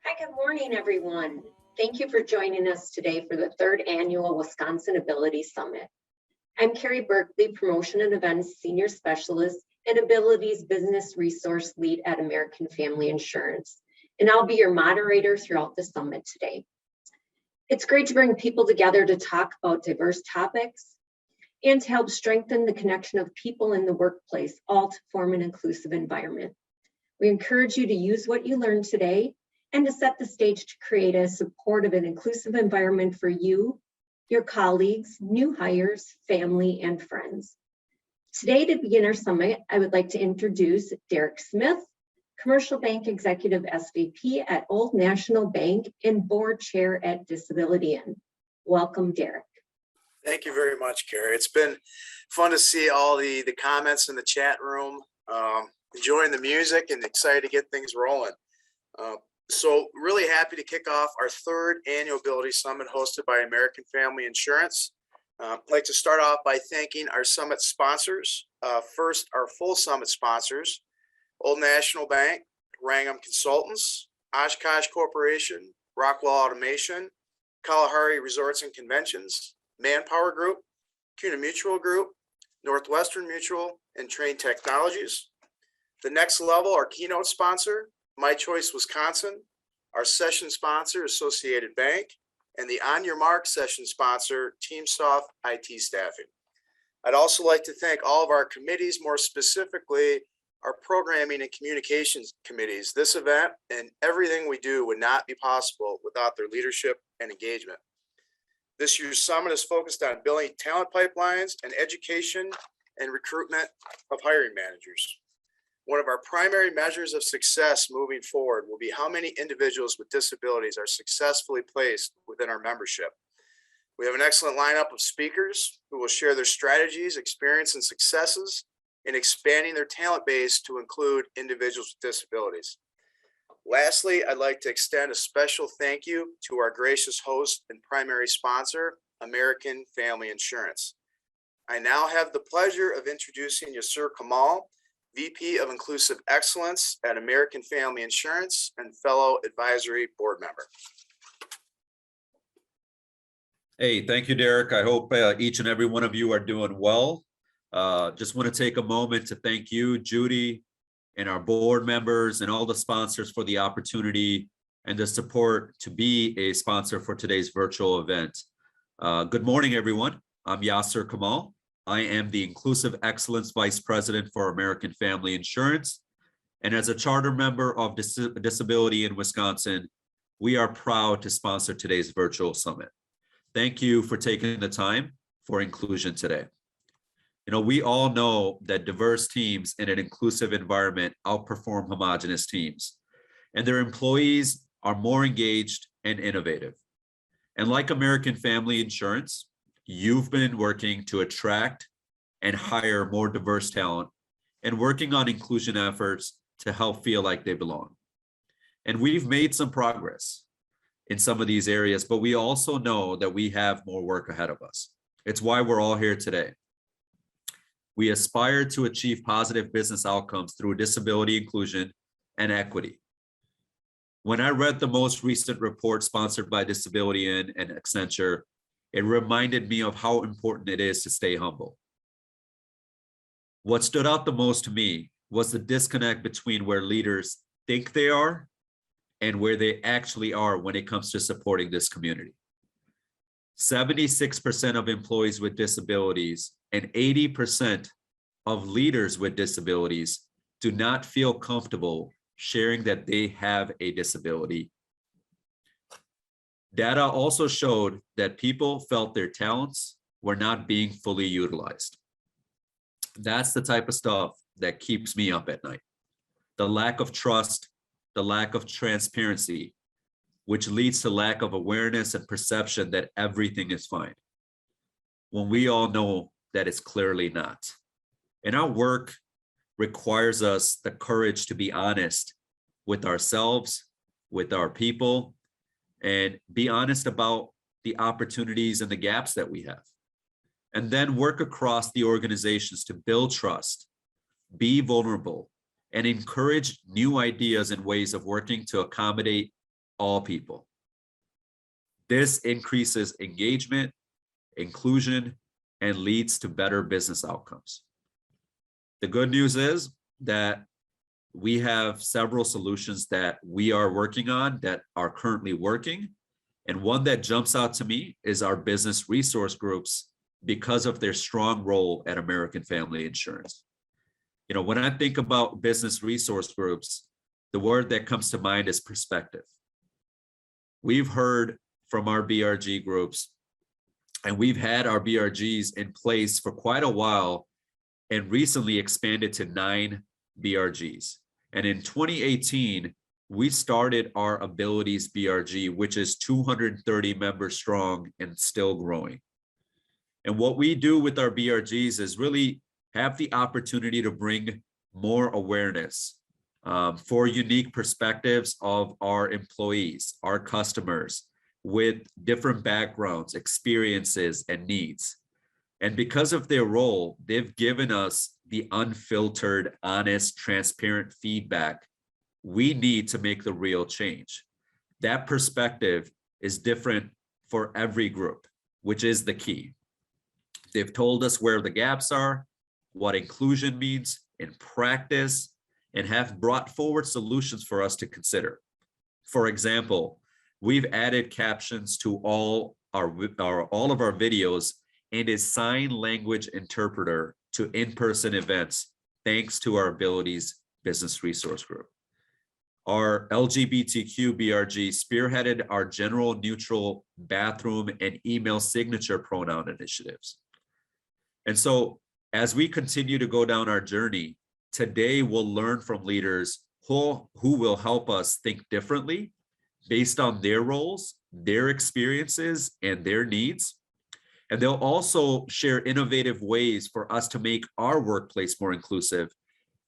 Hi, good morning, everyone. Thank you for joining us today for the third annual Wisconsin Ability Summit. I'm Carrie Berkeley, Promotion and Events Senior Specialist and Abilities Business Resource Lead at American Family Insurance, and I'll be your moderator throughout the summit today. It's great to bring people together to talk about diverse topics and to help strengthen the connection of people in the workplace, all to form an inclusive environment. We encourage you to use what you learned today and to set the stage to create a supportive and inclusive environment for you, your colleagues, new hires, family, and friends. Today, to begin our summit, I would like to introduce Derek Smith, Commercial Bank Executive SVP at Old National Bank and Board Chair at Disability Inn. Welcome, Derek. Thank you very much, Carrie. It's been fun to see all the comments in the chat room, enjoying the music and excited to get things rolling. So really happy to kick off our third annual Ability Summit hosted by American Family Insurance. I'd like to start off by thanking our summit sponsors. First, our full summit sponsors, Old National Bank, Wrangham Consultants, Oshkosh Corporation, Rockwell Automation, Kalahari Resorts and Conventions, Manpower Group, CUNA Mutual Group, Northwestern Mutual, and Train Technologies. The next level, our keynote sponsor, My Choice Wisconsin, our session sponsor, Associated Bank, and the On Your Mark session sponsor, TeamSoft IT Staffing. I'd also like to thank all of our committees, more specifically, our programming and communications committees. This event and everything we do would not be possible without their leadership and engagement. This year's summit is focused on building talent pipelines and education and recruitment of hiring managers. One of our primary measures of success moving forward will be how many individuals with disabilities are successfully placed within our membership. We have an excellent lineup of speakers who will share their strategies, experience, and successes in expanding their talent base to include individuals with disabilities. Lastly, I'd like to extend a special thank you to our gracious host and primary sponsor, American Family Insurance. I now have the pleasure of introducing Yasir Kamal, VP of Inclusive Excellence at American Family Insurance and fellow advisory board member. Hey, thank you, Derek. I hope each and every one of you are doing well. Just want to take a moment to thank you, Judy, and our board members and all the sponsors for the opportunity and the support to be a sponsor for today's virtual event. Good morning, everyone. I'm Yasir Kamal. I am the Inclusive Excellence Vice President for American Family Insurance. And as a charter member of Disability in Wisconsin, we are proud to sponsor today's virtual summit. Thank you for taking the time for inclusion today. You know, we all know that diverse teams in an inclusive environment outperform homogeneous teams, and their employees are more engaged and innovative. And like American Family Insurance, you've been working to attract and hire more diverse talent and working on inclusion efforts to help feel like they belong. And we've made some progress in some of these areas, but we also know that we have more work ahead of us. It's why we're all here today. We aspire to achieve positive business outcomes through disability inclusion and equity. When I read the most recent report sponsored by Disability Inn and Accenture, it reminded me of how important it is to stay humble. What stood out the most to me was the disconnect between where leaders think they are and where they actually are when it comes to supporting this community. 76% of employees with disabilities and 80% of leaders with disabilities do not feel comfortable sharing that they have a disability. Data also showed that people felt their talents were not being fully utilized. That's the type of stuff that keeps me up at night. The lack of trust, the lack of transparency, which leads to lack of awareness and perception that everything is fine, when we all know that it's clearly not. And our work requires us the courage to be honest with ourselves, with our people, and be honest about the opportunities and the gaps that we have. And then work across the organizations to build trust, be vulnerable, and encourage new ideas and ways of working to accommodate all people. This increases engagement, inclusion, and leads to better business outcomes. The good news is that we have several solutions that we are working on that are currently working. And one that jumps out to me is our business resource groups because of their strong role at American Family Insurance. You know, when I think about business resource groups, the word that comes to mind is perspective. We've heard from our BRG groups, and we've had our BRGs in place for quite a while and recently expanded to 9 BRGs. And in 2018, we started our Abilities BRG, which is 230 members strong and still growing. And what we do with our BRGs is really have the opportunity to bring more awareness for unique perspectives of our employees, our customers, with different backgrounds, experiences, and needs. And because of their role, they've given us the unfiltered, honest, transparent feedback we need to make the real change. That perspective is different for every group, which is the key. They've told us where the gaps are, what inclusion means in practice, and have brought forward solutions for us to consider. For example, we've added captions to all of our videos and a sign language interpreter to in-person events, thanks to our Abilities Business Resource Group. Our LGBTQ BRG spearheaded our general neutral bathroom and email signature pronoun initiatives. And so as we continue to go down our journey, today we'll learn from leaders who will help us think differently based on their roles, their experiences, and their needs. And they'll also share innovative ways for us to make our workplace more inclusive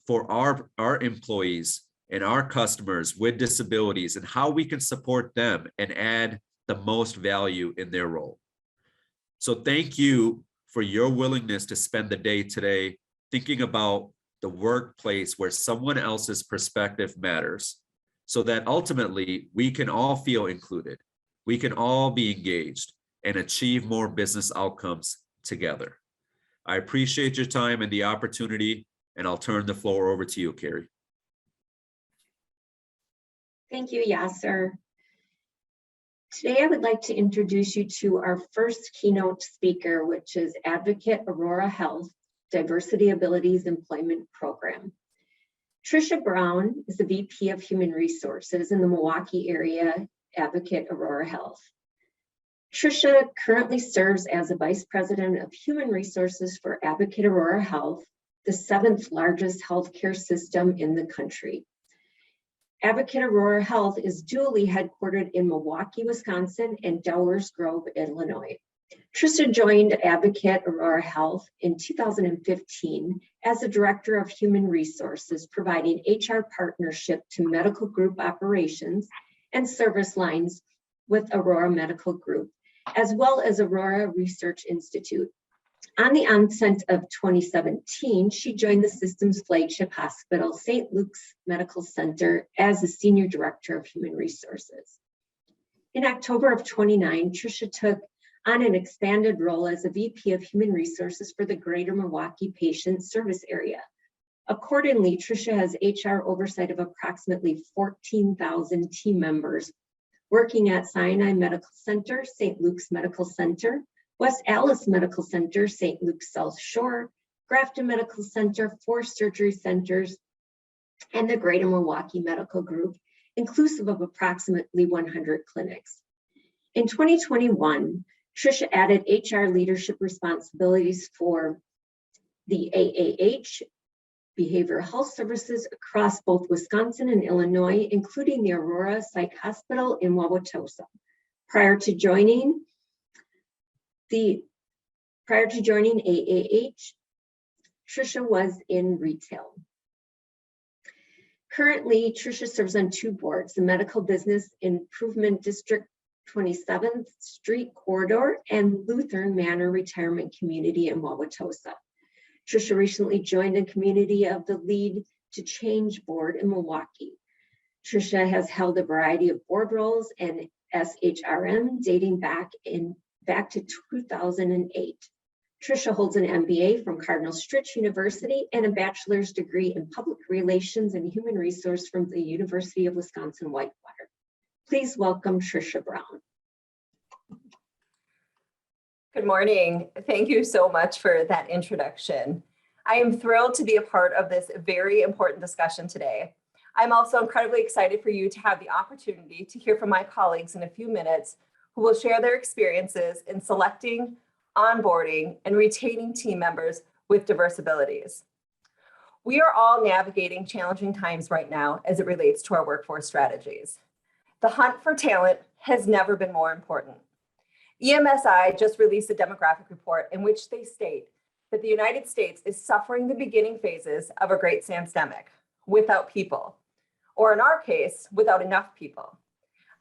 for our employees and our customers with disabilities, and how we can support them and add the most value in their role. So thank you for your willingness to spend the day today thinking about the workplace where someone else's perspective matters, so that ultimately we can all feel included, we can all be engaged and achieve more business outcomes together. I appreciate your time and the opportunity, and I'll turn the floor over to you, Carrie. Thank you, Yasser. Today, I would like to introduce you to our first keynote speaker, which is Advocate Aurora Health Diversity Abilities Employment Program. Tricia Brown is the VP of Human Resources in the Milwaukee area, Advocate Aurora Health. Tricia currently serves as a Vice President of Human Resources for Advocate Aurora Health, the 7th largest healthcare system in the country. Advocate Aurora Health is dually headquartered in Milwaukee, Wisconsin, and Dowers Grove, Illinois. Tricia joined Advocate Aurora Health in 2015 as the Director of Human Resources, providing HR partnership to medical group operations and service lines with Aurora Medical Group, as well as Aurora Research Institute. On the onset of 2017, she joined the system's flagship hospital, St. Luke's Medical Center, as the Senior Director of Human Resources. In October of 2019, Tricia took on an expanded role as a VP of Human Resources for the Greater Milwaukee Patient Service Area. Accordingly, Tricia has HR oversight of approximately 14,000 team members working at Sinai Medical Center, St. Luke's Medical Center, West Allis Medical Center, St. Luke's South Shore, Grafton Medical Center, 4 surgery centers, and the Greater Milwaukee Medical Group, inclusive of approximately 100 clinics. In 2021, Tricia added HR leadership responsibilities for the AAH, behavioral health services across both Wisconsin and Illinois, including the Aurora Psych Hospital in Wauwatosa. Prior to joining AAH, Tricia was in retail. Currently, Tricia serves on 2 boards, the Medical Business Improvement District 27th Street Corridor and Lutheran Manor Retirement Community in Wauwatosa. Tricia recently joined the community of the Lead to Change board in Milwaukee. Tricia has held a variety of board roles and SHRM dating back to 2008. Tricia holds an MBA from Cardinal Stritch University and a bachelor's degree in public relations and human resource from the University of Wisconsin-Whitewater. Please welcome Tricia Brown. Good morning. Thank you so much for that introduction. I am thrilled to be a part of this very important discussion today. I'm also incredibly excited for you to have the opportunity to hear from my colleagues in a few minutes who will share their experiences in selecting, onboarding, and retaining team members with diverse abilities. We are all navigating challenging times right now as it relates to our workforce strategies. The hunt for talent has never been more important. EMSI just released a demographic report in which they state that the United States is suffering the beginning phases of a great pandemic without people, or in our case, without enough people.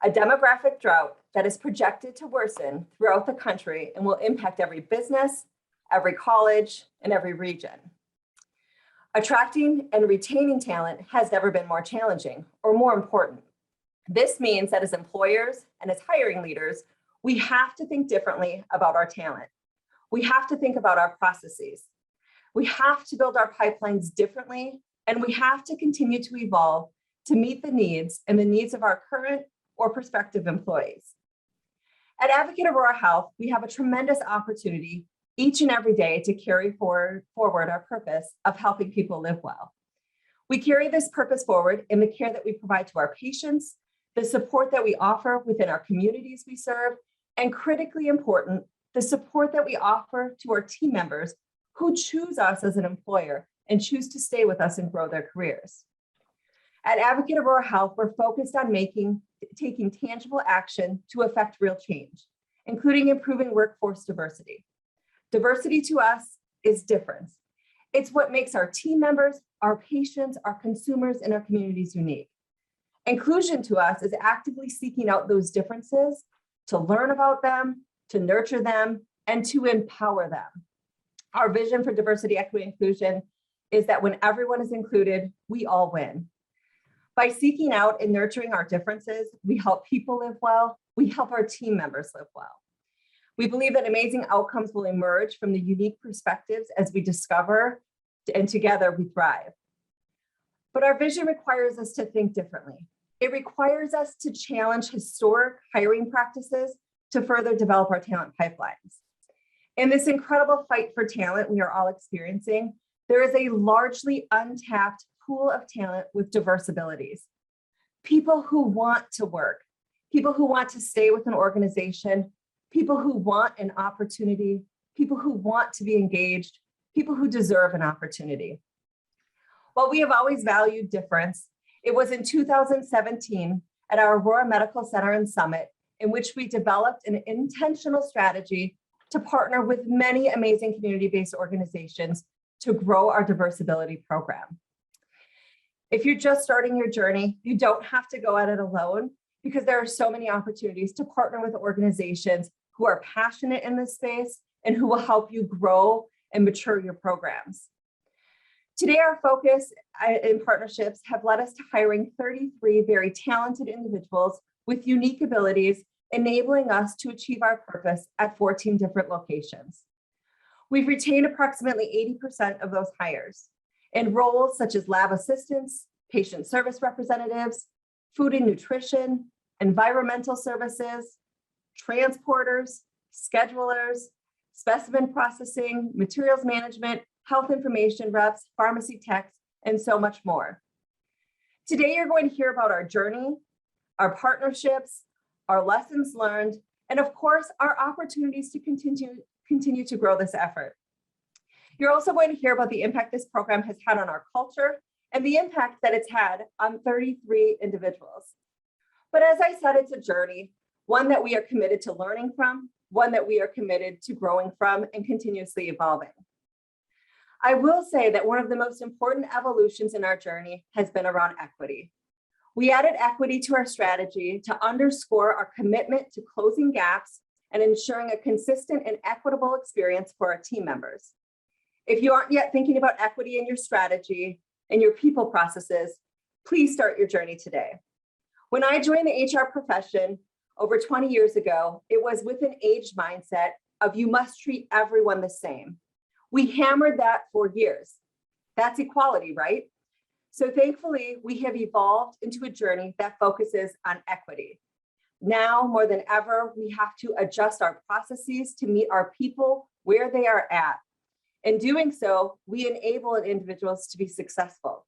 A demographic drought that is projected to worsen throughout the country and will impact every business, every college, and every region. Attracting and retaining talent has never been more challenging or more important. This means that as employers and as hiring leaders, we have to think differently about our talent. We have to think about our processes. We have to build our pipelines differently, and we have to continue to evolve to meet the needs and the needs of our current or prospective employees. At Advocate Aurora Health, we have a tremendous opportunity each and every day to carry forward our purpose of helping people live well. We carry this purpose forward in the care that we provide to our patients, the support that we offer within our communities we serve, and critically important, the support that we offer to our team members who choose us as an employer and choose to stay with us and grow their careers. At Advocate Aurora Health, we're focused on taking tangible action to affect real change, including improving workforce diversity. Diversity to us is difference. It's what makes our team members, our patients, our consumers, and our communities unique. Inclusion to us is actively seeking out those differences to learn about them, to nurture them, and to empower them. Our vision for diversity, equity, and inclusion is that when everyone is included, we all win. By seeking out and nurturing our differences, we help people live well, we help our team members live well. We believe that amazing outcomes will emerge from the unique perspectives as we discover, and together we thrive. But our vision requires us to think differently. It requires us to challenge historic hiring practices to further develop our talent pipelines. In this incredible fight for talent we are all experiencing, there is a largely untapped pool of talent with diverse abilities. People who want to work, people who want to stay with an organization, people who want an opportunity, people who want to be engaged, people who deserve an opportunity. While we have always valued difference, it was in 2017 at our Aurora Medical Center and Summit in which we developed an intentional strategy to partner with many amazing community-based organizations to grow our Diversibility program. If you're just starting your journey, you don't have to go at it alone because there are so many opportunities to partner with organizations who are passionate in this space and who will help you grow and mature your programs. Today, our focus in partnerships have led us to hiring 33 very talented individuals with unique abilities, enabling us to achieve our purpose at 14 different locations. We've retained approximately 80% of those hires in roles such as lab assistants, patient service representatives, food and nutrition, environmental services, transporters, schedulers, specimen processing, materials management, health information reps, pharmacy techs, and so much more. Today, you're going to hear about our journey, our partnerships, our lessons learned, and of course, our opportunities to continue to grow this effort. You're also going to hear about the impact this program has had on our culture and the impact that it's had on 33 individuals. But as I said, it's a journey, one that we are committed to learning from, one that we are committed to growing from and continuously evolving. I will say that one of the most important evolutions in our journey has been around equity. We added equity to our strategy to underscore our commitment to closing gaps and ensuring a consistent and equitable experience for our team members. If you aren't yet thinking about equity in your strategy and your people processes, please start your journey today. When I joined the HR profession over 20 years ago, it was with an age mindset of you must treat everyone the same. We hammered that for years. That's equality, right? So thankfully, we have evolved into a journey that focuses on equity. Now, more than ever, we have to adjust our processes to meet our people where they are at. In doing so, we enable individuals to be successful.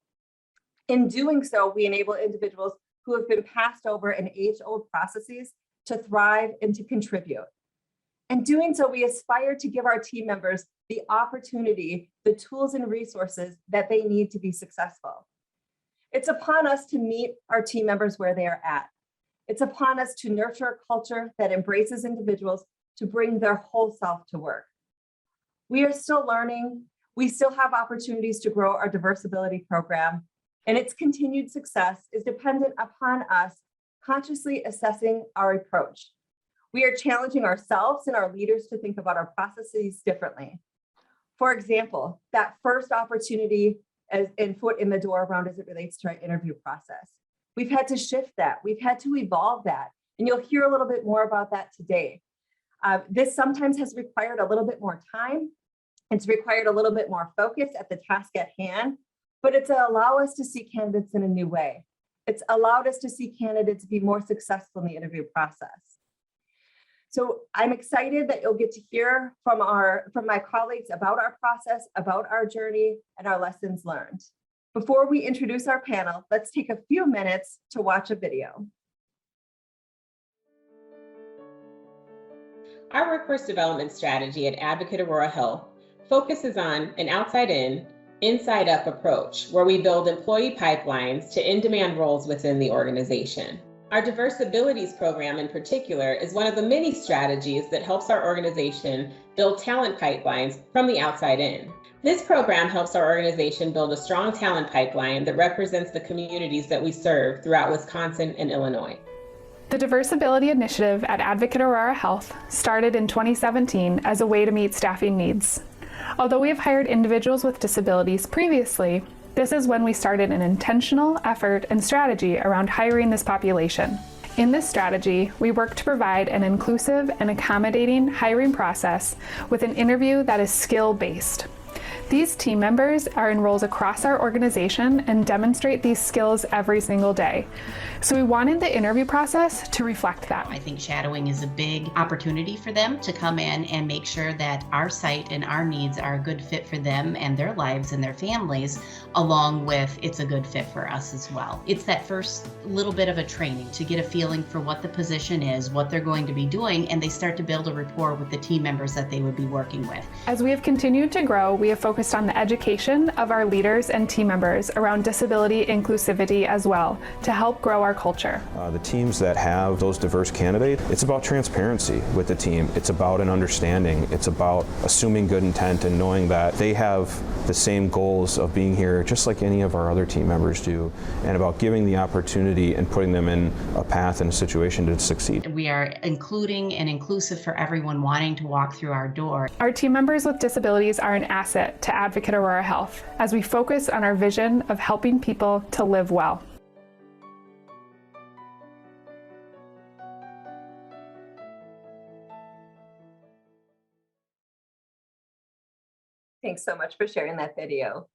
In doing so, we enable individuals who have been passed over in age-old processes to thrive and to contribute. In doing so, we aspire to give our team members the opportunity, the tools and resources that they need to be successful. It's upon us to meet our team members where they are at. It's upon us to nurture a culture that embraces individuals to bring their whole self to work. We are still learning. We still have opportunities to grow our Diversability program, and its continued success is dependent upon us consciously assessing our approach. We are challenging ourselves and our leaders to think about our processes differently. For example, that first opportunity and foot in the door around as it relates to our interview process. We've had to shift that. We've had to evolve that. And you'll hear a little bit more about that today. This sometimes has required a little bit more time. It's required a little bit more focus at the task at hand, but it's allowed us to see candidates in a new way. It's allowed us to see candidates be more successful in the interview process. So I'm excited that you'll get to hear from my colleagues about our process, about our journey, and our lessons learned. Before we introduce our panel, let's take a few minutes to watch a video. Our workforce development strategy at Advocate Aurora Health focuses on an outside-in, inside-up approach where we build employee pipelines to in-demand roles within the organization. Our Diversabilities program in particular is one of the many strategies that helps our organization build talent pipelines from the outside in. This program helps our organization build a strong talent pipeline that represents the communities that we serve throughout Wisconsin and Illinois. The Diversability Initiative at Advocate Aurora Health started in 2017 as a way to meet staffing needs. Although we have hired individuals with disabilities previously, this is when we started an intentional effort and strategy around hiring this population. In this strategy, we work to provide an inclusive and accommodating hiring process with an interview that is skill-based. These team members are in roles across our organization and demonstrate these skills every single day. So we wanted the interview process to reflect that. I think shadowing is a big opportunity for them to come in and make sure that our site and our needs are a good fit for them and their lives and their families, along with it's a good fit for us as well. It's that first little bit of a training to get a feeling for what the position is, what they're going to be doing, and they start to build a rapport with the team members that they would be working with. As we have continued to grow, we have focused on the education of our leaders and team members around disability inclusivity as well to help grow our culture. The teams that have those diverse candidates, it's about transparency with the team. It's about an understanding. It's about assuming good intent and knowing that they have the same goals of being here just like any of our other team members do, and about giving the opportunity and putting them in a path and a situation to succeed. We are including and inclusive for everyone wanting to walk through our door. Our team members with disabilities are an asset to Advocate Aurora Health as we focus on our vision of helping people to live well. Thanks so much for sharing that video.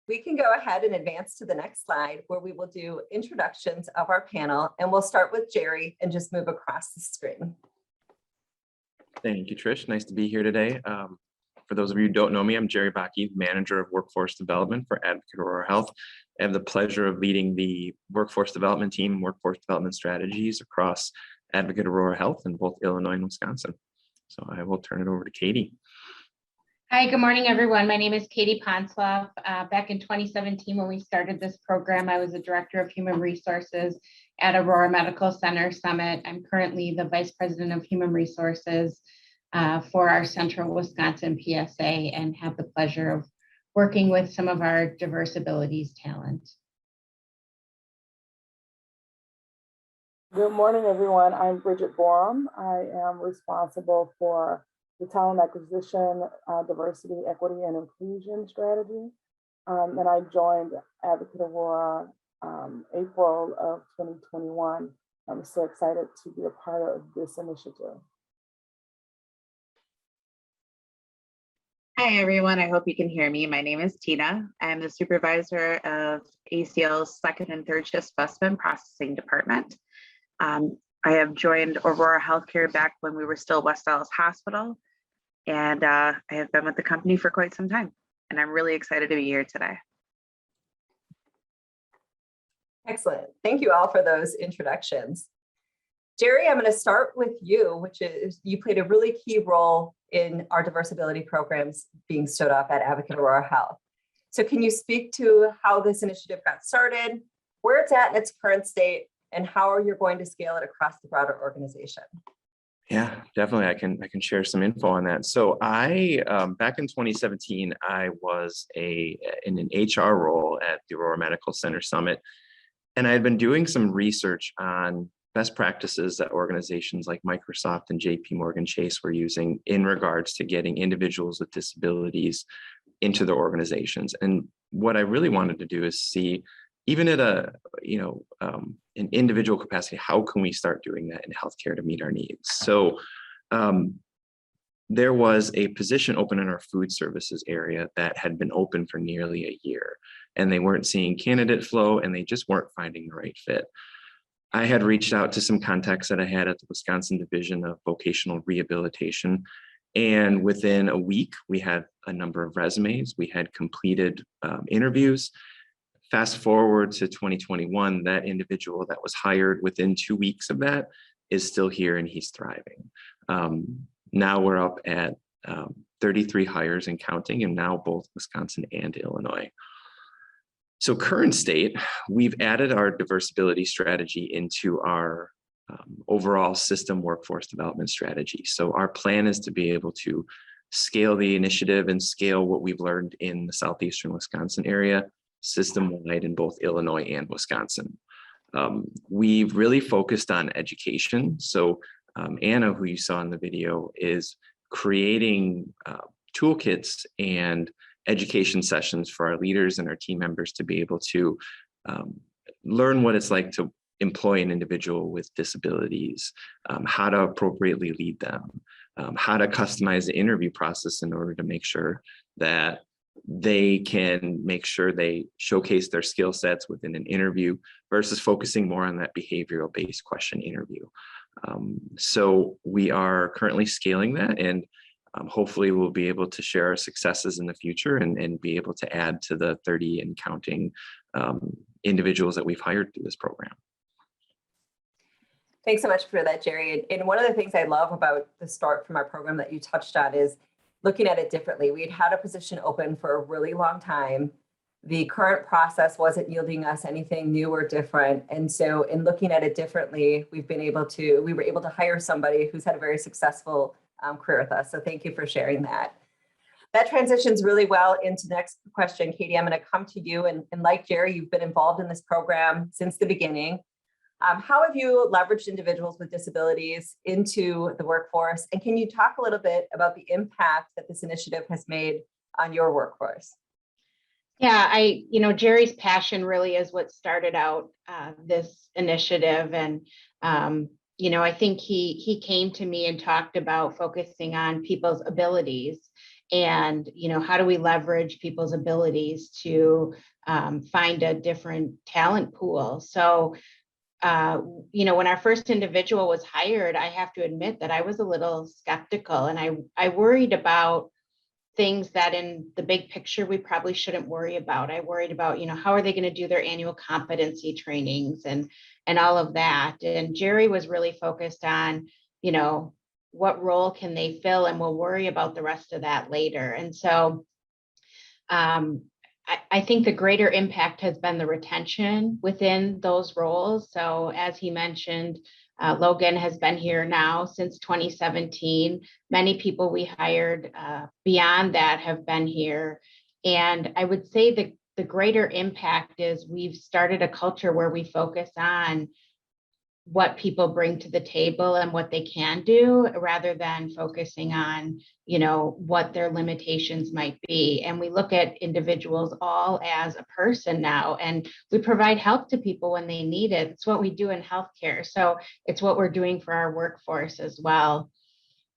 We can go ahead and advance to the next slide where we will do introductions of our panel, and we'll start with Jerry and just move across the screen. Thank you, Trish. Nice to be here today. For those of you who don't know me, I'm Jerry Bakke, Manager of Workforce Development for Advocate Aurora Health. I have the pleasure of leading the workforce development team and workforce development strategies across Advocate Aurora Health in both Illinois and Wisconsin. So I will turn it over to Katie. Hi, good morning, everyone. My name is Katie Ponsloff. Back in 2017, when we started this program, I was the Director of Human Resources at Aurora Medical Center Summit. I'm currently the Vice President of Human Resources for our Central Wisconsin PSA and have the pleasure of working with some of our Diversabilities talent. Good morning, everyone. I'm Bridget Borum. I am responsible for the talent acquisition, diversity, equity, and inclusion strategy. And I joined Advocate Aurora April of 2021. I'm so excited to be a part of this initiative. Hi, everyone. I hope you can hear me. My name is Tina. I'm the supervisor of ACL's second and third shift specimen processing department. I have joined Aurora Healthcare back when we were still West Dallas Hospital, and I have been with the company for quite some time, and I'm really excited to be here today. Excellent. Thank you all for those introductions. Jerry, I'm going to start with you, which is you played a really key role in our diversibility programs being stood up at Advocate Aurora Health. So can you speak to how this initiative got started, where it's at in its current state, and how are you going to scale it across the broader organization? Yeah, definitely. I can share some info on that. So I back in 2017, I was in an HR role at the Aurora Medical Center Summit, and I had been doing some research on best practices that organizations like Microsoft and JP Morgan Chase were using in regards to getting individuals with disabilities into their organizations. And what I really wanted to do is see, even at an individual capacity, how can we start doing that in healthcare to meet our needs? So there was a position open in our food services area that had been open for nearly a year, and they weren't seeing candidate flow, and they just weren't finding the right fit. I had reached out to some contacts that I had at the Wisconsin Division of Vocational Rehabilitation, and within a week, we had a number of resumes. We had completed interviews. Fast forward to 2021, that individual that was hired within 2 weeks of that is still here, and he's thriving. Now we're up at 33 hires and counting, and now both Wisconsin and Illinois. So current state, we've added our diversibility strategy into our overall system workforce development strategy. So our plan is to be able to scale the initiative and scale what we've learned in the southeastern Wisconsin area system-wide in both Illinois and Wisconsin. We've really focused on education. So Anna, who you saw in the video, is creating toolkits and education sessions for our leaders and our team members to be able to learn what it's like to employ an individual with disabilities, how to appropriately lead them, how to customize the interview process in order to make sure that they can make sure they showcase their skill sets within an interview versus focusing more on that behavioral based question interview. So we are currently scaling that, and hopefully we'll be able to share our successes in the future and be able to add to the 30 and counting individuals that we've hired through this program. Thanks so much for that, Jerry. And one of the things I love about the start from our program that you touched on is looking at it differently. We'd had a position open for a really long time. The current process wasn't yielding us anything new or different. And so in looking at it differently, we were able to hire somebody who's had a very successful career with us. So thank you for sharing that. That transitions really well into the next question. Katie, I'm going to come to you. And like Jerry, you've been involved in this program since the beginning. How have you leveraged individuals with disabilities into the workforce? And can you talk a little bit about the impact that this initiative has made on your workforce? Yeah, Jerry's passion really is what started out this initiative. And, I think he came to me and talked about focusing on people's abilities and, how do we leverage people's abilities to find a different talent pool. So, when our first individual was hired, I have to admit that I was a little skeptical, and I worried about things that in the big picture we probably shouldn't worry about. I worried about, how are they going to do their annual competency trainings and all of that. And Jerry was really focused on, what role can they fill, and we'll worry about the rest of that later. And so I think the greater impact has been the retention within those roles. So as he mentioned, Logan has been here now since 2017. Many people we hired beyond that have been here. And I would say the greater impact is we've started a culture where we focus on what people bring to the table and what they can do, rather than focusing on, what their limitations might be. And we look at individuals all as a person now, and we provide help to people when they need it. It's what we do in healthcare. So it's what we're doing for our workforce as well.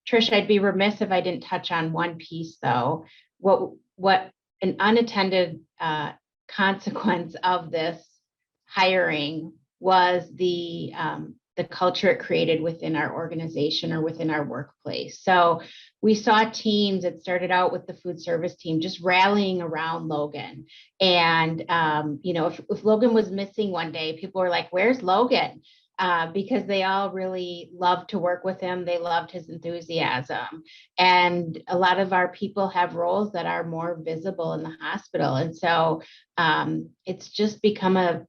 Trish, I'd be remiss if I didn't touch on one piece though. What an unintended consequence of this hiring was the culture it created within our organization or within our workplace. So we saw teams that started out with the food service team just rallying around Logan. And, if Logan was missing one day, people were like, "Where's Logan?" Because they all really loved to work with him. They loved his enthusiasm. And a lot of our people have roles that are more visible in the hospital. And so it's just become a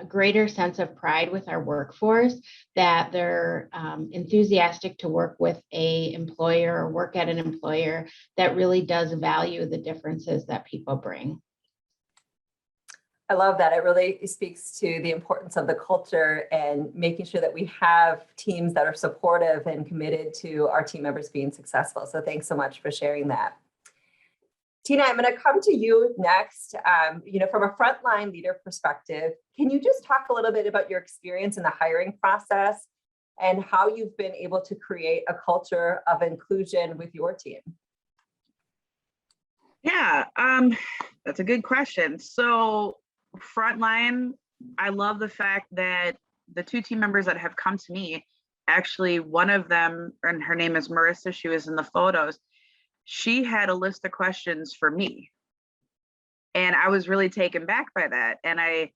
greater sense of pride with our workforce that they're enthusiastic to work with a employer or work at an employer that really does value the differences that people bring. I love that. It really speaks to the importance of the culture and making sure that we have teams that are supportive and committed to our team members being successful. So thanks so much for sharing that. Tina, I'm going to come to you next. From a frontline leader perspective, can you just talk a little bit about your experience in the hiring process and how you've been able to create a culture of inclusion with your team? Yeah, that's a good question. So frontline, I love the fact that the two team members that have come to me, actually one of them, and her name is Marissa, she was in the photos, she had a list of questions for me. And I was really taken back by that. And I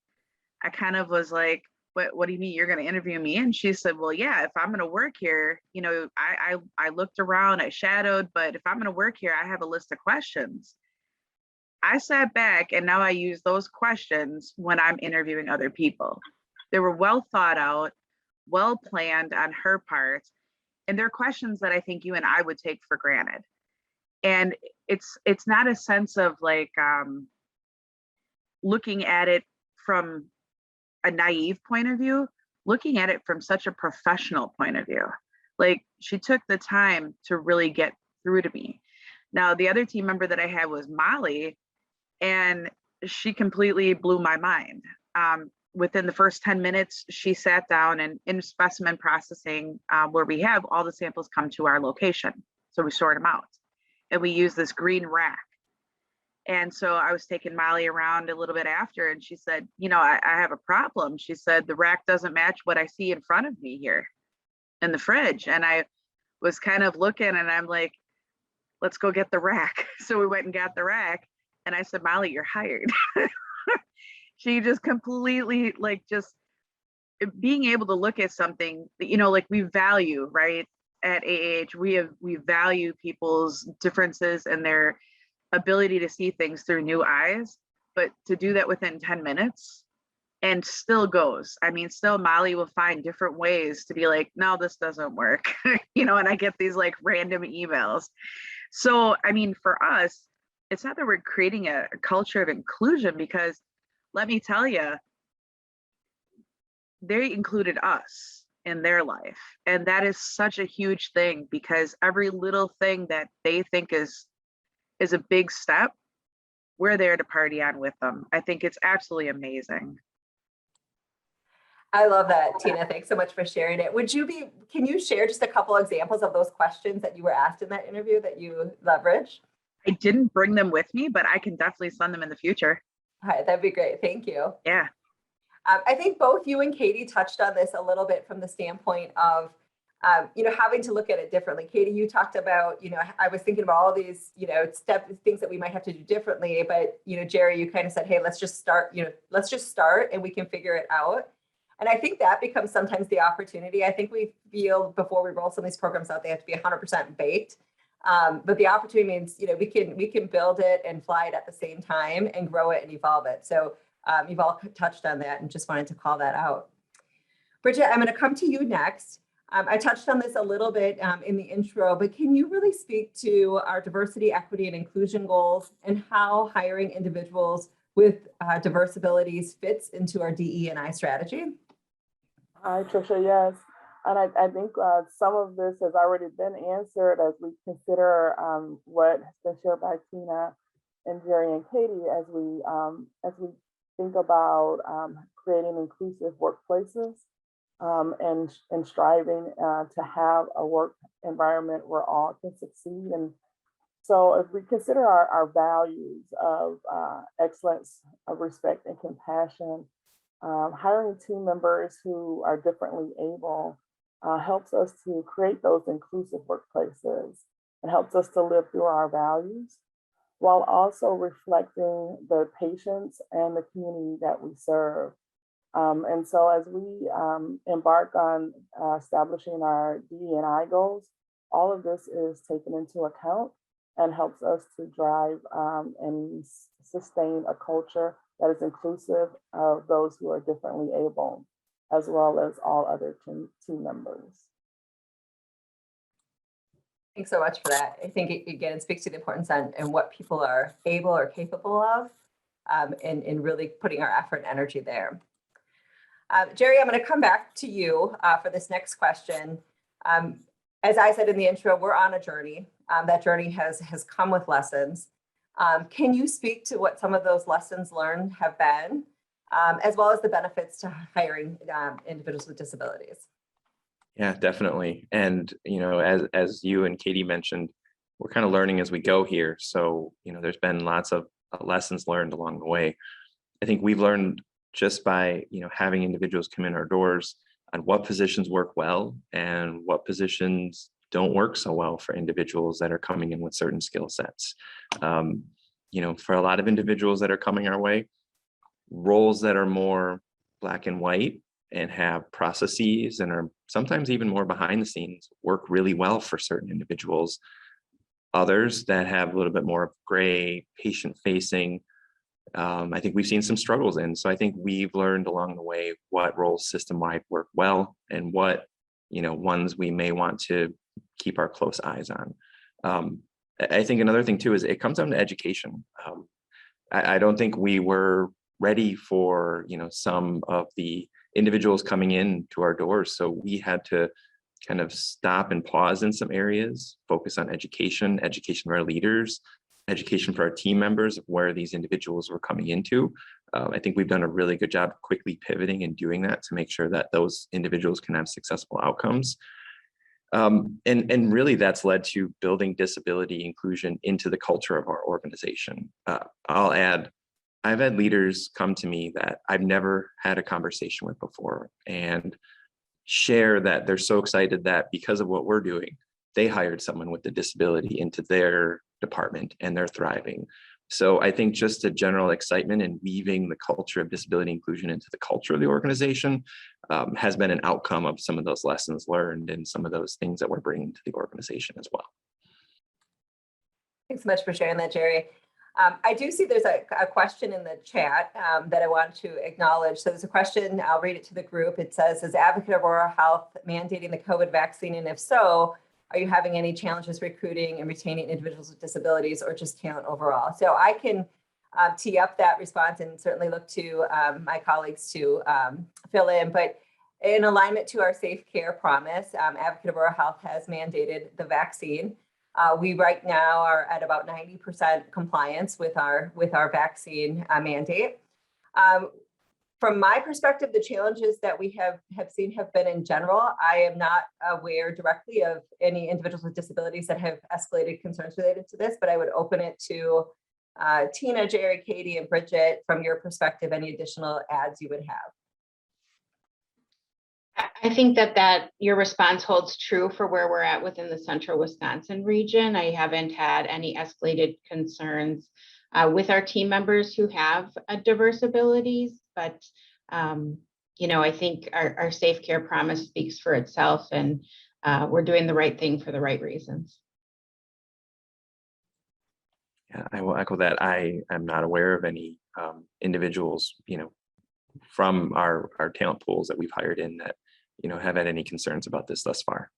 kind of was like, what do you mean you're going to interview me? And she said, well, yeah, if I'm going to work here, I looked around, I shadowed, but if I'm going to work here, I have a list of questions. I sat back and now I use those questions when I'm interviewing other people. They were well thought out, well planned on her part. And they're questions that I think you and I would take for granted. And it's not a sense of like looking at it from a naive point of view, looking at it from such a professional point of view. Like she took the time to really get through to me. Now, the other team member that I had was Molly, and she completely blew my mind. Within the first 10 minutes, she sat down and in specimen processing, where we have all the samples come to our location. So we sort them out. And we use this green rack. And so I was taking Molly around a little bit after, and she said, I have a problem. She said, the rack doesn't match what I see in front of me here in the fridge. And I was kind of looking and I'm like, let's go get the rack. So we went and got the rack. And I said, Molly, you're hired. She just completely just being able to look at something that, we value, right? At AAH, we value people's differences and their ability to see things through new eyes, but to do that within 10 minutes and still goes. I mean, still Molly will find different ways to be like, no, this doesn't work, and I get these random emails. So, I mean, for us, it's not that we're creating a culture of inclusion, because let me tell you, they included us in their life. And that is such a huge thing, because every little thing that they think is a big step, we're there to party on with them. I think it's absolutely amazing. I love that, Tina. Thanks so much for sharing it. Can you share just a couple examples of those questions that you were asked in that interview that you leverage? I didn't bring them with me, but I can definitely send them in the future. All right, that'd be great. Thank you. Yeah. I think both you and Katie touched on this a little bit from the standpoint of, having to look at it differently. Katie, you talked about, I was thinking about all these, things that we might have to do differently. But, Jerry, you kind of said, hey, let's just start and we can figure it out. And I think that becomes sometimes the opportunity. I think we feel before we roll some of these programs out, they have to be 100% baked. But the opportunity means, we can build it and fly it at the same time and grow it and evolve it. So you've all touched on that and just wanted to call that out. Bridget, I'm going to come to you next. I touched on this a little bit in the intro, but can you really speak to our diversity, equity, and inclusion goals and how hiring individuals with diverse abilities fits into our DE&I strategy? Hi, Trisha. Yes. And I think some of this has already been answered as we consider what has been shared by Tina and Jerry and Katie as we think about creating inclusive workplaces and striving to have a work environment where all can succeed. And so if we consider our values of excellence, of respect and compassion, hiring team members who are differently able helps us to create those inclusive workplaces and helps us to live through our values while also reflecting the patients and the community that we serve. And so as we embark on establishing our DE&I goals, all of this is taken into account and helps us to drive and sustain a culture that is inclusive of those who are differently able, as well as all other team members. Thanks so much for that. I think, again, it speaks to the importance and what people are able or capable of and really putting our effort and energy there. Jerry, I'm going to come back to you for this next question. As I said in the intro, we're on a journey. That journey has come with lessons. Can you speak to what some of those lessons learned have been, as well as the benefits to hiring individuals with disabilities? Yeah, definitely. And, you know, as you and Katie mentioned, we're kind of learning as we go here. So, you know, there's been lots of lessons learned along the way. I think we've learned just by, you know, having individuals come in our doors on what positions work well and what positions don't work so well for individuals that are coming in with certain skill sets. You know, for a lot of individuals that are coming our way, roles that are more black and white and have processes and are sometimes even more behind the scenes work really well for certain individuals. Others that have a little bit more of gray, patient facing, I think we've seen some struggles in. So I think we've learned along the way what roles system-wide work well and what, you know, ones we may want to keep our close eyes on. I think another thing too is it comes down to education. I don't think we were ready for, you know, some of the individuals coming in to our doors. So we had to kind of stop and pause in some areas, focus on education for our leaders, education for our team members of where these individuals were coming into. I think we've done a really good job quickly pivoting and doing that to make sure that those individuals can have successful outcomes. And really that's led to building disability inclusion into the culture of our organization. I'll add, I've had leaders come to me that I've never had a conversation with before and share that they're so excited that because of what we're doing, they hired someone with a disability into their department and they're thriving. So I think just a general excitement in weaving the culture of disability inclusion into the culture of the organization has been an outcome of some of those lessons learned and some of those things that we're bringing to the organization as well. Thanks so much for sharing that, Jerry. I do see there's a question in the chat that I want to acknowledge. So there's a question, I'll read it to the group. It says, is Advocate Aurora Health mandating the COVID vaccine? And if so, are you having any challenges recruiting and retaining individuals with disabilities or just talent overall? So I can tee up that response and certainly look to my colleagues to fill in. But in alignment to our safe care promise, Advocate Aurora Health has mandated the vaccine. We right now are at about 90% compliance with our vaccine mandate. From my perspective, the challenges that we have seen have been in general. I am not aware directly of any individuals with disabilities that have escalated concerns related to this, but I would open it to Tina, Jerry, Katie, and Bridget, from your perspective, any additional adds you would have. I think that your response holds true for where we're at within the central Wisconsin region. I haven't had any escalated concerns with our team members who have diverse abilities, but you know, I think our safe care promise speaks for itself, and we're doing the right thing for the right reasons. Yeah, I will echo that. I am not aware of any individuals, you know, from our talent pools that we've hired in that, you know, have had any concerns about this thus far.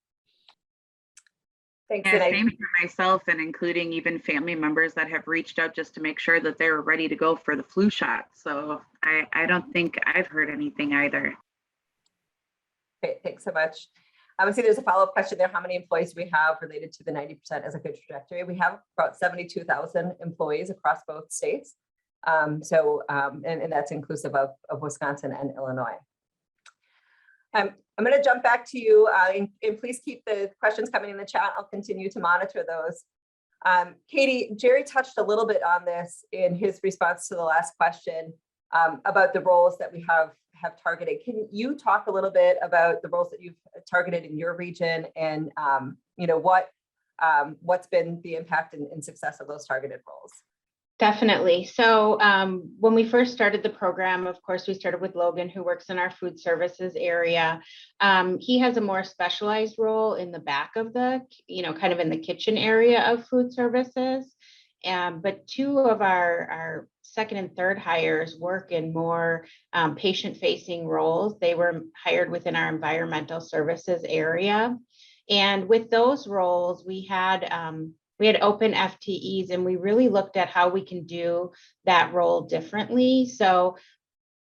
Thanks. Yeah, same for myself, and including even family members that have reached out just to make sure that they're ready to go for the flu shot. So I don't think I've heard anything either. Great, thanks so much. I see there's a follow-up question there. How many employees do we have related to the 90% as a good trajectory? We have about 72,000 employees across both states. And that's inclusive of Wisconsin and Illinois. I'm going to jump back to you, and please keep the questions coming in the chat. I'll continue to monitor those. Katie, Jerry touched a little bit on this in his response to the last question about the roles that we have targeted. Can you talk a little bit about the roles that you've targeted in your region, and what's been the impact and success of those targeted roles? Definitely. So when we first started the program, of course, we started with Logan, who works in our food services area. He has a more specialized role in the back of the, kind of in the kitchen area of food services. But two of our second and third hires work in more patient-facing roles. They were hired within our environmental services area. And with those roles, we had open FTEs, and we really looked at how we can do that role differently. So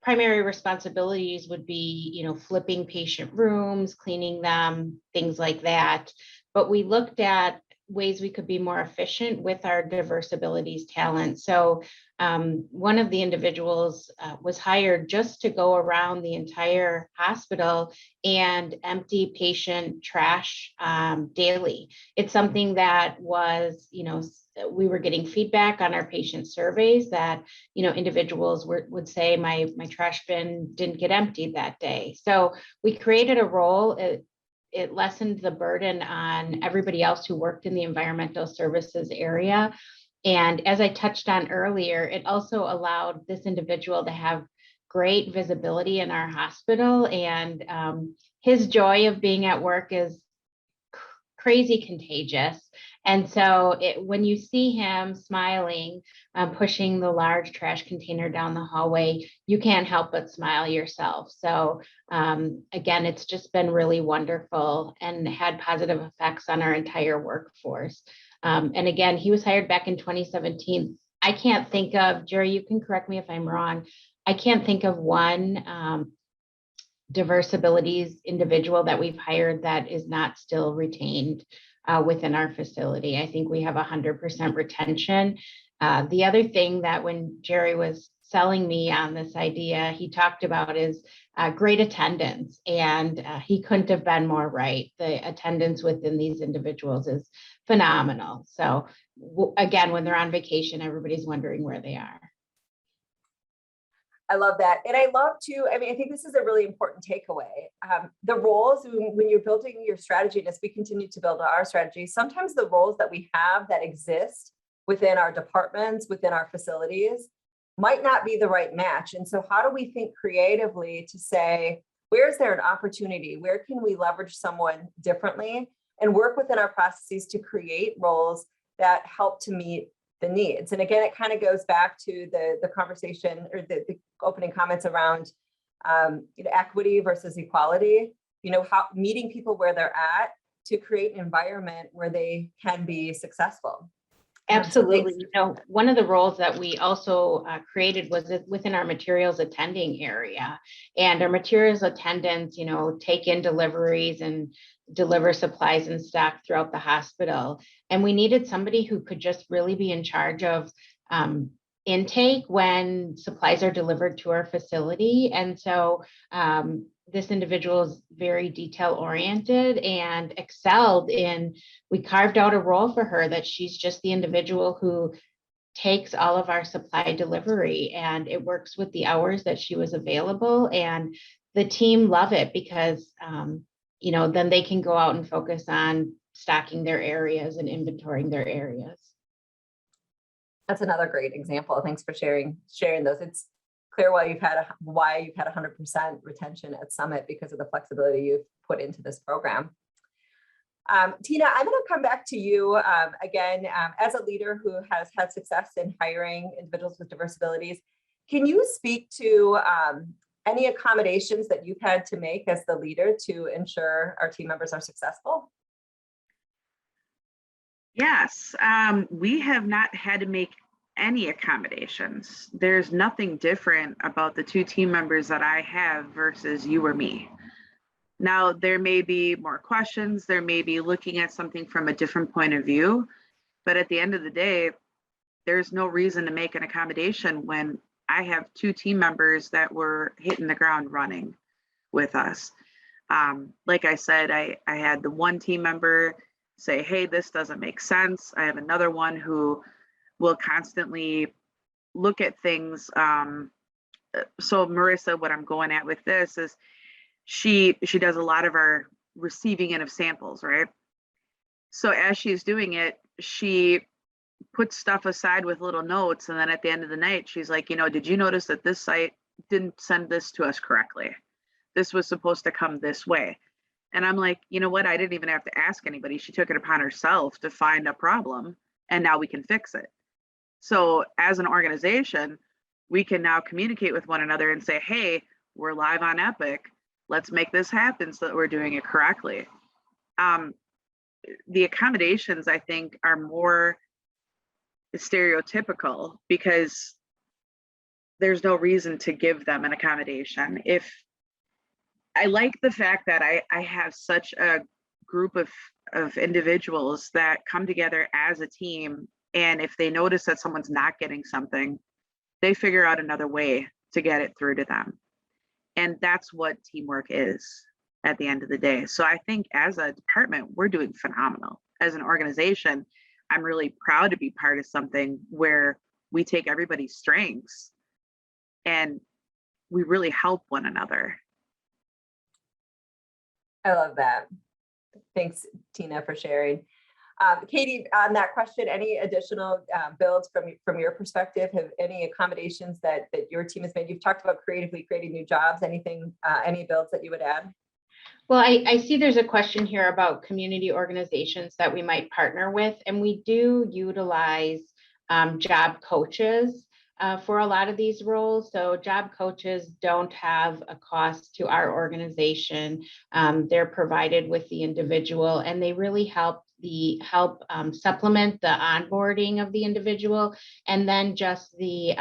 primary responsibilities would be, flipping patient rooms, cleaning them, things like that. But we looked at ways we could be more efficient with our diverse abilities talent. So one of the individuals was hired just to go around the entire hospital and empty patient trash daily. It's something that was, we were getting feedback on our patient surveys that, individuals would say my trash bin didn't get emptied that day. So we created a role. It lessened the burden on everybody else who worked in the environmental services area. And as I touched on earlier, it also allowed this individual to have great visibility in our hospital. And his joy of being at work is crazy contagious. And so when you see him smiling, pushing the large trash container down the hallway, you can't help but smile yourself. So again, it's just been really wonderful and had positive effects on our entire workforce. And again, he was hired back in 2017. I can't think of, Jerry, you can correct me if I'm wrong, I can't think of one diverse abilities individual that we've hired that is not still retained within our facility. I think we have 100% retention. The other thing that when Jerry was selling me on this idea, he talked about is great attendance, and he couldn't have been more right. The attendance within these individuals is phenomenal. So again, when they're on vacation, everybody's wondering where they are. I love that. And I love to, I think this is a really important takeaway. The roles, when you're building your strategy, and as we continue to build our strategy, sometimes the roles that we have that exist within our departments, within our facilities, might not be the right match. And so how do we think creatively to say, where is there an opportunity? Where can we leverage someone differently and work within our processes to create roles that help to meet the needs? And again, it kind of goes back to the conversation or the opening comments around equity versus equality, how meeting people where they're at to create an environment where they can be successful. Absolutely. One of the roles that we also created was within our materials attending area, and our materials attendants, take in deliveries and deliver supplies and stock throughout the hospital. And we needed somebody who could just really be in charge of intake when supplies are delivered to our facility. And so this individual is very detail oriented and excelled in, we carved out a role for her that she's just the individual who takes all of our supply delivery, and it works with the hours that she was available. And the team love it because, then they can go out and focus on stocking their areas and inventorying their areas. That's another great example. Thanks for sharing those. It's clear why you've had 100% retention at Summit because of the flexibility you've put into this program. Tina, I'm going to come back to you again as a leader who has had success in hiring individuals with diverse abilities. Can you speak to any accommodations that you've had to make as the leader to ensure our team members are successful? Yes, we have not had to make any accommodations. There's nothing different about the two team members that I have versus you or me. Now, there may be more questions, there may be looking at something from a different point of view, but at the end of the day, there's no reason to make an accommodation when I have 2 team members that were hitting the ground running with us. Like I said, I had the one team member say, hey, this doesn't make sense. I have another one who will constantly look at things. So Marissa, what I'm going at with this is she does a lot of our receiving in of samples, right? So as she's doing it, she puts stuff aside with little notes. And then at the end of the night, she's like, did you notice that this site didn't send this to us correctly? This was supposed to come this way. And I'm like, you know what? I didn't even have to ask anybody. She took it upon herself to find a problem, and now we can fix it. So as an organization, we can now communicate with one another and say, hey, we're live on Epic. Let's make this happen so that we're doing it correctly. The accommodations, I think, are more stereotypical because there's no reason to give them an accommodation. If I like the fact that I have such a group of individuals that come together as a team, and if they notice that someone's not getting something, they figure out another way to get it through to them. And that's what teamwork is at the end of the day. So I think as a department, we're doing phenomenal. As an organization, I'm really proud to be part of something where we take everybody's strengths and we really help one another. I love that. Thanks, Tina, for sharing. Katie, on that question, any additional builds from your perspective? Have any accommodations that your team has made? You've talked about creatively creating new jobs. Anything, any builds that you would add? Well, I see there's a question here about community organizations that we might partner with, and we do utilize job coaches for a lot of these roles. So job coaches don't have a cost to our organization. They're provided with the individual, and they really help supplement the onboarding of the individual, and then just the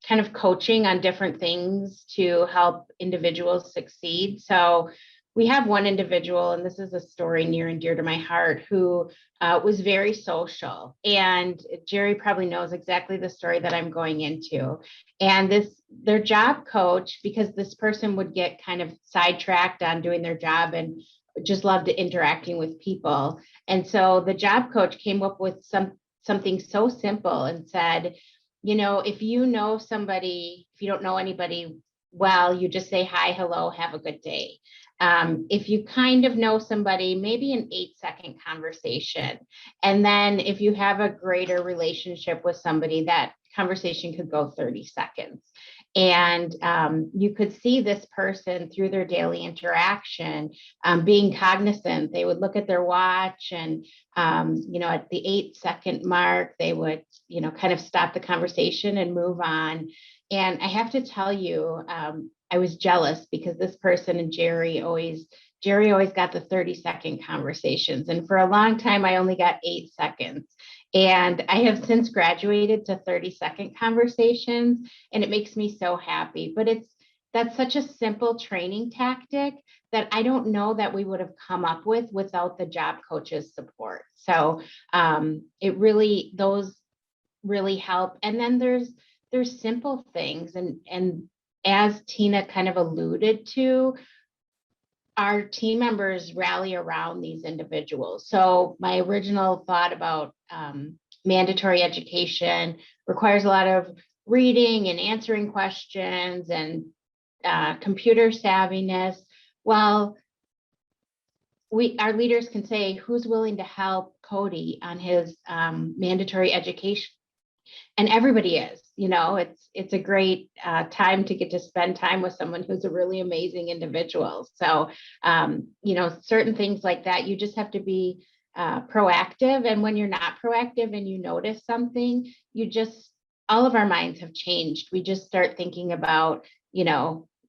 kind of coaching on different things to help individuals succeed. So we have one individual, and this is a story near and dear to my heart, who was very social. And Jerry probably knows exactly the story that I'm going into. And their job coach, because this person would get kind of sidetracked on doing their job and just loved interacting with people. And so the job coach came up with something so simple and said, if you know somebody, if you don't know anybody well, you just say hi, hello, have a good day. If you kind of know somebody, maybe an 8-second conversation. And then if you have a greater relationship with somebody, that conversation could go 30 seconds. And you could see this person through their daily interaction being cognizant. They would look at their watch and, at the 8-second mark, they would, kind of stop the conversation and move on. And I have to tell you, I was jealous because this person and Jerry always got the 30-second conversations. And for a long time, I only got 8 seconds. And I have since graduated to 30-second conversations, and it makes me so happy. But that's such a simple training tactic that I don't know that we would have come up with without the job coach's support. So those really help. And then there's simple things. And as Tina kind of alluded to, our team members rally around these individuals. So my original thought about mandatory education requires a lot of reading and answering questions and computer savviness. Well, our leaders can say, who's willing to help Cody on his mandatory education? And everybody is. It's a great time to get to spend time with someone who's a really amazing individual. So, certain things like that, you just have to be proactive. And when you're not proactive and you notice something, all of our minds have changed. We just start thinking about,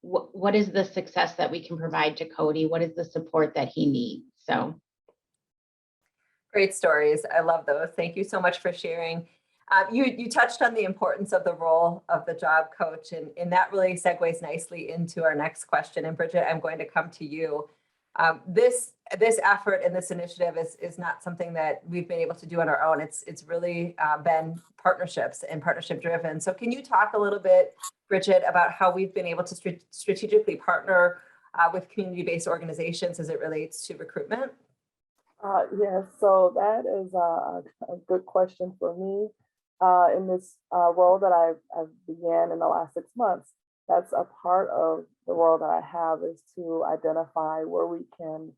what is the success that we can provide to Cody? What is the support that he needs? So. Great stories. I love those. Thank you so much for sharing. You touched on the importance of the role of the job coach, and that really segues nicely into our next question. And Bridget, I'm going to come to you. This effort and this initiative is not something that we've been able to do on our own. It's really been partnerships and partnership driven. So can you talk a little bit, Bridget, about how we've been able to strategically partner with community-based organizations as it relates to recruitment? Yes, so that is a good question for me. In this role that I've began in the last 6 months, that's a part of the role that I have, is to identify where we can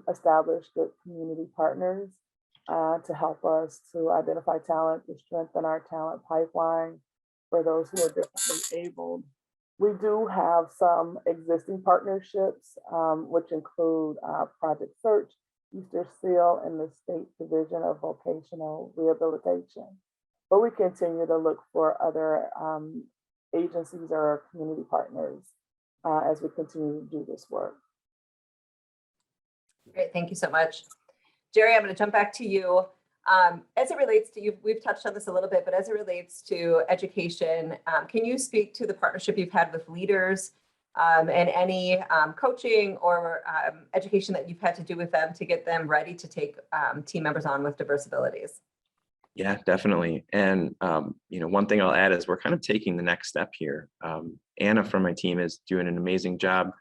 establish good community partners to help us to identify talent, to strengthen our talent pipeline for those who are differently abled. We do have some existing partnerships, which include Project Search, Easter Seal, and the State Division of Vocational Rehabilitation. But we continue to look for other agencies or community partners as we continue to do this work. Great, thank you so much. Jerry, I'm going to jump back to you. As it relates to you, we've touched on this a little bit, but as it relates to education, can you speak to the partnership you've had with leaders and any coaching or education that you've had to do with them to get them ready to take team members on with diverse abilities? Yeah, definitely. And, one thing I'll add is we're kind of taking the next step here. Anna from my team is doing an amazing job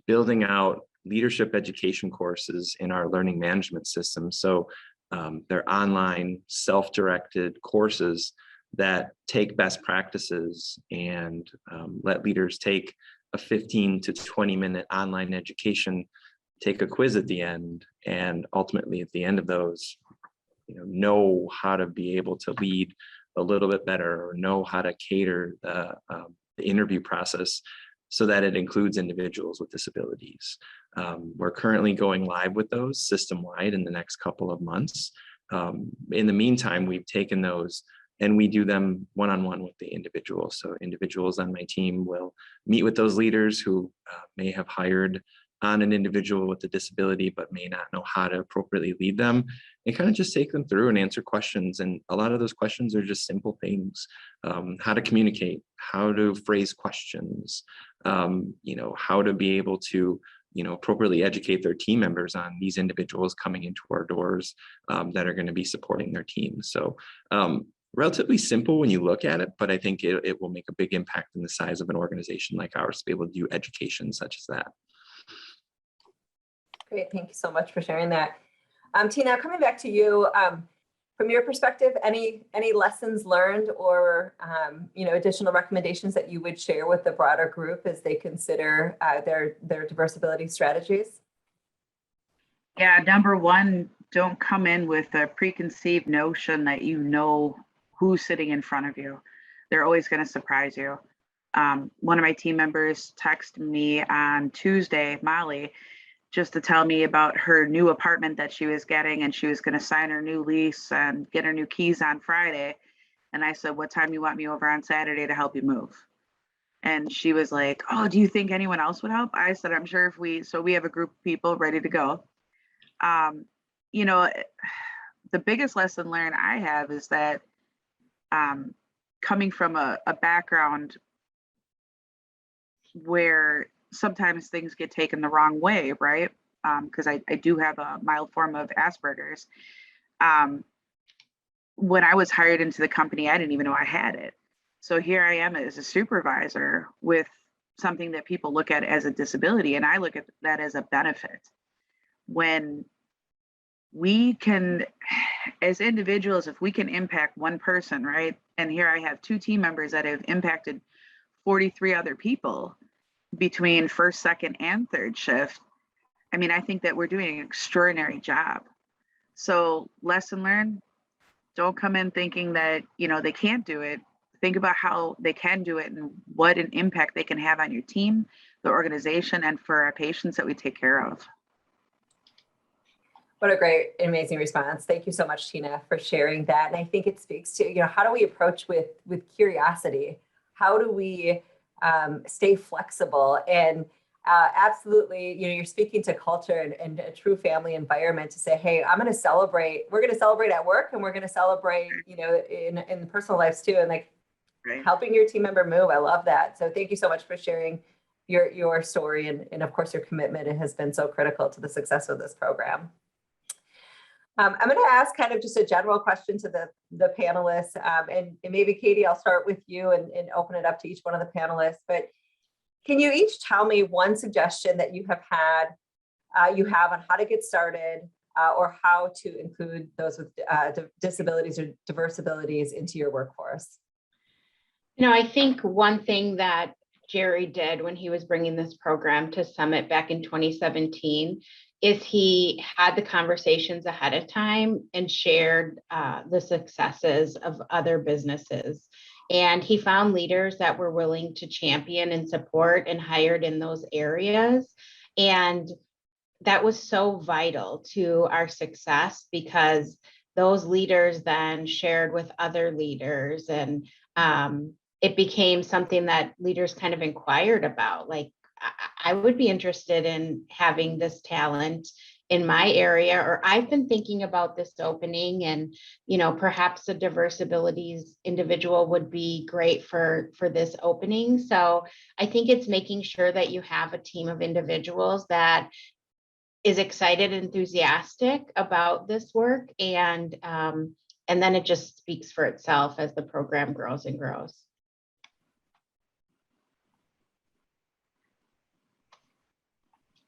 building out leadership education courses in our learning management system. So they're online, self-directed courses that take best practices and let leaders take a 15 to 20 minute online education, take a quiz at the end, and ultimately at the end of those, know how to be able to lead a little bit better, or know how to cater the interview process so that it includes individuals with disabilities. We're currently going live with those system-wide in the next couple of months. In the meantime, we've taken those and we do them one-on-one with the individual. So individuals on my team will meet with those leaders who may have hired on an individual with a disability, but may not know how to appropriately lead them, and kind of just take them through and answer questions. And a lot of those questions are just simple things: how to communicate, how to phrase questions, how to be able to, appropriately educate their team members on these individuals coming into our doors that are going to be supporting their team. So relatively simple when you look at it, but I think it will make a big impact in the size of an organization like ours to be able to do education such as that. Great, thank you so much for sharing that. Tina, coming back to you, from your perspective, any lessons learned or additional recommendations that you would share with the broader group as they consider their diverse ability strategies? Yeah, number one, don't come in with a preconceived notion that you know who's sitting in front of you. They're always going to surprise you. One of my team members texted me on Tuesday, Molly, just to tell me about her new apartment that she was getting, and she was going to sign her new lease and get her new keys on Friday. And I said, what time you want me over on Saturday to help you move? And she was like, oh, do you think anyone else would help? I said, I'm sure so we have a group of people ready to go. The biggest lesson learned I have is that coming from a background where sometimes things get taken the wrong way, right? Because I do have a mild form of Asperger's. When I was hired into the company, I didn't even know I had it. So here I am as a supervisor with something that people look at as a disability, and I look at that as a benefit. When we can, as individuals, if we can impact one person, right? And here I have 2 team members that have impacted 43 other people between first, second, and third shift. I mean, I think that we're doing an extraordinary job. So lesson learned, don't come in thinking that, they can't do it. Think about how they can do it and what an impact they can have on your team, the organization, and for our patients that we take care of. What a great, amazing response. Thank you so much, Tina, for sharing that. And I think it speaks to, how do we approach with curiosity? How do we stay flexible? And absolutely, you're speaking to culture and a true family environment to say, hey, we're going to celebrate at work, and we're going to celebrate, in personal lives too. And like helping your team member move. I love that. So thank you so much for sharing your story and of course your commitment. It has been so critical to the success of this program. I'm going to ask kind of just a general question to the panelists, and maybe Katie, I'll start with you and open it up to each one of the panelists. But can you each tell me one suggestion that you have on how to get started or how to include those with disabilities or diverse abilities into your workforce? I think one thing that Jerry did when he was bringing this program to Summit back in 2017 is he had the conversations ahead of time and shared the successes of other businesses. And he found leaders that were willing to champion and support and hired in those areas. And that was so vital to our success because those leaders then shared with other leaders, and it became something that leaders kind of inquired about. Like, I would be interested in having this talent in my area, or I've been thinking about this opening, and perhaps a diverse abilities individual would be great for this opening. So I think it's making sure that you have a team of individuals that is excited, enthusiastic about this work, and then it just speaks for itself as the program grows and grows.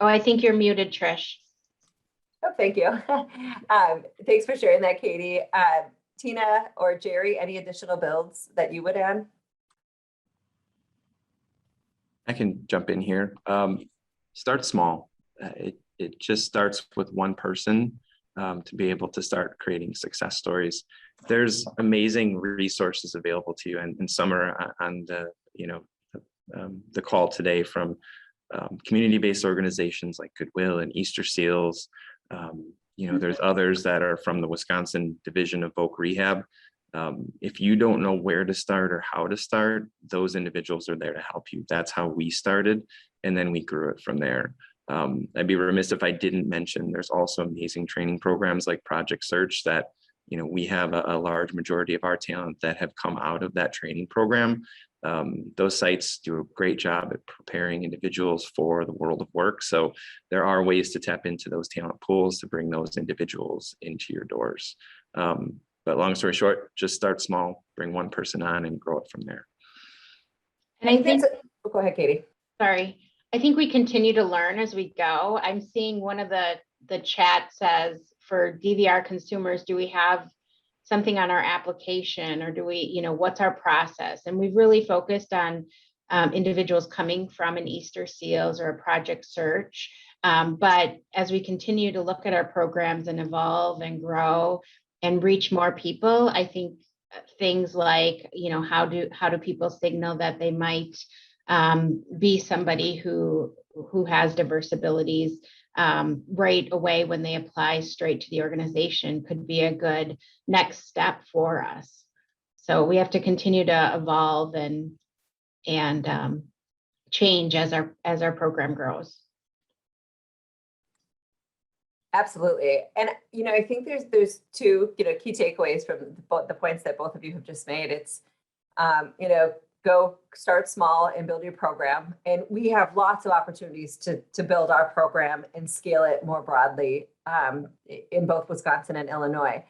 Oh, I think you're muted, Trish. Oh, thank you. Thanks for sharing that, Katie. Tina or Jerry, any additional builds that you would add? I can jump in here. Start small. It just starts with one person to be able to start creating success stories. There's amazing resources available to you, and some are on the call today from community-based organizations like Goodwill and Easter Seals. There's others that are from the Wisconsin Division of Voc Rehab. If you don't know where to start or how to start, those individuals are there to help you. That's how we started, and then we grew it from there. I'd be remiss if I didn't mention there's also amazing training programs like Project Search that we have a large majority of our talent that have come out of that training program. Those sites do a great job at preparing individuals for the world of work. So there are ways to tap into those talent pools to bring those individuals into your doors. But long story short, just start small, bring one person on and grow it from there. And I think, go ahead, Katie. Sorry. I think we continue to learn as we go. I'm seeing one of the chat says for DVR consumers, do we have something on our application, or do we, what's our process? And we've really focused on individuals coming from an Easter Seals or a Project Search. But as we continue to look at our programs and evolve and grow and reach more people, I think things like, how do people signal that they might be somebody who has diverse abilities right away when they apply straight to the organization could be a good next step for us. So we have to continue to evolve and change as our program grows. Absolutely. And, I think there's two, key takeaways from the points that both of you have just made. It's, go start small and build your program. And we have lots of opportunities to build our program and scale it more broadly in both Wisconsin and Illinois.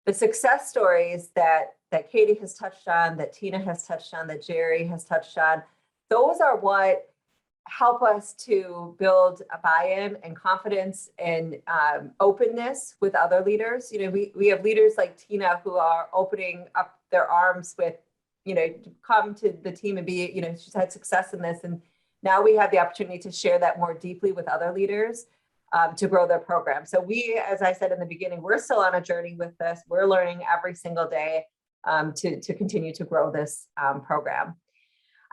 The success stories that Katie has touched on, that Tina has touched on, that Jerry has touched on, those are what help us to build a buy-in and confidence and openness with other leaders. We have leaders like Tina who are opening up their arms with, come to the team and be, she's had success in this. And now we have the opportunity to share that more deeply with other leaders to grow their program. So we, as I said in the beginning, we're still on a journey with this. We're learning every single day to continue to grow this program.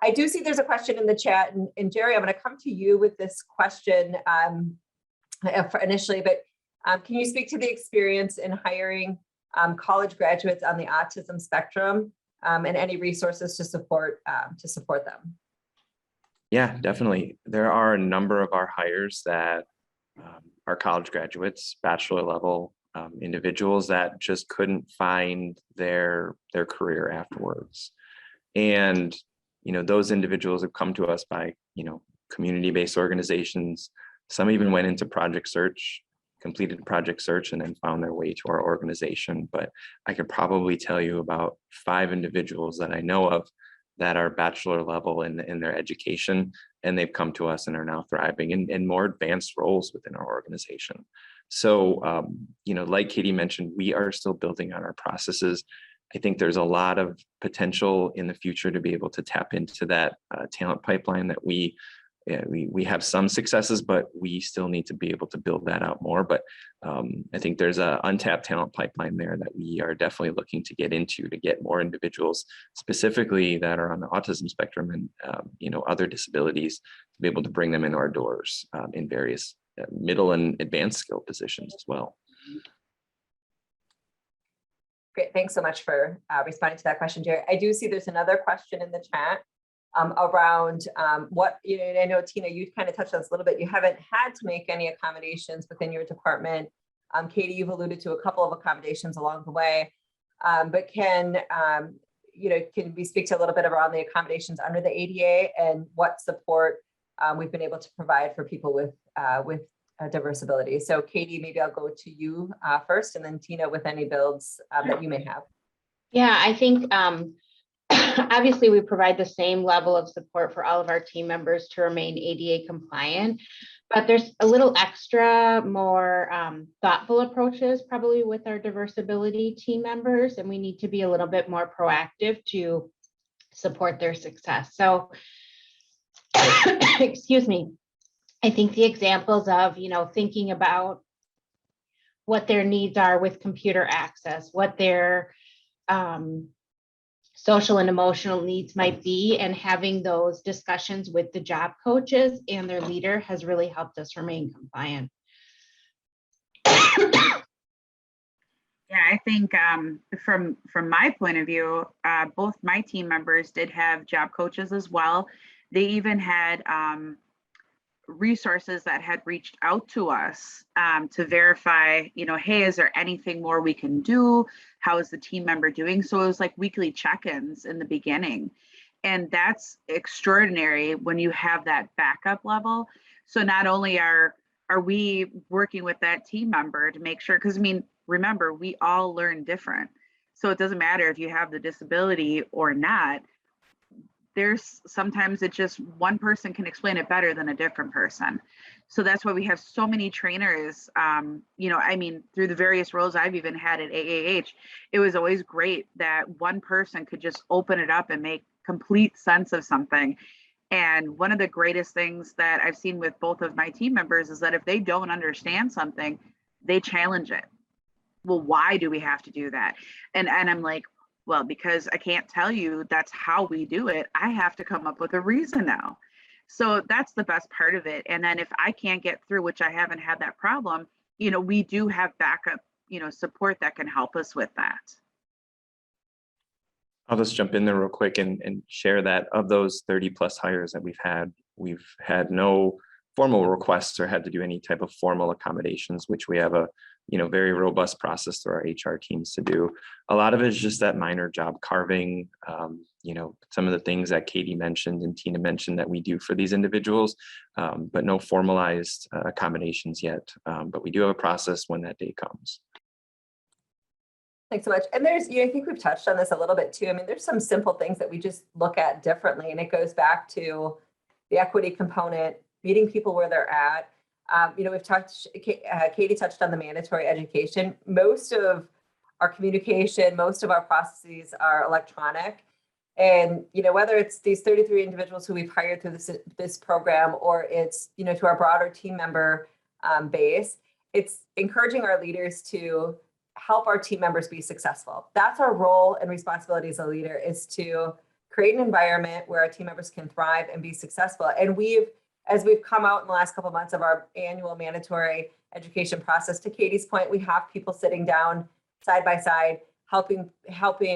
I do see there's a question in the chat, and Jerry, I'm going to come to you with this question initially, but can you speak to the experience in hiring college graduates on the autism spectrum and any resources to support them? Yeah, definitely. There are a number of our hires that are college graduates, bachelor level individuals that just couldn't find their career afterwards. And, those individuals have come to us by, community-based organizations. Some even went into project search, completed project search, and then found their way to our organization. But I could probably tell you about 5 individuals that I know of that are bachelor level in their education, and they've come to us and are now thriving in more advanced roles within our organization. So, like Katie mentioned, we are still building on our processes. I think there's a lot of potential in the future to be able to tap into that talent pipeline that we have some successes, but we still need to be able to build that out more. But I think there's an untapped talent pipeline there that we are definitely looking to get into, to get more individuals specifically that are on the autism spectrum and other disabilities, to be able to bring them in our doors in various middle and advanced skill positions as well. Great, thanks so much for responding to that question, Jerry. I do see there's another question in the chat around what, I know, Tina, you kind of touched on this a little bit. You haven't had to make any accommodations within your department. Katie, you've alluded to a couple of accommodations along the way, but can we speak to a little bit around the accommodations under the ADA and what support we've been able to provide for people with diverse abilities? So Katie, maybe I'll go to you first, and then Tina with any builds that you may have. Yeah, I think obviously we provide the same level of support for all of our team members to remain ADA compliant, but there's a little extra more thoughtful approaches probably with our diverse ability team members, and we need to be a little bit more proactive to support their success. So excuse me, I think the examples of, thinking about what their needs are with computer access, what their social and emotional needs might be, and having those discussions with the job coaches and their leader has really helped us remain compliant. Yeah, I think from my point of view, both my team members did have job coaches as well. They even had resources that had reached out to us to verify, hey, is there anything more we can do? How is the team member doing? So it was like weekly check-ins in the beginning. And that's extraordinary when you have that backup level. So not only are we working with that team member to make sure, because remember, we all learn different. So it doesn't matter if you have the disability or not. There's sometimes it's just one person can explain it better than a different person. So that's why we have so many trainers, through the various roles I've even had at AAH, it was always great that one person could just open it up and make complete sense of something. And one of the greatest things that I've seen with both of my team members is that if they don't understand something, they challenge it. Well, why do we have to do that? And I'm like, well, because I can't tell you that's how we do it. I have to come up with a reason now. So that's the best part of it. And then if I can't get through, which I haven't had that problem, we do have backup, support that can help us with that. I'll just jump in there real quick and share that of those 30 plus hires that we've had no formal requests or had to do any type of formal accommodations, which we have a very robust process through our HR teams to do. A lot of it is just that minor job carving, some of the things that Katie mentioned and Tina mentioned that we do for these individuals, but no formalized accommodations yet. But we do have a process when that day comes. Thanks so much. And there's, I think we've touched on this a little bit too. there's some simple things that we just look at differently, and it goes back to the equity component, meeting people where they're at. We've touched, Katie touched on the mandatory education. Most of our communication, most of our processes are electronic. And, whether it's these 33 individuals who we've hired through this program, or it's, to our broader team member base, it's encouraging our leaders to help our team members be successful. That's our role and responsibility as a leader, is to create an environment where our team members can thrive and be successful. And as we've come out in the last couple of months of our annual mandatory education process, to Katie's point, we have people sitting down side by side, helping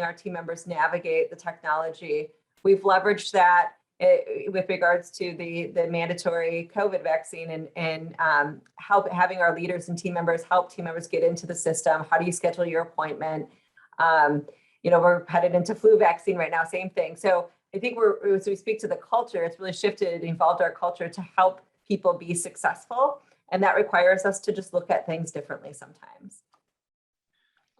our team members navigate the technology. We've leveraged that with regards to the mandatory COVID vaccine and having our leaders and team members help team members get into the system. How do you schedule your appointment? We're headed into flu vaccine right now, same thing. So I think as we speak to the culture, it's really shifted and evolved our culture to help people be successful. And that requires us to just look at things differently sometimes.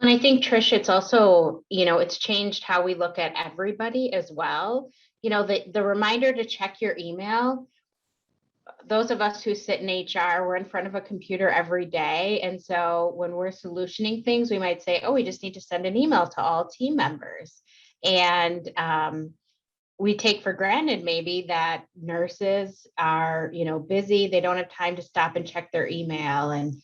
And I think, Trish, it's also, it's changed how we look at everybody as well. The reminder to check your email, those of us who sit in HR, we're in front of a computer every day. And so when we're solutioning things, we might say, oh, we just need to send an email to all team members. And we take for granted maybe that nurses are, busy. They don't have time to stop and check their email. And,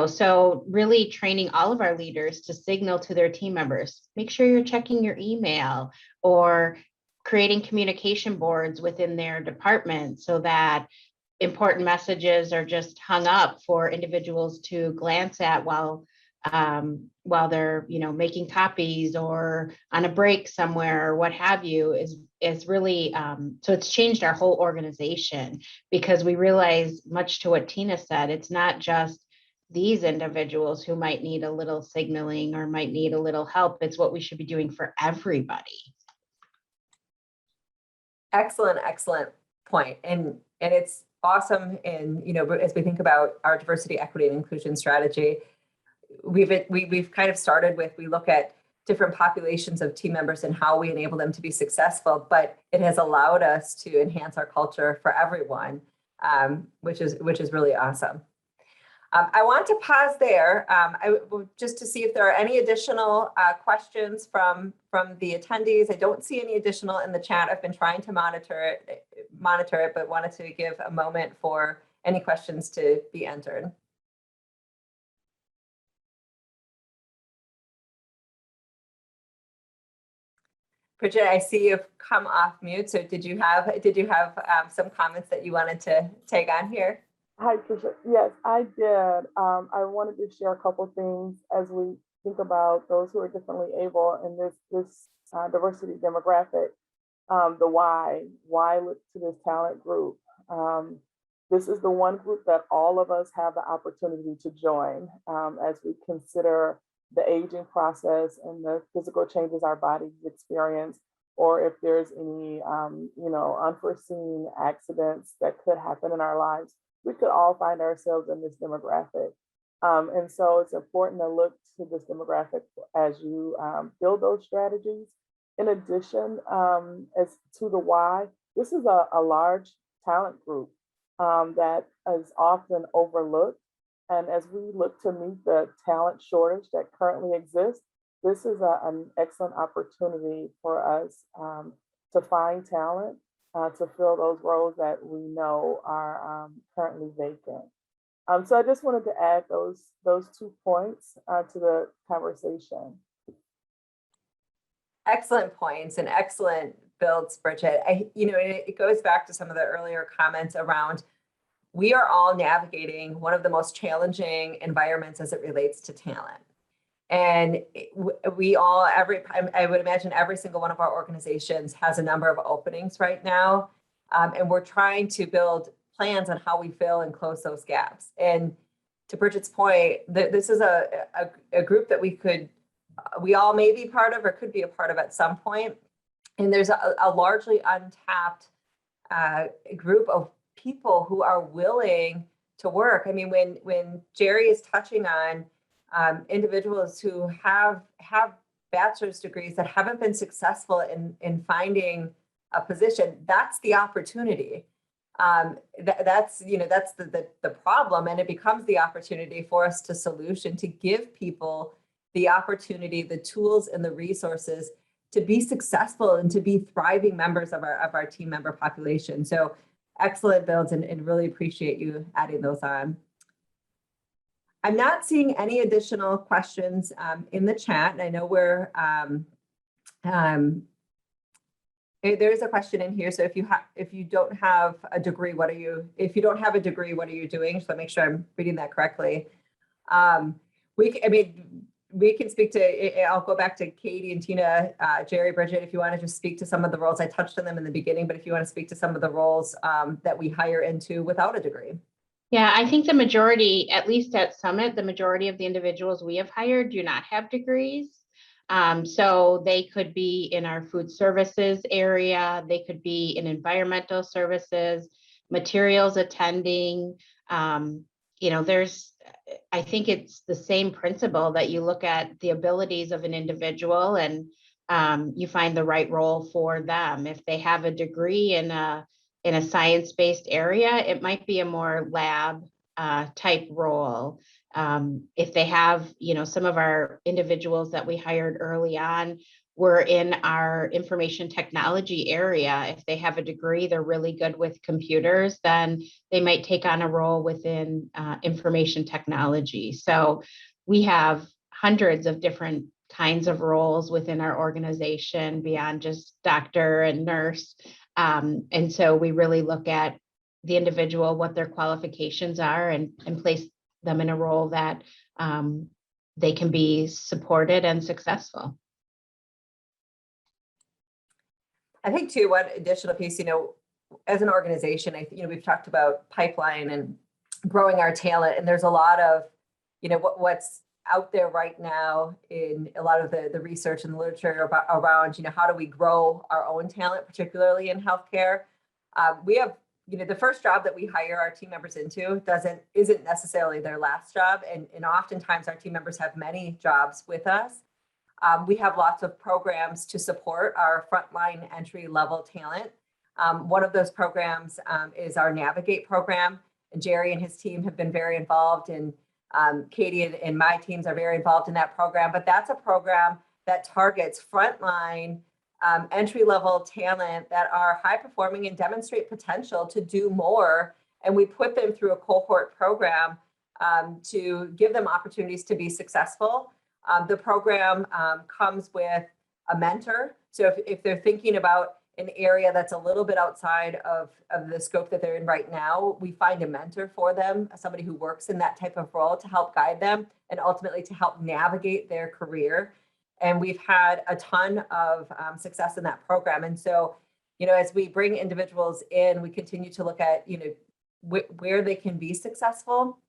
so really training all of our leaders to signal to their team members, make sure you're checking your email, or creating communication boards within their department so that important messages are just hung up for individuals to glance at while they're making copies or on a break somewhere or what have you, is really so it's changed our whole organization, because we realize, much to what Tina said, it's not just these individuals who might need a little signaling or might need a little help. It's what we should be doing for everybody. Excellent point. And it's awesome. And, as we think about our diversity, equity, and inclusion strategy, we've kind of started with, we look at different populations of team members and how we enable them to be successful, but it has allowed us to enhance our culture for everyone, which is really awesome. I want to pause there just to see if there are any additional questions from the attendees. I don't see any additional in the chat. I've been trying to monitor it, but wanted to give a moment for any questions to be entered. Bridget, I see you've come off mute. So did you have some comments that you wanted to take on here? Hi, Tricia. Yes, I did. I wanted to share a couple things as we think about those who are differently able in this diversity demographic. The why look to this talent group. This is the one group that all of us have the opportunity to join as we consider the aging process and the physical changes our bodies experience, or if there's any unforeseen accidents that could happen in our lives. We could all find ourselves in this demographic. And so it's important to look to this demographic as you build those strategies. In addition, as to the why, this is a large talent group that is often overlooked. And as we look to meet the talent shortage that currently exists, this is an excellent opportunity for us to find talent, to fill those roles that we know are currently vacant. So I just wanted to add those 2 points to the conversation. Excellent points and excellent builds, Bridget. It goes back to some of the earlier comments around, we are all navigating one of the most challenging environments as it relates to talent. And I would imagine every single one of our organizations has a number of openings right now. And we're trying to build plans on how we fill and close those gaps. And to Bridget's point, this is a group that we all may be part of or could be a part of at some point. And there's a largely untapped group of people who are willing to work. I mean, when Jerry is touching on individuals who have bachelor's degrees that haven't been successful in finding a position, that's the opportunity. That's the problem, and it becomes the opportunity for us to solution, to give people the opportunity, the tools and the resources to be successful and to be thriving members of our team member population. So excellent builds, and really appreciate you adding those on. I'm not seeing any additional questions in the chat. And I know there is a question in here. So if you don't have a degree, what are you doing? So make sure I'm reading that correctly. we can speak to, I'll go back to Katie and Tina, Jerry, Bridget, if you want to just speak to some of the roles. I touched on them in the beginning, but if you want to speak to some of the roles that we hire into without a degree. Yeah, I think the majority, at least at Summit, the majority of the individuals we have hired do not have degrees. So they could be in our food services area, they could be in environmental services, materials attending. I think it's the same principle that you look at the abilities of an individual and you find the right role for them. If they have a degree in a science-based area, it might be a more lab type role. If they have, some of our individuals that we hired early on were in our information technology area. If they have a degree, they're really good with computers, then they might take on a role within information technology. So we have hundreds of different kinds of roles within our organization beyond just doctor and nurse. And so we really look at the individual, what their qualifications are, and place them in a role that they can be supported and successful. I think too, one additional piece, as an organization, we've talked about pipeline and growing our talent, and there's a lot of, what's out there right now in a lot of the research and the literature around, how do we grow our own talent, particularly in healthcare. We have, the first job that we hire our team members into isn't necessarily their last job. And oftentimes our team members have many jobs with us. We have lots of programs to support our frontline entry level talent. One of those programs is our Navigate program, and Jerry and his team have been very involved, and Katie and my teams are very involved in that program. But that's a program that targets frontline entry level talent that are high performing and demonstrate potential to do more. And we put them through a cohort program to give them opportunities to be successful. The program comes with a mentor. So if they're thinking about an area that's a little bit outside of the scope that they're in right now, we find a mentor for them, somebody who works in that type of role to help guide them and ultimately to help navigate their career. And we've had a ton of success in that program. And so, as we bring individuals in, we continue to look at, where they can be successful.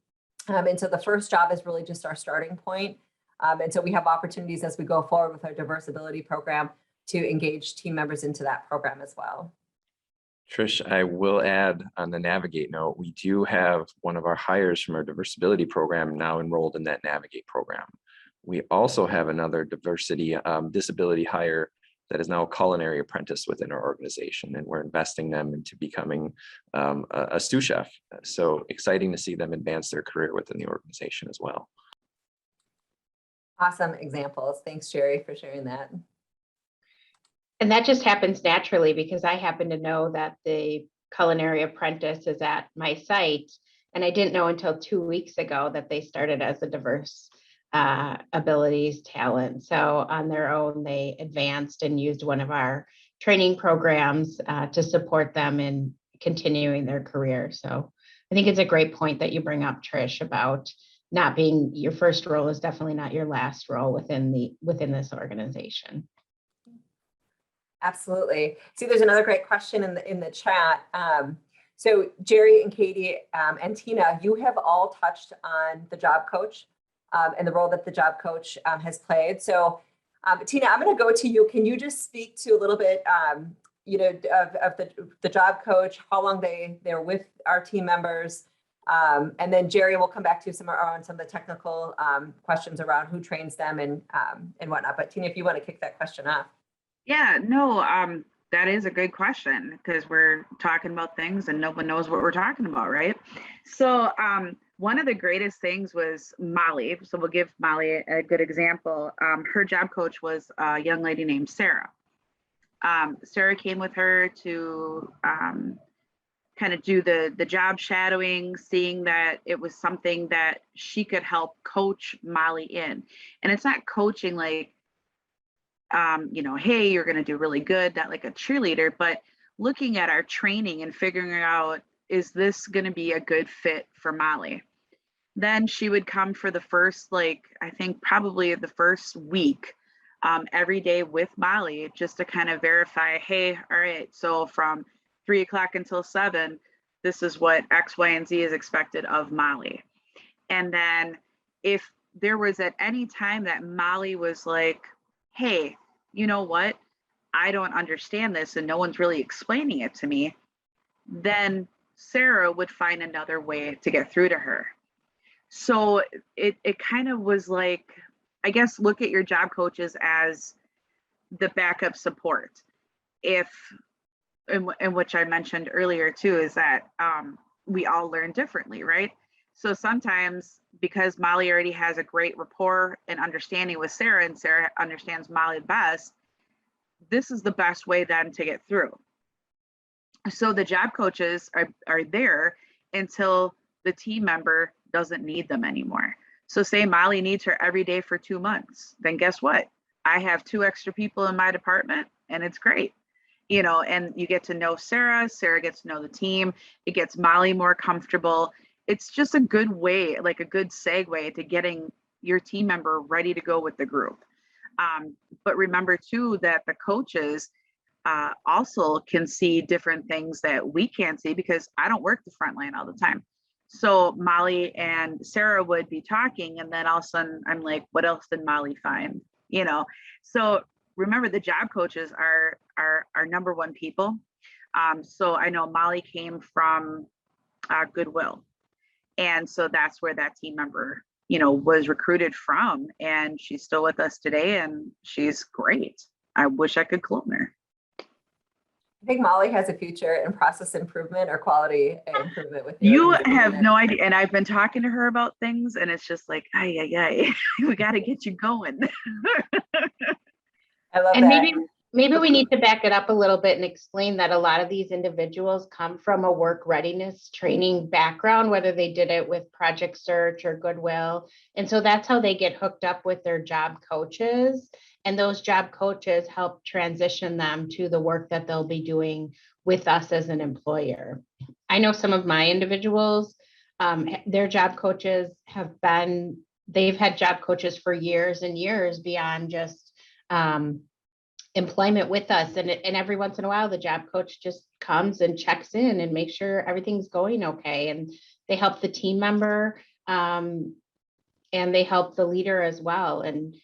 And so the first job is really just our starting point. And so we have opportunities as we go forward with our diverse ability program to engage team members into that program as well. Trish, I will add on the Navigate note, we do have one of our hires from our diversity program now enrolled in that Navigate program. We also have another disability hire that is now a culinary apprentice within our organization, and we're investing them into becoming a sous chef. So exciting to see them advance their career within the organization as well. Awesome examples. Thanks, Jerry, for sharing that. And that just happens naturally because I happen to know that the culinary apprentice is at my site. And I didn't know until 2 weeks ago that they started as a diverse abilities talent. So on their own, they advanced and used one of our training programs to support them in continuing their career. So I think it's a great point that you bring up, Trish, about not being your first role is definitely not your last role within this organization. Absolutely. See, there's another great question in the chat. So Jerry and Katie and Tina, you have all touched on the job coach and the role that the job coach has played. So Tina, I'm going to go to you. Can you just speak to a little bit, of the job coach, how long they're with our team members, and then Jerry will come back to some of the technical questions around who trains them and whatnot. But Tina, if you want to kick that question off. Yeah, no, that is a good question because we're talking about things and no one knows what we're talking about, right? So one of the greatest things was Molly. So we'll give Molly a good example. Her job coach was a young lady named Sarah. Sarah came with her to kind of do the job shadowing, seeing that it was something that she could help coach Molly in. And it's not coaching like, hey, you're going to do really good, not like a cheerleader, but looking at our training and figuring out, is this going to be a good fit for Molly? Then she would come for the first, like, I think probably the first week, every day with Molly, just to kind of verify, hey, all right, so from 3 o'clock until 7, this is what X, Y, and Z is expected of Molly. And then if there was at any time that Molly was like, hey, you know what? I don't understand this and no one's really explaining it to me, then Sarah would find another way to get through to her. So it kind of was like, I guess, look at your job coaches as the backup support. If, and which I mentioned earlier too, is that we all learn differently, right? So sometimes because Molly already has a great rapport and understanding with Sarah, and Sarah understands Molly best, this is the best way then to get through. So the job coaches are there until the team member doesn't need them anymore. So say Molly needs her every day for 2 months, then guess what? I have 2 extra people in my department and it's great. You know, and you get to know Sarah, Sarah gets to know the team, it gets Molly more comfortable. It's just a good way, like a good segue to getting your team member ready to go with the group. But remember too, that the coaches also can see different things that we can't see, because I don't work the front line all the time. So Molly and Sarah would be talking, and then all of a sudden I'm like, what else did Molly find? You know, so remember, the job coaches are our number one people. So I know Molly came from Goodwill. And so that's where that team member, you know, was recruited from. And she's still with us today and she's great. I wish I could clone her. I think Molly has a future in process improvement or quality improvement with you. Have no idea. And I've been talking to her about things and it's just like, ay, we got to get you going. I love and that. Maybe we need to back it up a little bit and explain that a lot of these individuals come from a work readiness training background, whether they did it with Project Search or Goodwill. And so that's how they get hooked up with their job coaches. And those job coaches help transition them to the work that they'll be doing with us as an employer. I know some of my individuals, their job coaches they've had job coaches for years and years beyond just employment with us. And every once in a while, the job coach just comes and checks in and makes sure everything's going okay. And they help the team member and they help the leader as well. And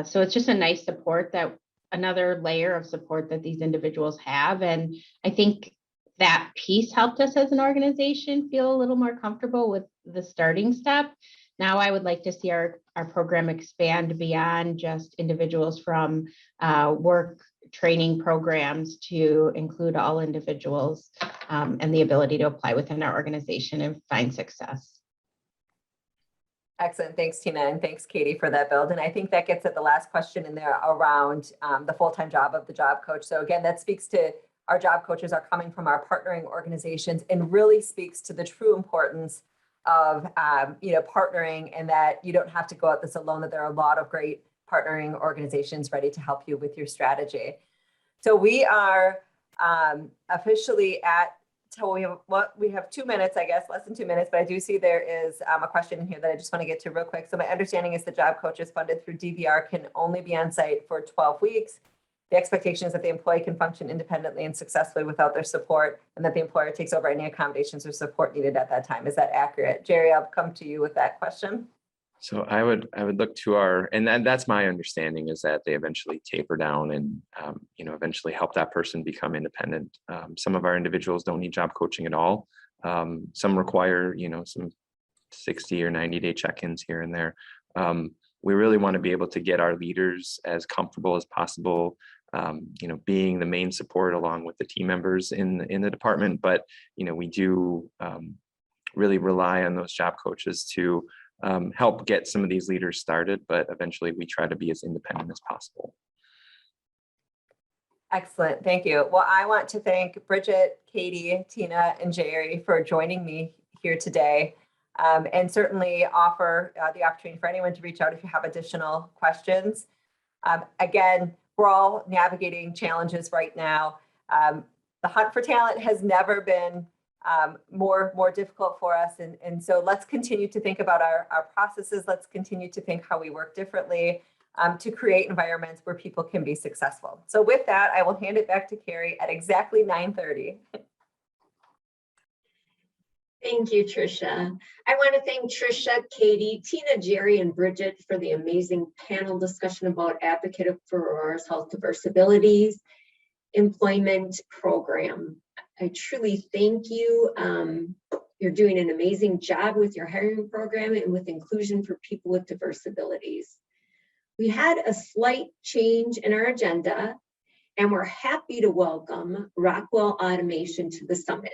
so it's just a nice support, that another layer of support that these individuals have. And I think that piece helped us as an organization feel a little more comfortable with the starting step. Now I would like to see our program expand beyond just individuals from work training programs to include all individuals and the ability to apply within our organization and find success. Excellent. Thanks, Tina. And thanks, Katie, for that build. And I think that gets at the last question in there around the full-time job of the job coach. So again, that speaks to our job coaches are coming from our partnering organizations and really speaks to the true importance of partnering, and that you don't have to go at this alone, that there are a lot of great partnering organizations ready to help you with your strategy. So we are officially at, so we have 2 minutes, I guess, less than 2 minutes, but I do see there is a question in here that I just want to get to real quick. So my understanding is the job coaches funded through DVR can only be on site for 12 weeks. The expectation is that the employee can function independently and successfully without their support, and that the employer takes over any accommodations or support needed at that time. Is that accurate? Jerry, I'll come to you with that question. So I would look to and that's my understanding, is that they eventually taper down and eventually help that person become independent. Some of our individuals don't need job coaching at all. Some require some 60 or 90-day check-ins here and there. We really want to be able to get our leaders as comfortable as possible, being the main support along with the team members in the department. But we do really rely on those job coaches to help get some of these leaders started, but eventually we try to be as independent as possible. Excellent, thank you. Well, I want to thank Bridget, Katie, Tina, and Jerry for joining me here today, and certainly offer the opportunity for anyone to reach out if you have additional questions. Again, we're all navigating challenges right now. The hunt for talent has never been more difficult for us. And so let's continue to think about our processes. Let's continue to think how we work differently to create environments where people can be successful. So with that, I will hand it back to Carrie at exactly 9:30. Thank you, Tricia. I want to thank Tricia, Katie, Tina, Jerry, and Bridget for the amazing panel discussion about Advocate for Aurora's Health Diverse Abilities Employment Program. I truly thank you. You're doing an amazing job with your hiring program and with inclusion for people with diverse abilities. We had a slight change in our agenda, and we're happy to welcome Rockwell Automation to the summit.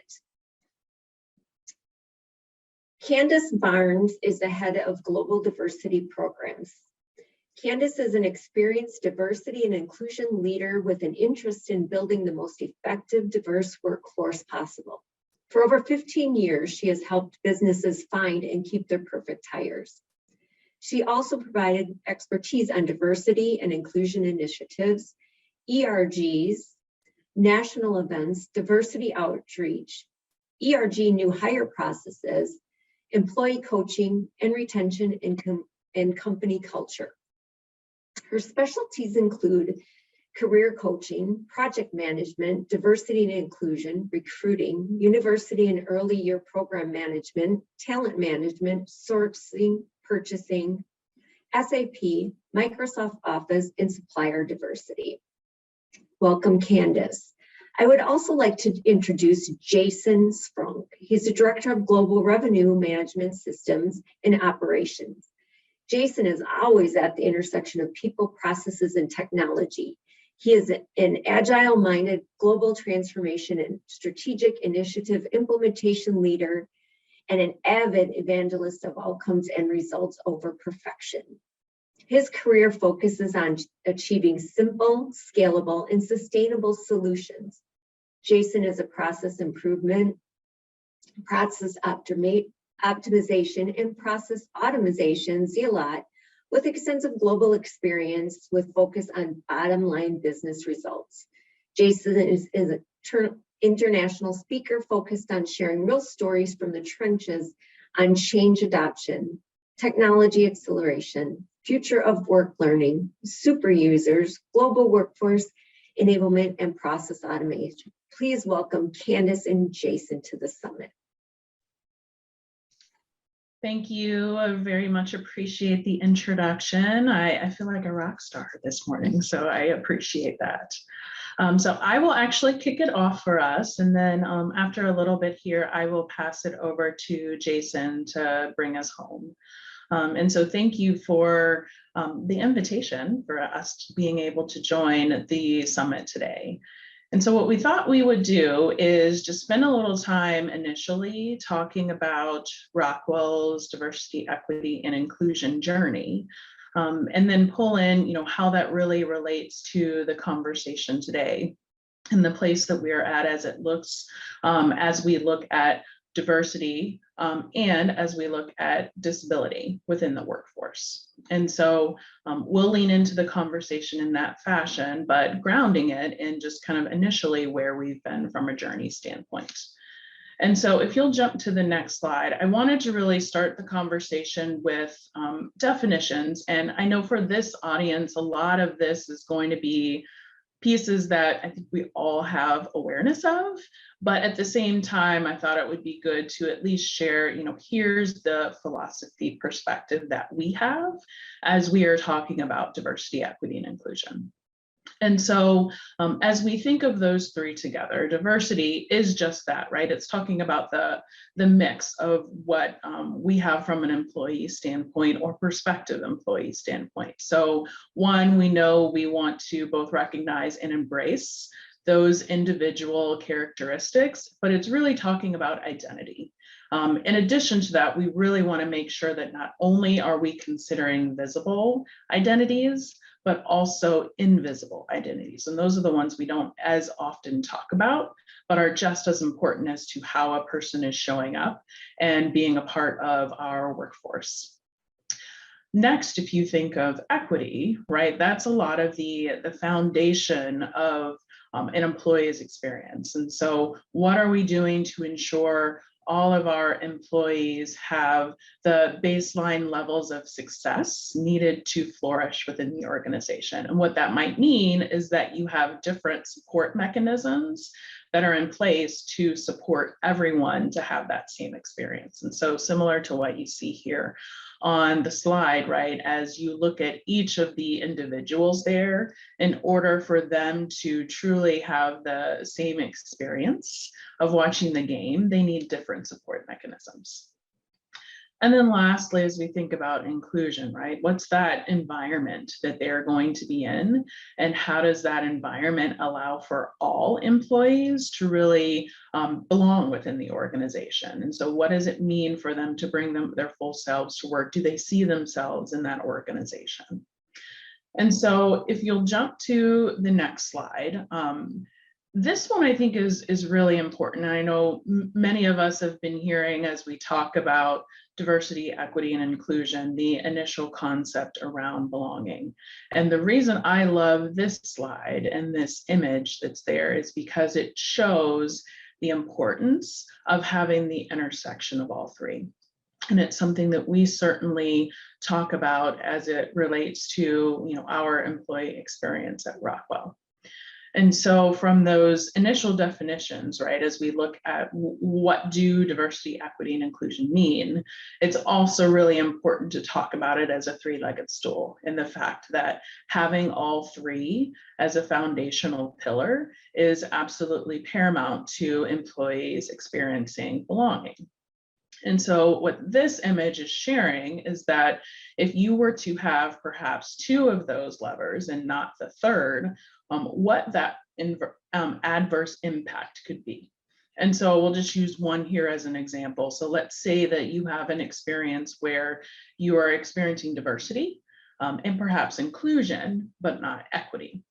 Candace Barnes is the head of Global Diversity Programs. Candace is an experienced diversity and inclusion leader with an interest in building the most effective, diverse workforce possible. For over 15 years, she has helped businesses find and keep their perfect hires. She also provided expertise on diversity and inclusion initiatives, ERGs, national events, diversity outreach, ERG new hire processes, employee coaching, and retention and company culture. Her specialties include career coaching, project management, diversity and inclusion, recruiting, university and early year program management, talent management, sourcing, purchasing, SAP, Microsoft Office, and supplier diversity. Welcome, Candace. I would also like to introduce Jason Sprunk. He's the Director of Global Revenue Management Systems and Operations. Jason is always at the intersection of people, processes, and technology. He is an agile-minded global transformation and strategic initiative implementation leader and an avid evangelist of outcomes and results over perfection. His career focuses on achieving simple, scalable, and sustainable solutions. Jason is a process improvement, process optimization, and process automation zealot with extensive global experience with focus on bottom line business results. Jason is an international speaker focused on sharing real stories from the trenches on change adoption, technology acceleration, future of work learning, super users, global workforce enablement, and process automation. Please welcome Candace and Jason to the summit. Thank you. I very much appreciate the introduction. I feel like a rock star this morning, so I appreciate that. So I will actually kick it off for us, and then after a little bit here, I will pass it over to Jason to bring us home. And so thank you for the invitation for us being able to join the summit today. And so what we thought we would do is just spend a little time initially talking about Rockwell's diversity, equity, and inclusion journey, and then pull in, how that really relates to the conversation today and the place that we are at as it looks, as we look at diversity and as we look at disability within the workforce. And so we'll lean into the conversation in that fashion, but grounding it in just kind of initially where we've been from a journey standpoint. And so if you'll jump to the next slide, I wanted to really start the conversation with definitions. And I know for this audience, a lot of this is going to be pieces that I think we all have awareness of, but at the same time, I thought it would be good to at least share, here's the philosophy perspective that we have as we are talking about diversity, equity, and inclusion. And so as we think of those three together, diversity is just that, right? It's talking about the mix of what we have from an employee standpoint or prospective employee standpoint. So one, we know we want to both recognize and embrace those individual characteristics, but it's really talking about identity. In addition to that, we really want to make sure that not only are we considering visible identities, but also invisible identities. And those are the ones we don't as often talk about, but are just as important as to how a person is showing up and being a part of our workforce. Next, if you think of equity, right, that's a lot of the foundation of an employee's experience. And so what are we doing to ensure all of our employees have the baseline levels of success needed to flourish within the organization? And what that might mean is that you have different support mechanisms that are in place to support everyone to have that same experience. And so similar to what you see here on the slide, right, as you look at each of the individuals there, in order for them to truly have the same experience of watching the game, they need different support mechanisms. And then lastly, as we think about inclusion, right, what's that environment that they're going to be in? And how does that environment allow for all employees to really belong within the organization? And so what does it mean for them to bring their full selves to work? Do they see themselves in that organization? And so if you'll jump to the next slide, this one I think is really important. I know many of us have been hearing as we talk about diversity, equity, and inclusion, the initial concept around belonging. And the reason I love this slide and this image that's there is because it shows the importance of having the intersection of all three. And it's something that we certainly talk about as it relates to, our employee experience at Rockwell. And so from those initial definitions, right, as we look at what do diversity, equity, and inclusion mean, it's also really important to talk about it as a three-legged stool, and the fact that having all three as a foundational pillar is absolutely paramount to employees experiencing belonging. And so what this image is sharing is that if you were to have perhaps two of those levers and not the third, what that adverse impact could be. And so we'll just use one here as an example. So let's say that you have an experience where you are experiencing diversity and perhaps inclusion, but not equity.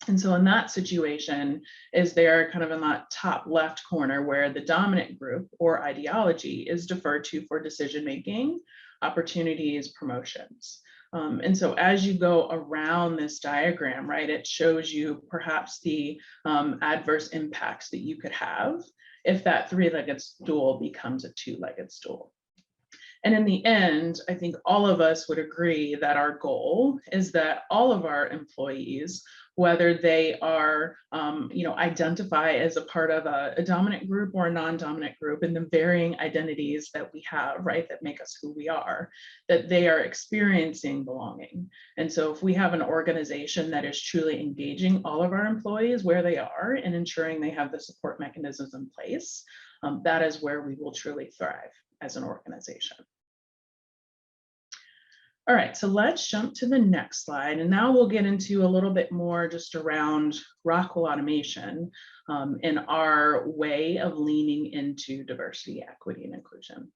And so in that situation, is there kind of in that top left corner where the dominant group or ideology is deferred to for decision-making, opportunities, promotions. And so as you go around this diagram, right, it shows you perhaps the adverse impacts that you could have if that three-legged stool becomes a two-legged stool. And in the end, I think all of us would agree that our goal is that all of our employees, whether they are, identify as a part of a dominant group or a non-dominant group, and the varying identities that we have, right, that make us who we are, that they are experiencing belonging. And so if we have an organization that is truly engaging all of our employees where they are and ensuring they have the support mechanisms in place, that is where we will truly thrive as an organization. All right, so let's jump to the next slide. And now we'll get into a little bit more just around Rockwell Automation and our way of leaning into diversity, equity, and inclusion.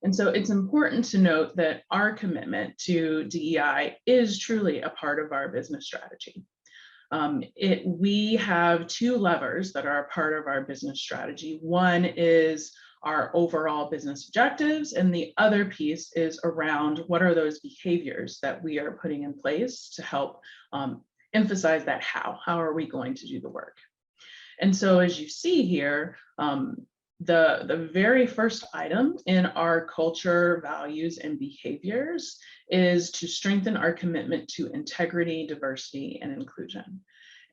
And so it's important to note that our commitment to DEI is truly a part of our business strategy. We have two levers that are a part of our business strategy. One is our overall business objectives, and the other piece is around what are those behaviors that we are putting in place to help emphasize that how are we going to do the work. And so as you see here, the very first item in our culture, values, and behaviors is to strengthen our commitment to integrity, diversity, and inclusion.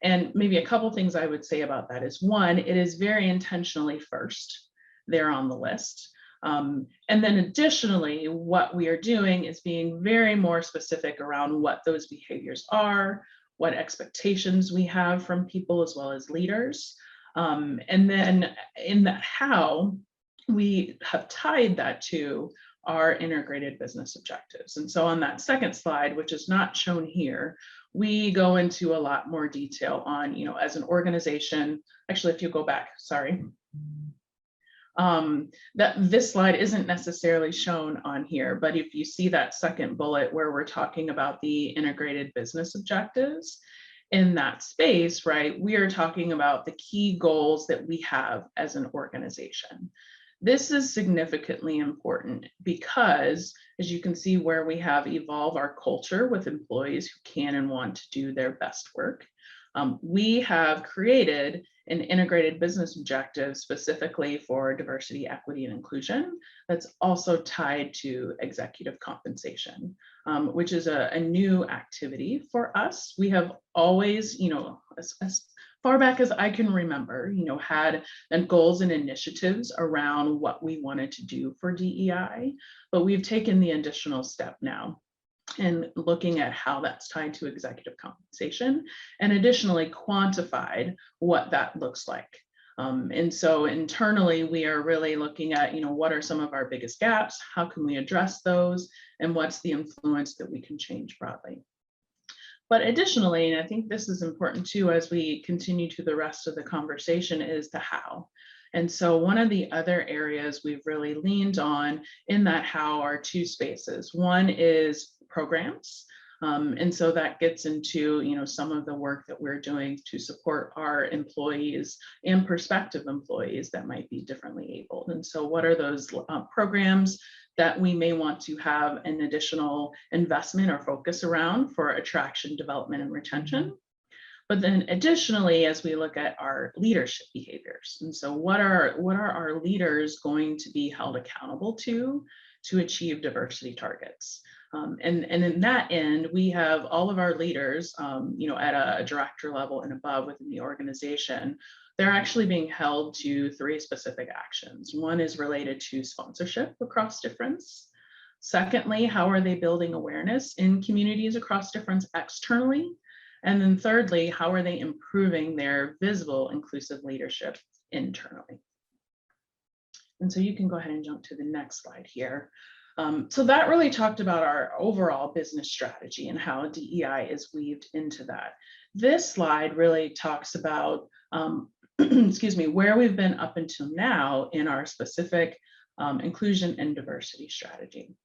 And maybe a couple things I would say about that is, one, it is very intentionally first there on the list. And then additionally, what we are doing is being very more specific around what those behaviors are, what expectations we have from people as well as leaders. And then in that how, we have tied that to our integrated business objectives. And so on that second slide, which is not shown here, we go into a lot more detail on, as an organization, actually, if you go back, sorry. That this slide isn't necessarily shown on here, but if you see that second bullet where we're talking about the integrated business objectives, in that space, right, we are talking about the key goals that we have as an organization. This is significantly important because, as you can see where we have evolve our culture with employees who can and want to do their best work, We have created an integrated business objective specifically for diversity, equity, and inclusion that's also tied to executive compensation, which is a new activity for us. We have always, as far back as I can remember, had goals and initiatives around what we wanted to do for DEI, but we've taken the additional step now and looking at how that's tied to executive compensation, and additionally quantified what that looks like. And so internally, we are really looking at, what are some of our biggest gaps? How can we address those? And what's the influence that we can change broadly? But additionally, and I think this is important too, as we continue to the rest of the conversation, is the how. And so one of the other areas we've really leaned on in that how are two spaces. One is programs. And so that gets into, some of the work that we're doing to support our employees and prospective employees that might be differently abled. And so what are those programs that we may want to have an additional investment or focus around for attraction, development, and retention? But then additionally, as we look at our leadership behaviors, and so what are our leaders going to be held accountable to achieve diversity targets? And in that end, we have all of our leaders, at a director level and above within the organization, they're actually being held to 3 specific actions. One is related to sponsorship across difference. Secondly, how are they building awareness in communities across difference externally? And then thirdly, how are they improving their visible inclusive leadership internally? And so you can go ahead and jump to the next slide here. So that really talked about our overall business strategy and how DEI is weaved into that. This slide really talks about, where we've been up until now in our specific inclusion and diversity strategy.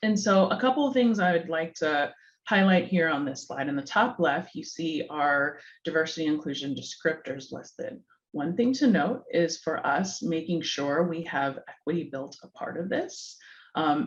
And so a couple of things I would like to highlight here on this slide. In the top left, you see our diversity inclusion descriptors listed. One thing to note is for us, making sure we have equity built a part of this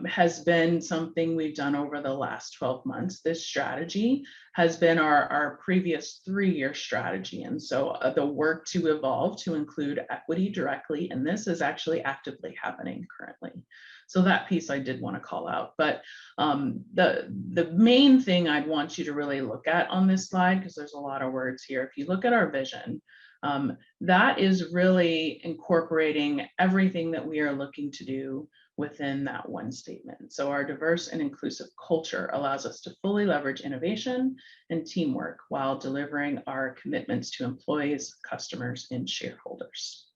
has been something we've done over the last 12 months. This strategy has been our previous 3-year strategy. And so the work to evolve to include equity directly, and this is actually actively happening currently. So that piece I did want to call out. But the main thing I'd want you to really look at on this slide, because there's a lot of words here, if you look at our vision, that is really incorporating everything that we are looking to do within that one statement. So our diverse and inclusive culture allows us to fully leverage innovation and teamwork while delivering our commitments to employees, customers, and shareholders.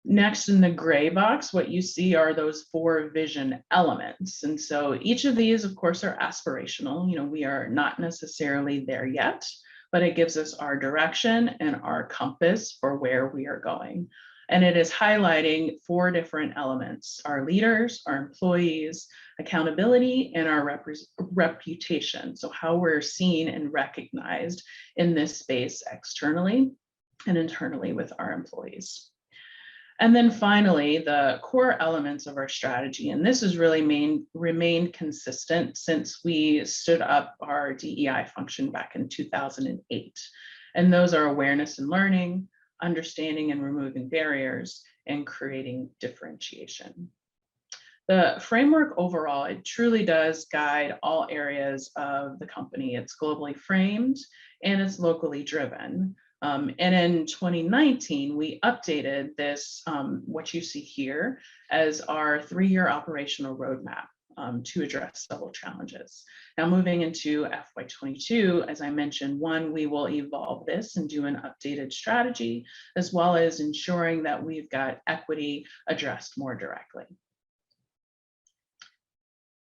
Next, in the gray box, what you see are those 4 vision elements. And so each of these, of course, are aspirational. We are not necessarily there yet, but it gives us our direction and our compass for where we are going. And it is highlighting 4 different elements: our leaders, our employees, accountability, and our reputation. So how we're seen and recognized in this space externally and internally with our employees. And then finally, the core elements of our strategy, and this has really remained consistent since we stood up our DEI function back in 2008. And those are awareness and learning, understanding and removing barriers, and creating differentiation. The framework overall, it truly does guide all areas of the company. It's globally framed and it's locally driven. And in 2019, we updated this, what you see here, as our 3-year operational roadmap to address several challenges. Now, moving into FY22, as I mentioned, we will evolve this and do an updated strategy, as well as ensuring that we've got equity addressed more directly.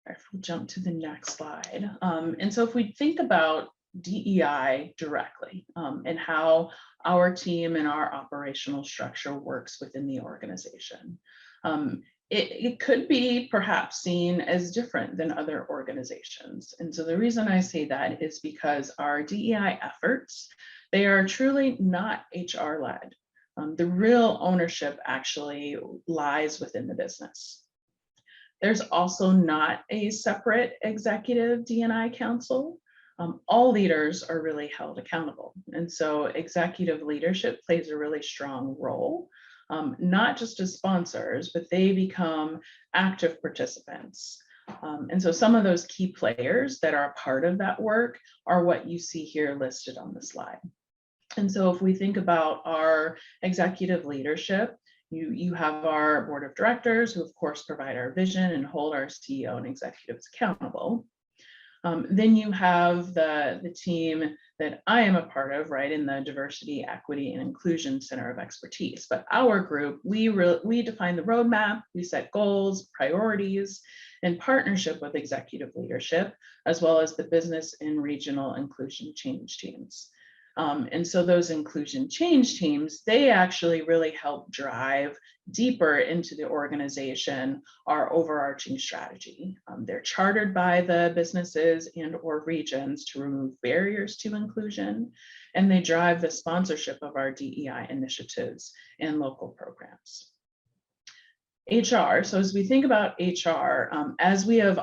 All right, if we jump to the next slide. And so if we think about DEI directly and how our team and our operational structure works within the organization. It could be perhaps seen as different than other organizations. And so the reason I say that is because our DEI efforts, they are truly not HR led. The real ownership actually lies within the business. There's also not a separate executive D&I council. all leaders are really held accountable. And so executive leadership plays a really strong role, not just as sponsors, but they become active participants. And so some of those key players that are a part of that work are what you see here listed on the slide. And so if we think about our executive leadership, you have our board of directors who of course provide our vision and hold our CEO and executives accountable. Then you have the team that I am a part of, right, in the Diversity, Equity, and Inclusion Center of Expertise. But our group, we define the roadmap, we set goals, priorities, in partnership with executive leadership, as well as the business and regional inclusion change teams. And so those inclusion change teams, they actually really help drive deeper into the organization our overarching strategy. They're chartered by the businesses and or regions to remove barriers to inclusion, and they drive the sponsorship of our DEI initiatives and local programs. HR, so as we think about HR, as we have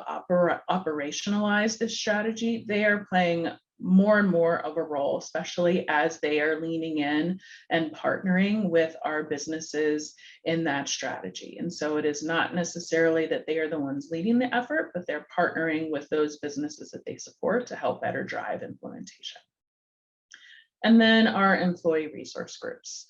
operationalized this strategy, they are playing more and more of a role, especially as they are leaning in and partnering with our businesses in that strategy. And so it is not necessarily that they are the ones leading the effort, but they're partnering with those businesses that they support to help better drive implementation. And then our employee resource groups.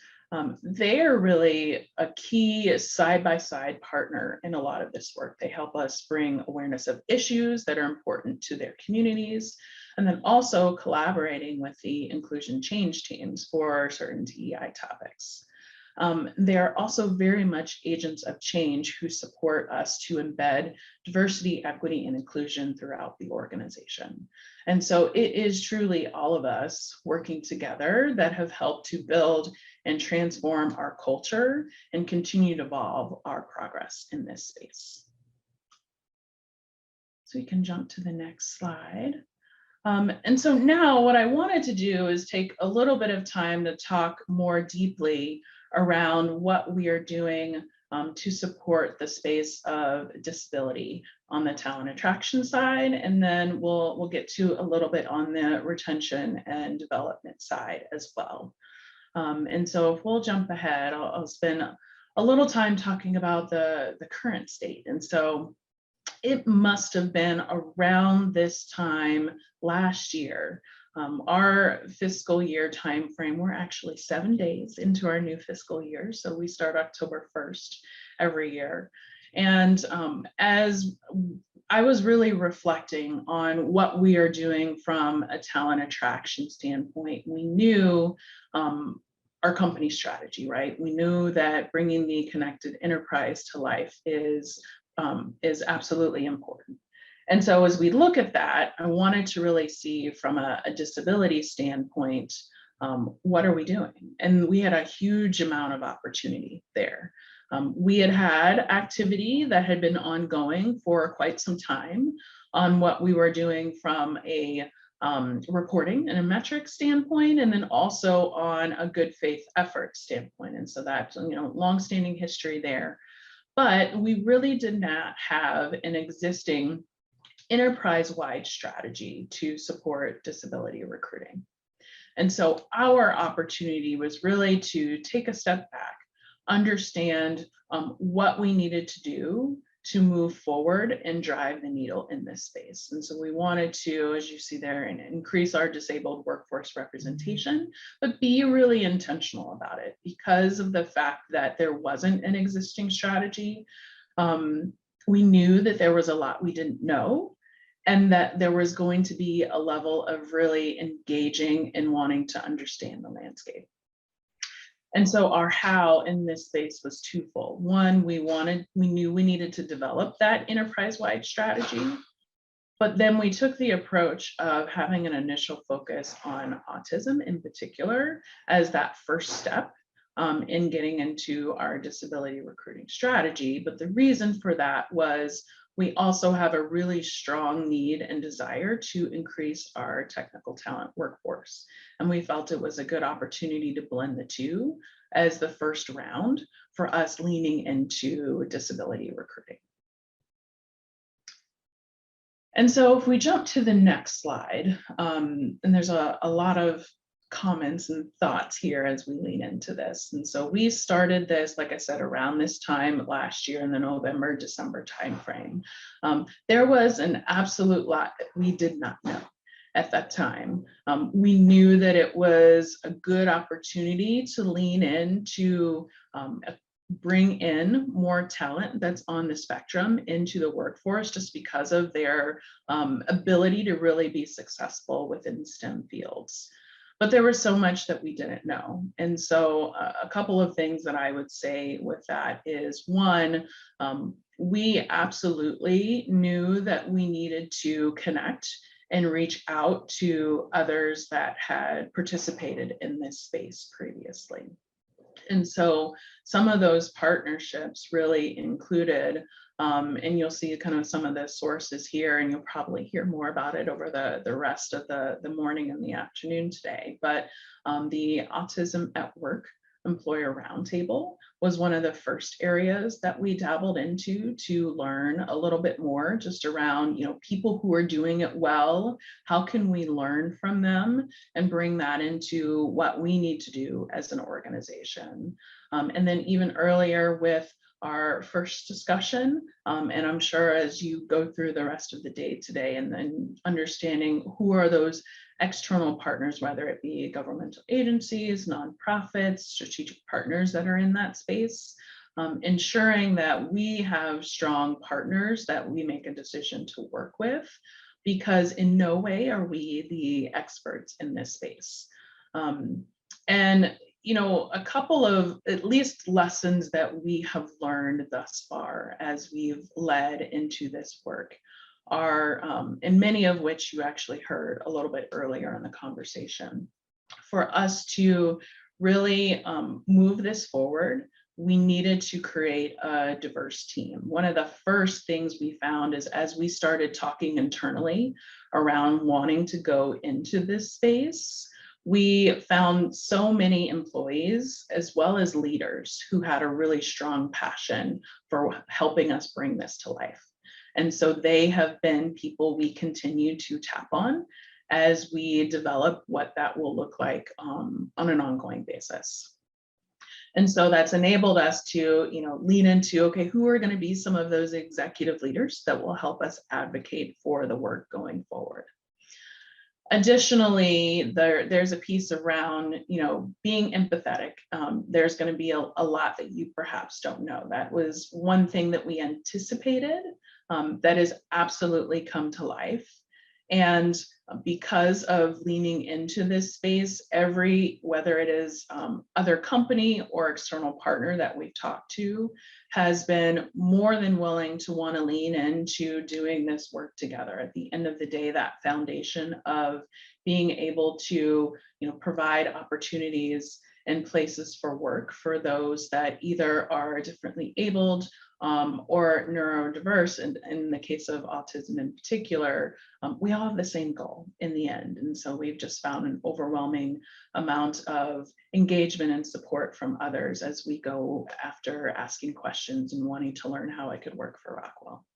They are really a key side-by-side partner in a lot of this work. They help us bring awareness of issues that are important to their communities, and then also collaborating with the inclusion change teams for certain DEI topics. They're also very much agents of change who support us to embed diversity, equity, and inclusion throughout the organization. And so it is truly all of us working together that have helped to build and transform our culture and continue to evolve our progress in this space. So we can jump to the next slide. And so now what I wanted to do is take a little bit of time to talk more deeply around what we are doing to support the space of disability on the talent attraction side, and then we'll get to a little bit on the retention and development side as well. And so if we'll jump ahead, I'll spend a little time talking about the current state. And so it must have been around this time last year. Our fiscal year timeframe, we're actually 7 days into our new fiscal year. So we start October 1st every year. And as I was really reflecting on what we are doing from a talent attraction standpoint, we knew our company strategy, right? We knew that bringing the connected enterprise to life is absolutely important. And so as we look at that, I wanted to really see from a disability standpoint, what are we doing? And we had a huge amount of opportunity there. We had activity that had been ongoing for quite some time on what we were doing from a reporting and a metric standpoint, and then also on a good faith effort standpoint. And so that's, longstanding history there. But we really did not have an existing enterprise-wide strategy to support disability recruiting. And so our opportunity was really to take a step back, understand what we needed to do to move forward and drive the needle in this space. And so we wanted to, as you see there, increase our disabled workforce representation, but be really intentional about it because of the fact that there wasn't an existing strategy. We knew that there was a lot we didn't know, and that there was going to be a level of really engaging and wanting to understand the landscape. And so our how in this space was twofold. One, we knew we needed to develop that enterprise-wide strategy, but then we took the approach of having an initial focus on autism in particular as that first step in getting into our disability recruiting strategy. But the reason for that was we also have a really strong need and desire to increase our technical talent workforce. And we felt it was a good opportunity to blend the two as the first round for us leaning into disability recruiting. And so if we jump to the next slide, and there's a lot of comments and thoughts here as we lean into this. And so we started this, like I said, around this time last year in the November, December timeframe. There was an absolute lot that we did not know at that time. We knew that it was a good opportunity to lean into bring in more talent that's on the spectrum into the workforce just because of their ability to really be successful within STEM fields. But there was so much that we didn't know. And so a couple of things that I would say with that is, one, we absolutely knew that we needed to connect and reach out to others that had participated in this space previously. And so some of those partnerships really included, and you'll see kind of some of the sources here, and you'll probably hear more about it over the rest of the morning and the afternoon today. But the Autism at Work Employer Roundtable was one of the first areas that we dabbled into to learn a little bit more just around, people who are doing it well, how can we learn from them and bring that into what we need to do as an organization. And then even earlier with our first discussion, and I'm sure as you go through the rest of the day today and then understanding who are those external partners, whether it be governmental agencies, nonprofits, strategic partners that are in that space, ensuring that we have strong partners that we make a decision to work with, because in no way are we the experts in this space. And a couple of at least lessons that we have learned thus far as we've led into this work are, and many of which you actually heard a little bit earlier in the conversation. For us to really move this forward, we needed to create a diverse team. One of the first things we found is as we started talking internally around wanting to go into this space, we found so many employees as well as leaders who had a really strong passion for helping us bring this to life. And so they have been people we continue to tap on as we develop what that will look like on an ongoing basis. And so that's enabled us to, lean into, okay, who are going to be some of those executive leaders that will help us advocate for the work going forward. Additionally, there's a piece around, being empathetic. There's going to be a lot that you perhaps don't know. That was one thing that we anticipated that has absolutely come to life. And because of leaning into this space, whether it is other company or external partner that we've talked to, has been more than willing to want to lean into doing this work together. At the end of the day, that foundation of being able to, provide opportunities and places for work for those that either are differently abled or neurodiverse, and in the case of autism in particular, we all have the same goal in the end. And so we've just found an overwhelming amount of engagement and support from others as we go after asking questions and wanting to learn how it could work for Rockwell.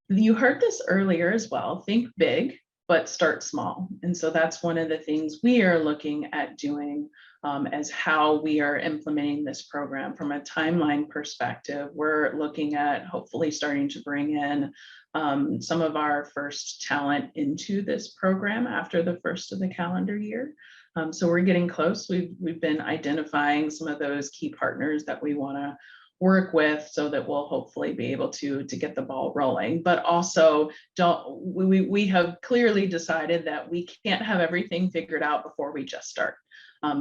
You heard this earlier as well, think big, but start small. And so that's one of the things we are looking at doing as how we are implementing this program. From a timeline perspective, we're looking at hopefully starting to bring in some of our first talent into this program after the first of the calendar year. So we're getting close. We've been identifying some of those key partners that we want to work with so that we'll hopefully be able to get the ball rolling. But also we have clearly decided that we can't have everything figured out before we just start.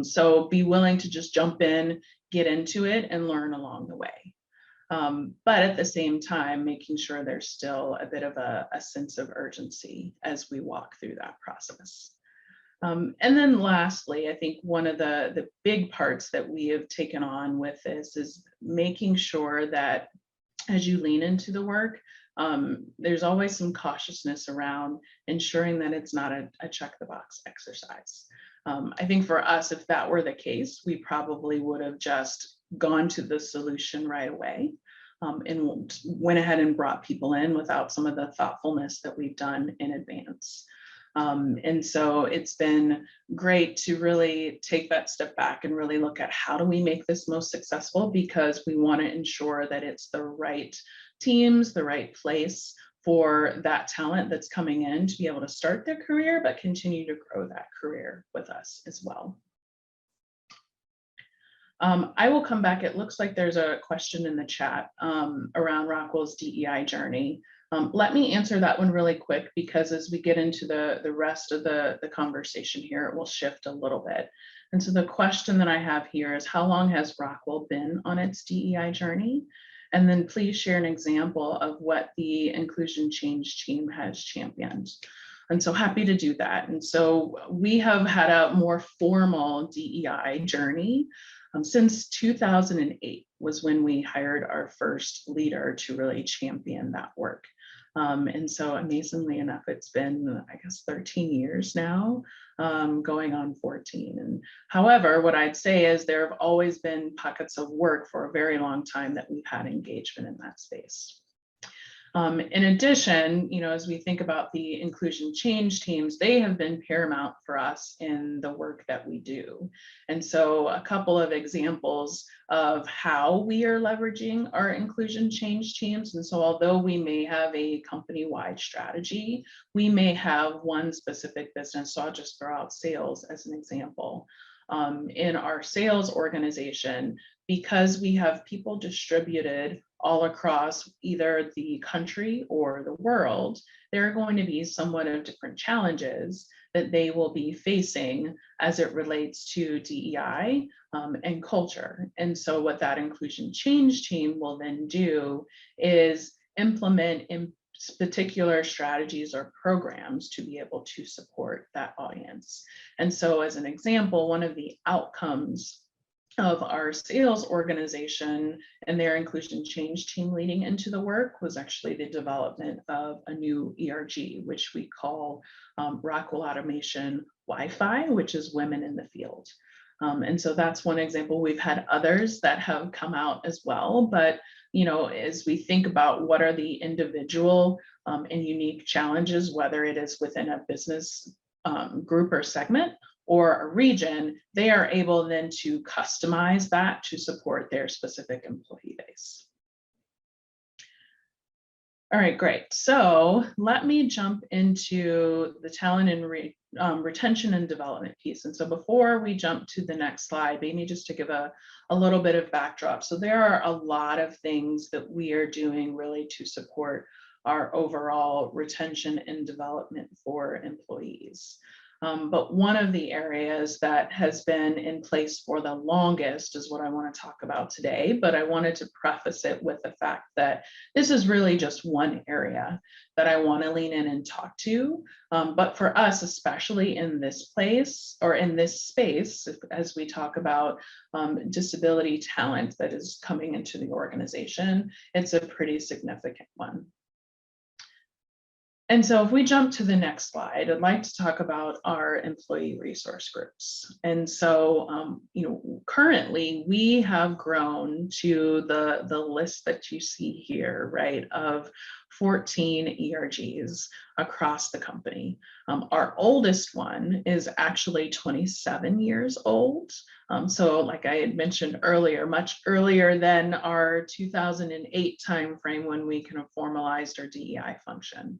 So be willing to just jump in, get into it, and learn along the way. But at the same time, making sure there's still a bit of a sense of urgency as we walk through that process. And then lastly, I think one of the big parts that we have taken on with this is making sure that as you lean into the work, there's always some cautiousness around ensuring that it's not a check the box exercise. I think for us, if that were the case, we probably would have just gone to the solution right away. and went ahead and brought people in without some of the thoughtfulness that we've done in advance. And so it's been great to really take that step back and really look at how do we make this most successful, because we want to ensure that it's the right teams, the right place for that talent that's coming in to be able to start their career, but continue to grow that career with us as well. I will come back. It looks like there's a question in the chat around Rockwell's DEI journey. Let me answer that one really quick, because as we get into the rest of the conversation here, it will shift a little bit. And so the question that I have here is, how long has Rockwell been on its DEI journey? And then please share an example of what the Inclusion Change team has championed. And so happy to do that. And so we have had a more formal DEI journey since 2008 was when we hired our first leader to really champion that work. And so amazingly enough, it's been, I guess, 13 years now, going on 14. And however, what I'd say is there have always been pockets of work for a very long time that we've had engagement in that space. In addition, as we think about the inclusion change teams, they have been paramount for us in the work that we do. And so a couple of examples of how we are leveraging our inclusion change teams. And so although we may have a company-wide strategy, we may have one specific business. So I'll just throw out sales as an example. In our sales organization, because we have people distributed all across either the country or the world, there are going to be somewhat of different challenges that they will be facing as it relates to DEI and culture. And so what that inclusion change team will then do is implement in particular strategies or programs to be able to support that audience. And so as an example, one of the outcomes of our sales organization and their inclusion change team leading into the work was actually the development of a new ERG, which we call Rockwell Automation Wi-Fi, which is Women in the Field. And so that's one example. We've had others that have come out as well, but as we think about what are the individual and unique challenges, whether it is within a business group or segment or a region, they are able then to customize that to support their specific employee base. All right, great. So let me jump into the talent and retention and development piece. And so before we jump to the next slide, maybe just to give a little bit of backdrop. So there are a lot of things that we are doing really to support our overall retention and development for employees. But one of the areas that has been in place for the longest is what I want to talk about today, but I wanted to preface it with the fact that this is really just one area that I want to lean in and talk to. But for us, especially in this place or in this space, as we talk about disability talent that is coming into the organization, it's a pretty significant one. And so if we jump to the next slide, I'd like to talk about our employee resource groups. And so, currently we have grown to the list that you see here, right, of 14 ERGs across the company. Our oldest one is actually 27 years old. So like I had mentioned earlier, much earlier than our 2008 timeframe when we kind of formalized our DEI function.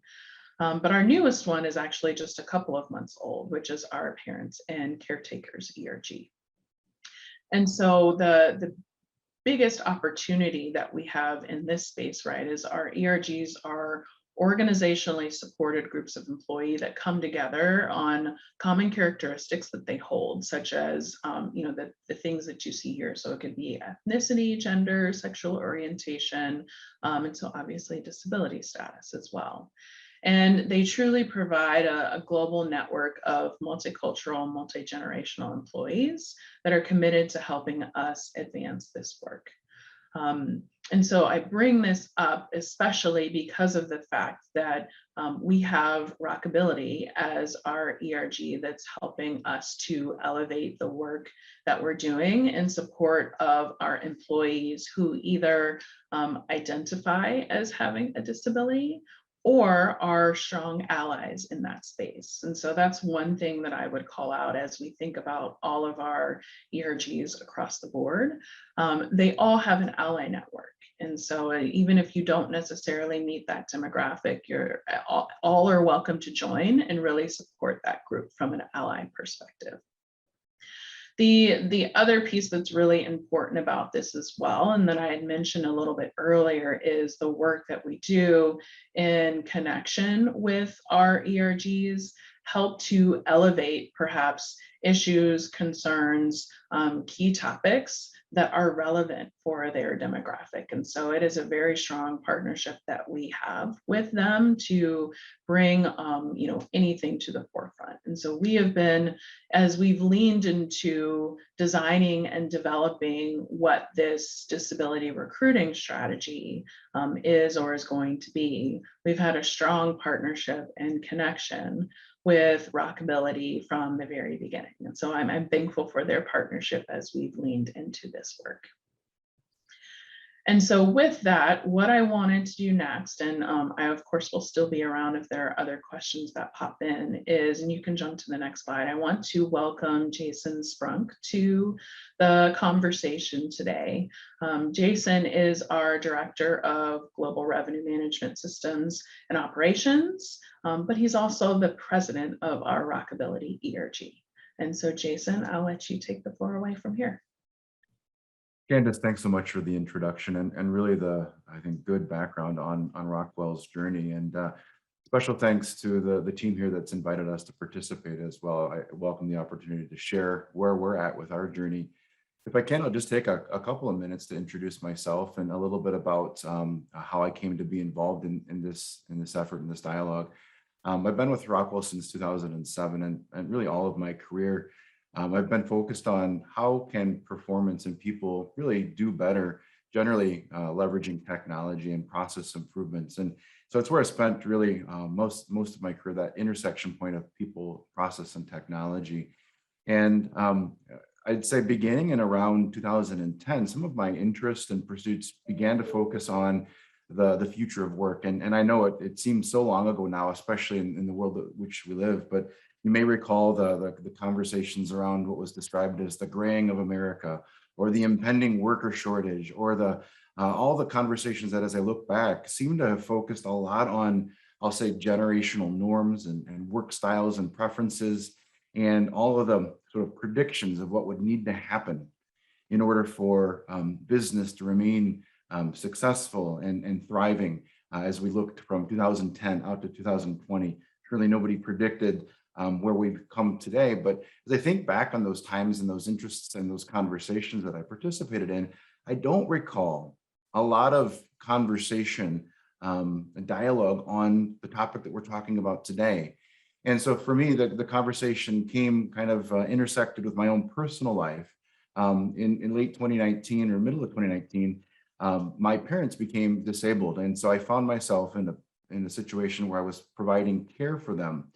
But our newest one is actually just a couple of months old, which is our parents and caretakers ERG. And so the biggest opportunity that we have in this space, right, is our ERGs are organizationally supported groups of employees that come together on common characteristics that they hold, such as, the things that you see here. So it could be ethnicity, gender, sexual orientation, and so obviously disability status as well. And they truly provide a global network of multicultural, multi-generational employees that are committed to helping us advance this work. And so I bring this up especially because of the fact that we have Rockability as our ERG that's helping us to elevate the work that we're doing in support of our employees who either identify as having a disability or are strong allies in that space. And so that's one thing that I would call out as we think about all of our ERGs across the board. They all have an ally network. And so even if you don't necessarily meet that demographic, you're all are welcome to join and really support that group from an ally perspective. The other piece that's really important about this as well, and that I had mentioned a little bit earlier, is the work that we do in connection with our ERGs help to elevate perhaps issues, concerns, key topics that are relevant for their demographic. And so it is a very strong partnership that we have with them to bring anything to the forefront. And so we have been, as we've leaned into designing and developing what this disability recruiting strategy is or is going to be, we've had a strong partnership and connection with Rockability from the very beginning. And so I'm thankful for their partnership as we've leaned into this work. And so with that, what I wanted to do next, and I of course will still be around if there are other questions that pop in, is, and you can jump to the next slide, I want to welcome Jason Sprunk to the conversation today. Jason is our Director of Global Revenue Management Systems and Operations, but he's also the President of our Rockability ERG. And so Jason, I'll let you take the floor away from here. Candace, thanks so much for the introduction and really I think, good background on Rockwell's journey. And special thanks to the team here that's invited us to participate as well. I welcome the opportunity to share where we're at with our journey. If I can, I'll just take a couple of minutes to introduce myself and a little bit about how I came to be involved in this effort, in this dialogue. I've been with Rockwell since 2007 and really all of my career. I've been focused on how can performance and people really do better, generally leveraging technology and process improvements. And so it's where I spent really most of my career, that intersection point of people, process, and technology. And I'd say beginning in around 2010, some of my interests and pursuits began to focus on the future of work. And I know it seems so long ago now, especially in the world in which we live, but you may recall the conversations around what was described as the graying of America, or the impending worker shortage, or all the conversations that, as I look back, seem to have focused a lot on, I'll say, generational norms and work styles and preferences, and all of the sort of predictions of what would need to happen in order for business to remain successful and thriving as we looked from 2010 out to 2020. Surely nobody predicted where we've come today. But as I think back on those times and those interests and those conversations that I participated in, I don't recall a lot of conversation, dialogue on the topic that we're talking about today. And so for me, the conversation came kind of intersected with my own personal life. In late 2019 or middle of 2019, my parents became disabled. And so I found myself in a situation where I was providing care for them.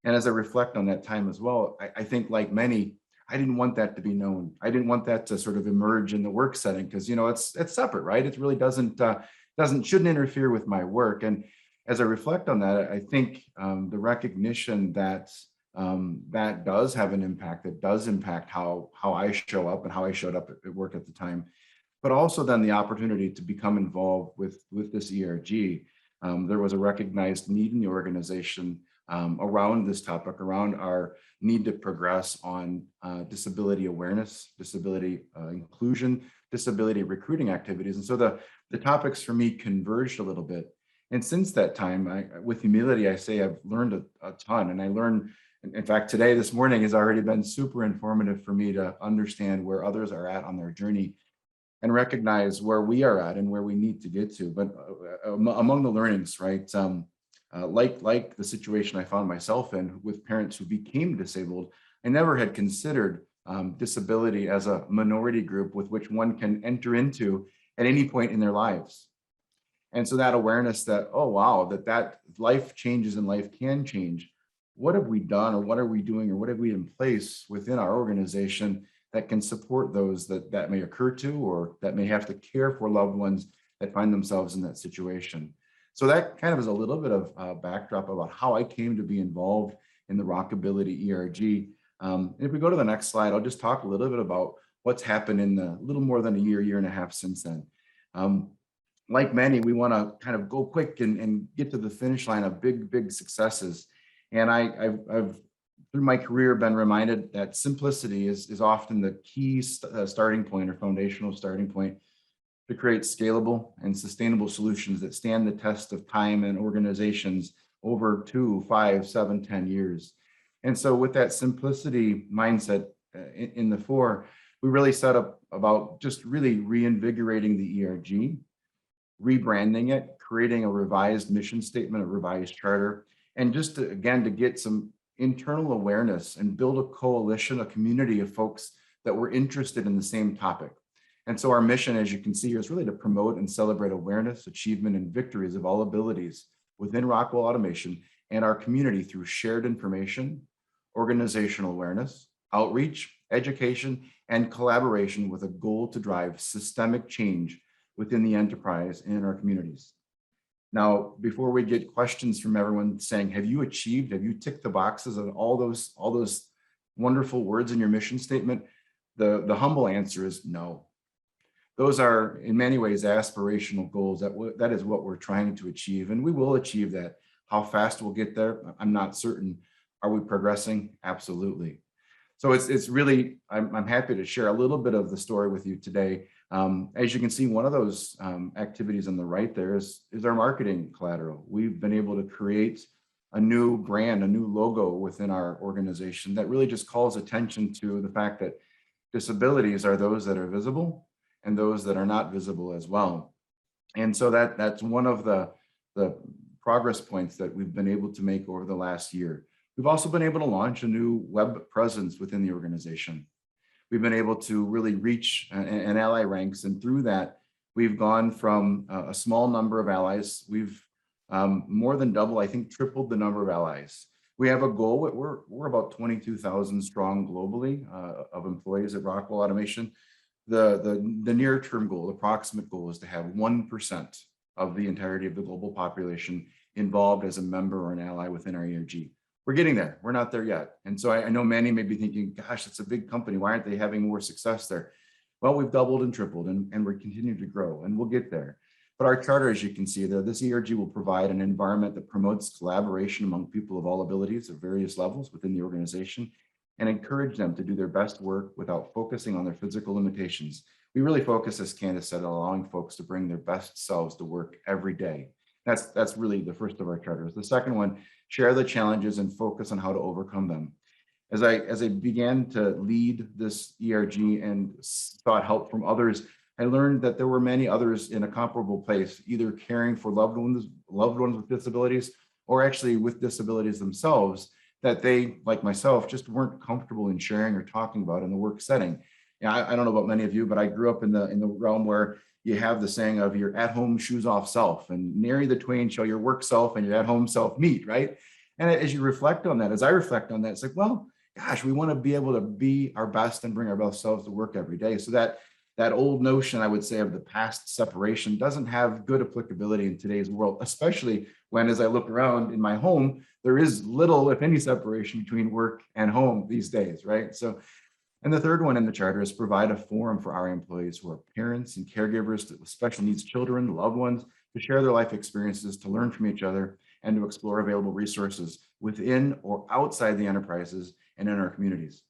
And as I reflect on that time as well, I think, like many, I didn't want that to be known. I didn't want that to sort of emerge in the work setting because, it's separate, right? It really shouldn't interfere with my work. And as I reflect on that, I think the recognition that that does have an impact, that does impact how I show up and how I showed up at work at the time, but also then the opportunity to become involved with this ERG. There was a recognized need in the organization around this topic, around our need to progress on disability awareness, disability inclusion, disability recruiting activities. And so the topics for me converged a little bit. And since that time, with humility, I say I've learned a ton. And I learned, in fact, this morning has already been super informative for me to understand where others are at on their journey and recognize where we are at and where we need to get to. But among the learnings, right, like the situation I found myself in with parents who became disabled, I never had considered disability as a minority group with which one can enter into at any point in their lives. And so that awareness that, oh, wow, that life changes and life can change. What have we done, or what are we doing, or what have we in place within our organization that can support those that may occur to, or that may have to care for loved ones that find themselves in that situation? So that kind of is a little bit of a backdrop about how I came to be involved in the Rockability ERG. If we go to the next slide, I'll just talk a little bit about what's happened in the little more than a year and a half since then. Like many, we want to kind of go quick and get to the finish line of big successes. And I've through my career been reminded that simplicity is often the key starting point or foundational starting point to create scalable and sustainable solutions that stand the test of time and organizations over 2, 5, 7, 10 years. And so with that simplicity mindset in the fore, we really set up about just really reinvigorating the ERG, rebranding it, creating a revised mission statement, a revised charter, and just to get some internal awareness and build a coalition, a community of folks that were interested in the same topic. And so our mission, as you can see here, is really to promote and celebrate awareness, achievement, and victories of all abilities within Rockwell Automation and our community through shared information, organizational awareness, outreach, education, and collaboration with a goal to drive systemic change within the enterprise and in our communities. Now, before we get questions from everyone saying, have you ticked the boxes of all those wonderful words in your mission statement? The humble answer is no. Those are in many ways aspirational goals. That is what we're trying to achieve, and we will achieve that. How fast we'll get there, I'm not certain. Are we progressing? Absolutely. So it's really, I'm happy to share a little bit of the story with you today. As you can see, one of those activities on the right there is our marketing collateral. We've been able to create a new brand, a new logo within our organization that really just calls attention to the fact that disabilities are those that are visible and those that are not visible as well. And so that's one of the progress points that we've been able to make over the last year. We've also been able to launch a new web presence within the organization. We've been able to really reach an ally ranks, and through that, we've gone from a small number of allies. We've more than double, I think, tripled the number of allies. We have a goal. We're about 22,000 strong globally of employees at Rockwell Automation. The near-term goal, the approximate goal, is to have 1% of the entirety of the global population involved as a member or an ally within our ERG. We're getting there. We're not there yet. And so I know many may be thinking, gosh, it's a big company. Why aren't they having more success there? Well, we've doubled and tripled, and we're continuing to grow, and we'll get there. But our charter, as you can see there, this ERG will provide an environment that promotes collaboration among people of all abilities at various levels within the organization and encourage them to do their best work without focusing on their physical limitations. We really focus, as Candace said, on allowing folks to bring their best selves to work every day. That's really the first of our charters. The second one, share the challenges and focus on how to overcome them. As I began to lead this ERG and sought help from others, I learned that there were many others in a comparable place, either caring for loved ones with disabilities, or actually with disabilities themselves, that they, like myself, just weren't comfortable in sharing or talking about in the work setting. I don't know about many of you, but I grew up in the realm where you have the saying of your at-home shoes off self, and nary the twain shall your work self and your at-home self meet, right? And as you reflect on that, as I reflect on that, it's like, well, gosh, we want to be able to be our best and bring our best selves to work every day. So that old notion, I would say, of the past separation doesn't have good applicability in today's world, especially when, as I look around in my home, there is little, if any, separation between work and home these days, right? So, and the third one in the charter is provide a forum for our employees who are parents and caregivers with special needs children, loved ones, to share their life experiences, to learn from each other, and to explore available resources within or outside the enterprises and in our communities.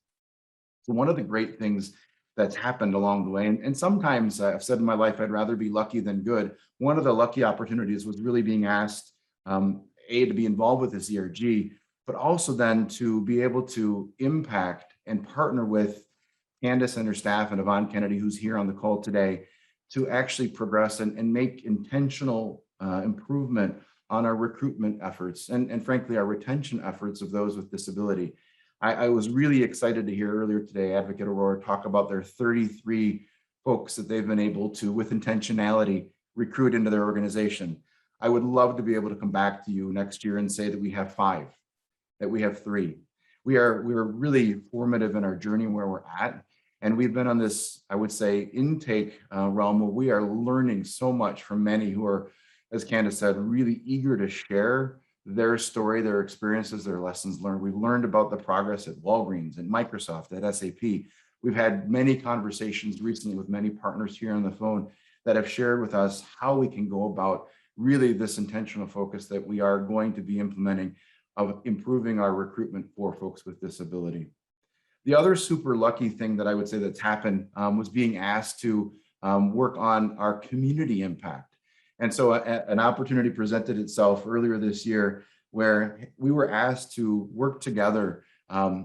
So one of the great things that's happened along the way, and sometimes I've said in my life, I'd rather be lucky than good. One of the lucky opportunities was really being asked, to be involved with this ERG, but also then to be able to impact and partner with Candace and her staff and Yvonne Kennedy, who's here on the call today, to actually progress and make intentional improvement on our recruitment efforts and frankly, our retention efforts of those with disability. I was really excited to hear earlier today Advocate Aurora talk about their 33 folks that they've been able to, with intentionality, recruit into their organization. I would love to be able to come back to you next year and say that we have 5, that we have 3. We're really formative in our journey where we're at. And we've been on this, I would say, intake realm where we are learning so much from many who are, as Candace said, really eager to share their story, their experiences, their lessons learned. We've learned about the progress at Walgreens, at Microsoft, at SAP. We've had many conversations recently with many partners here on the phone that have shared with us how we can go about really this intentional focus that we are going to be implementing of improving our recruitment for folks with disability. The other super lucky thing that I would say that's happened was being asked to work on our community impact. And so an opportunity presented itself earlier this year where we were asked to work together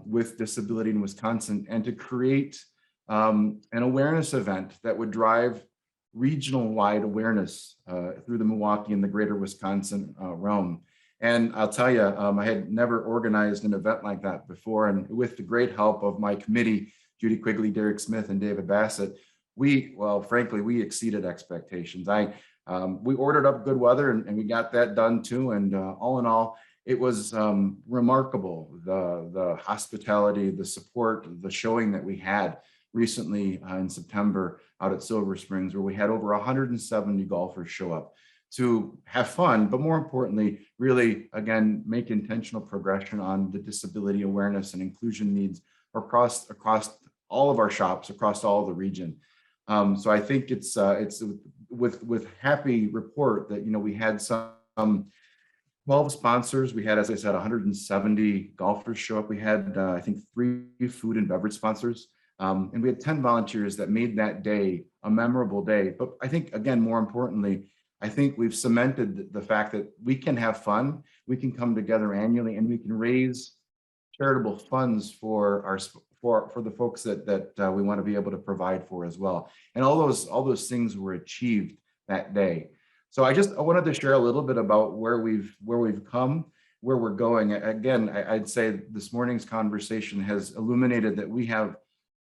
with Disability in Wisconsin and to create an awareness event that would drive regional-wide awareness through the Milwaukee and the greater Wisconsin realm. And I'll tell you, I had never organized an event like that before. And with the great help of my committee, Judy Quigley, Derek Smith, and David Bassett, frankly, we exceeded expectations. We ordered up good weather and we got that done too. And all in all, it was remarkable, the hospitality, the support, the showing that we had recently in September out at Silver Springs, where we had over 170 golfers show up to have fun, but more importantly, really, again, make intentional progression on the disability awareness and inclusion needs across all of our shops, across all the region. So I think it's with happy report that, we had some 12 sponsors. We had, as I said, 170 golfers show up. We had, I think, 3 food and beverage sponsors. And we had 10 volunteers that made that day a memorable day. But I think, again, more importantly, I think we've cemented the fact that we can have fun, we can come together annually, and we can raise charitable funds for the folks that we want to be able to provide for as well. And all those things were achieved that day. So I wanted to share a little bit about where we've come, where we're going. Again, I'd say this morning's conversation has illuminated that we have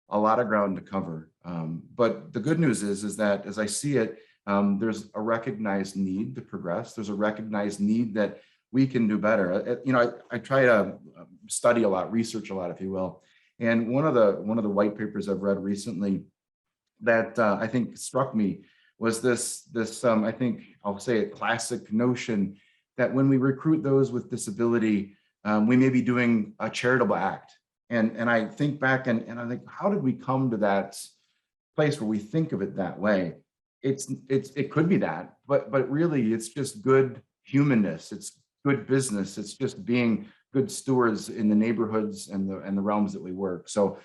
a lot of ground to cover. But the good news is that as I see it, there's a recognized need to progress. There's a recognized need that we can do better. I try to study a lot, research a lot, if you will. And one of the white papers I've read recently that I think struck me was this I think I'll say a classic notion that when we recruit those with disability, we may be doing a charitable act. And I think back and I think, how did we come to that place where we think of it that way? It could be that, but really it's just good humanness. It's good business. It's just being good stewards in the neighborhoods and the realms that we work. So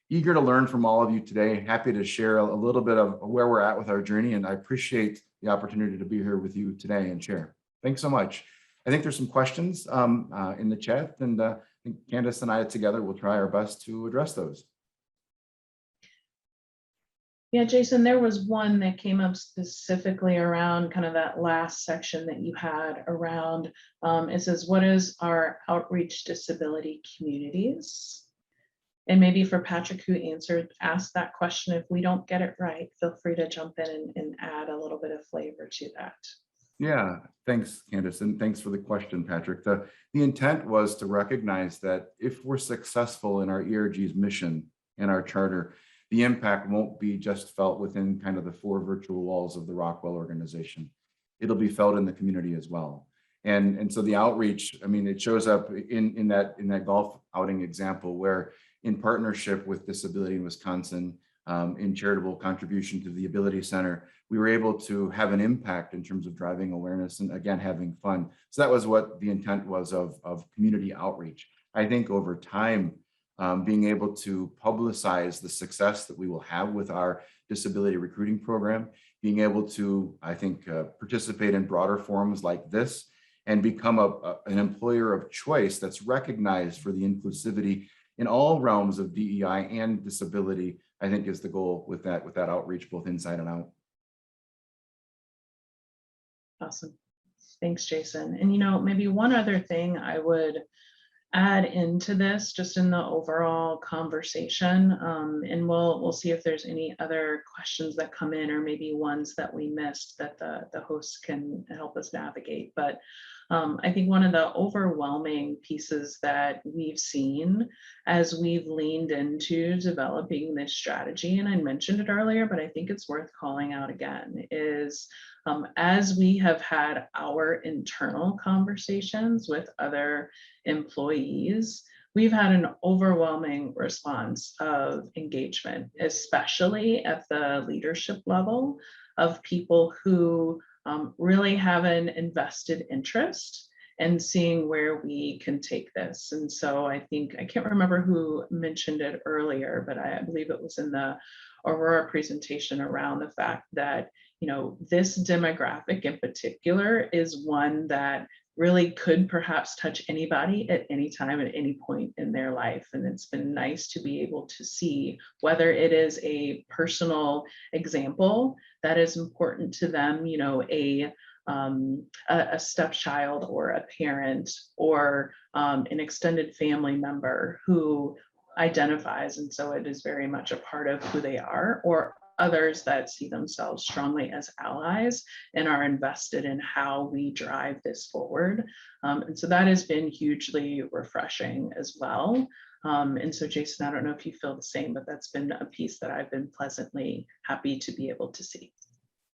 eager to learn from all of you today. Happy to share a little bit of where we're at with our journey. And I appreciate the opportunity to be here with you today and share. Thanks so much. I think there's some questions in the chat, and I think Candace and I together will try our best to address those. Yeah, Jason, there was one that came up specifically around kind of that last section that you had around, it says, what is our outreach disability communities? And maybe for Patrick, who asked that question, if we don't get it right, feel free to jump in and add a little bit of flavor to that. Yeah, thanks, Candace, and thanks for the question, Patrick. The intent was to recognize that if we're successful in our ERG's mission and our charter, the impact won't be just felt within kind of the 4 virtual walls of the Rockwell organization. It'll be felt in the community as well. And so the outreach, I mean, it shows up in that golf outing example where in partnership with Disability in Wisconsin, in charitable contribution to the Ability Center, we were able to have an impact in terms of driving awareness and, again, having fun. So that was what the intent was of community outreach. I think over time, being able to publicize the success that we will have with our disability recruiting program, being able to, I think, participate in broader forums like this and become an employer of choice that's recognized for the inclusivity in all realms of DEI and disability, I think is the goal with that outreach, both inside and out. Awesome. Thanks, Jason. And maybe one other thing I would add into this just in the overall conversation. And we'll see if there's any other questions that come in, or maybe ones that we missed that the hosts can help us navigate. But I think one of the overwhelming pieces that we've seen as we've leaned into developing this strategy, and I mentioned it earlier, but I think it's worth calling out again, is as we have had our internal conversations with other employees, we've had an overwhelming response of engagement, especially at the leadership level, of people who really have an invested interest in seeing where we can take this. And so I think, I can't remember who mentioned it earlier, but I believe it was in the Aurora presentation around the fact that, you know, this demographic in particular is one that really could perhaps touch anybody at any time, at any point in their life. And it's been nice to be able to see whether it is a personal example that is important to them, you know, a stepchild or a parent or an extended family member who identifies, and so it is very much a part of who they are, or others that see themselves strongly as allies and are invested in how we drive this forward. And so that has been hugely refreshing as well. And so Jason, I don't know if you feel the same, but that's been a piece that I've been pleasantly happy to be able to see.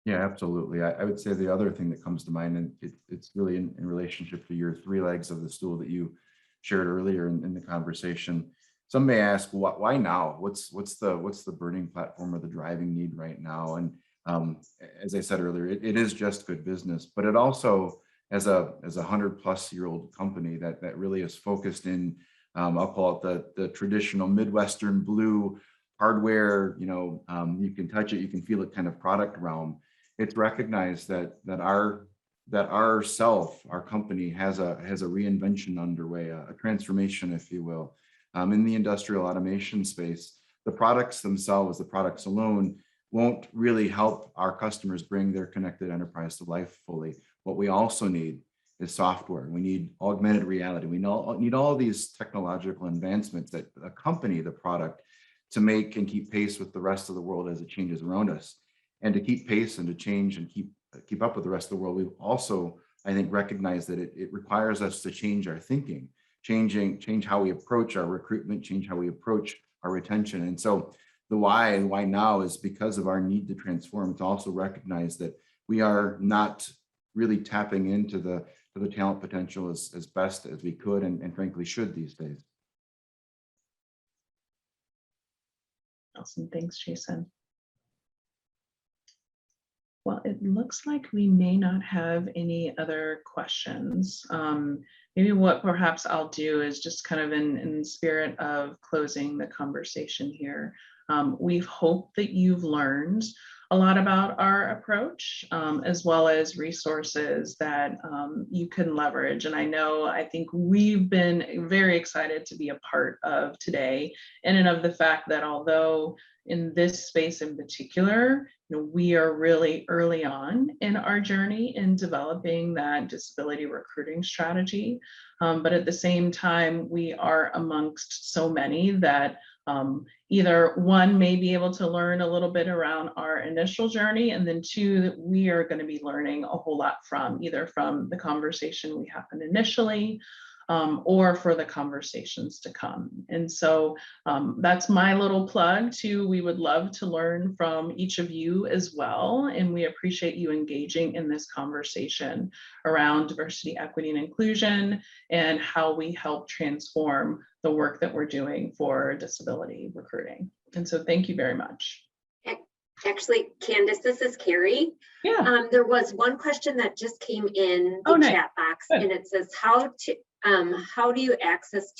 Yeah, absolutely. I would say the other thing that comes to mind, and it's really in relationship to your three legs of the stool that you shared earlier in the conversation. Some may ask, why now? What's the burning platform or the driving need right now? And as I said earlier, it is just good business, but it also, as a 100+ year-old company that really is focused in, I'll call it the traditional Midwestern blue hardware, you know, you can touch it, you can feel it kind of product realm. It's recognized that our company has a reinvention underway, a transformation, if you will. In the industrial automation space, the products themselves, the products alone, won't really help our customers bring their connected enterprise to life fully. What we also need is software. We need augmented reality. We need all these technological advancements that accompany the product to make and keep pace with the rest of the world as it changes around us. And to keep pace and to change and keep up with the rest of the world, we've also, I think, recognized that it requires us to change our thinking, change how we approach our recruitment, change how we approach our retention. And so the why now is because of our need to transform. To also recognize that we are not really tapping into the talent potential as best as we could and frankly should these days. Awesome, thanks, Jason. Well, it looks like we may not have any other questions. Maybe what perhaps I'll do is just kind of in the spirit of closing the conversation here. We hope that you've learned a lot about our approach, as well as resources that you can leverage. And I think we've been very excited to be a part of today, in and of the fact that although in this space in particular, you know, we are really early on in our journey in developing that disability recruiting strategy. But at the same time, we are amongst so many that either one, may be able to learn a little bit around our initial journey, and then two, that we are going to be learning a whole lot from, either from the conversation we happened initially, or for the conversations to come. And so that's my little plug too. We would love to learn from each of you as well. And we appreciate you engaging in this conversation around diversity, equity, and inclusion, and how we help transform the work that we're doing for disability recruiting. And so thank you very much. Actually, Candace, this is Carrie. Yeah. There was one question that just came in the chat box, and it says, how do you access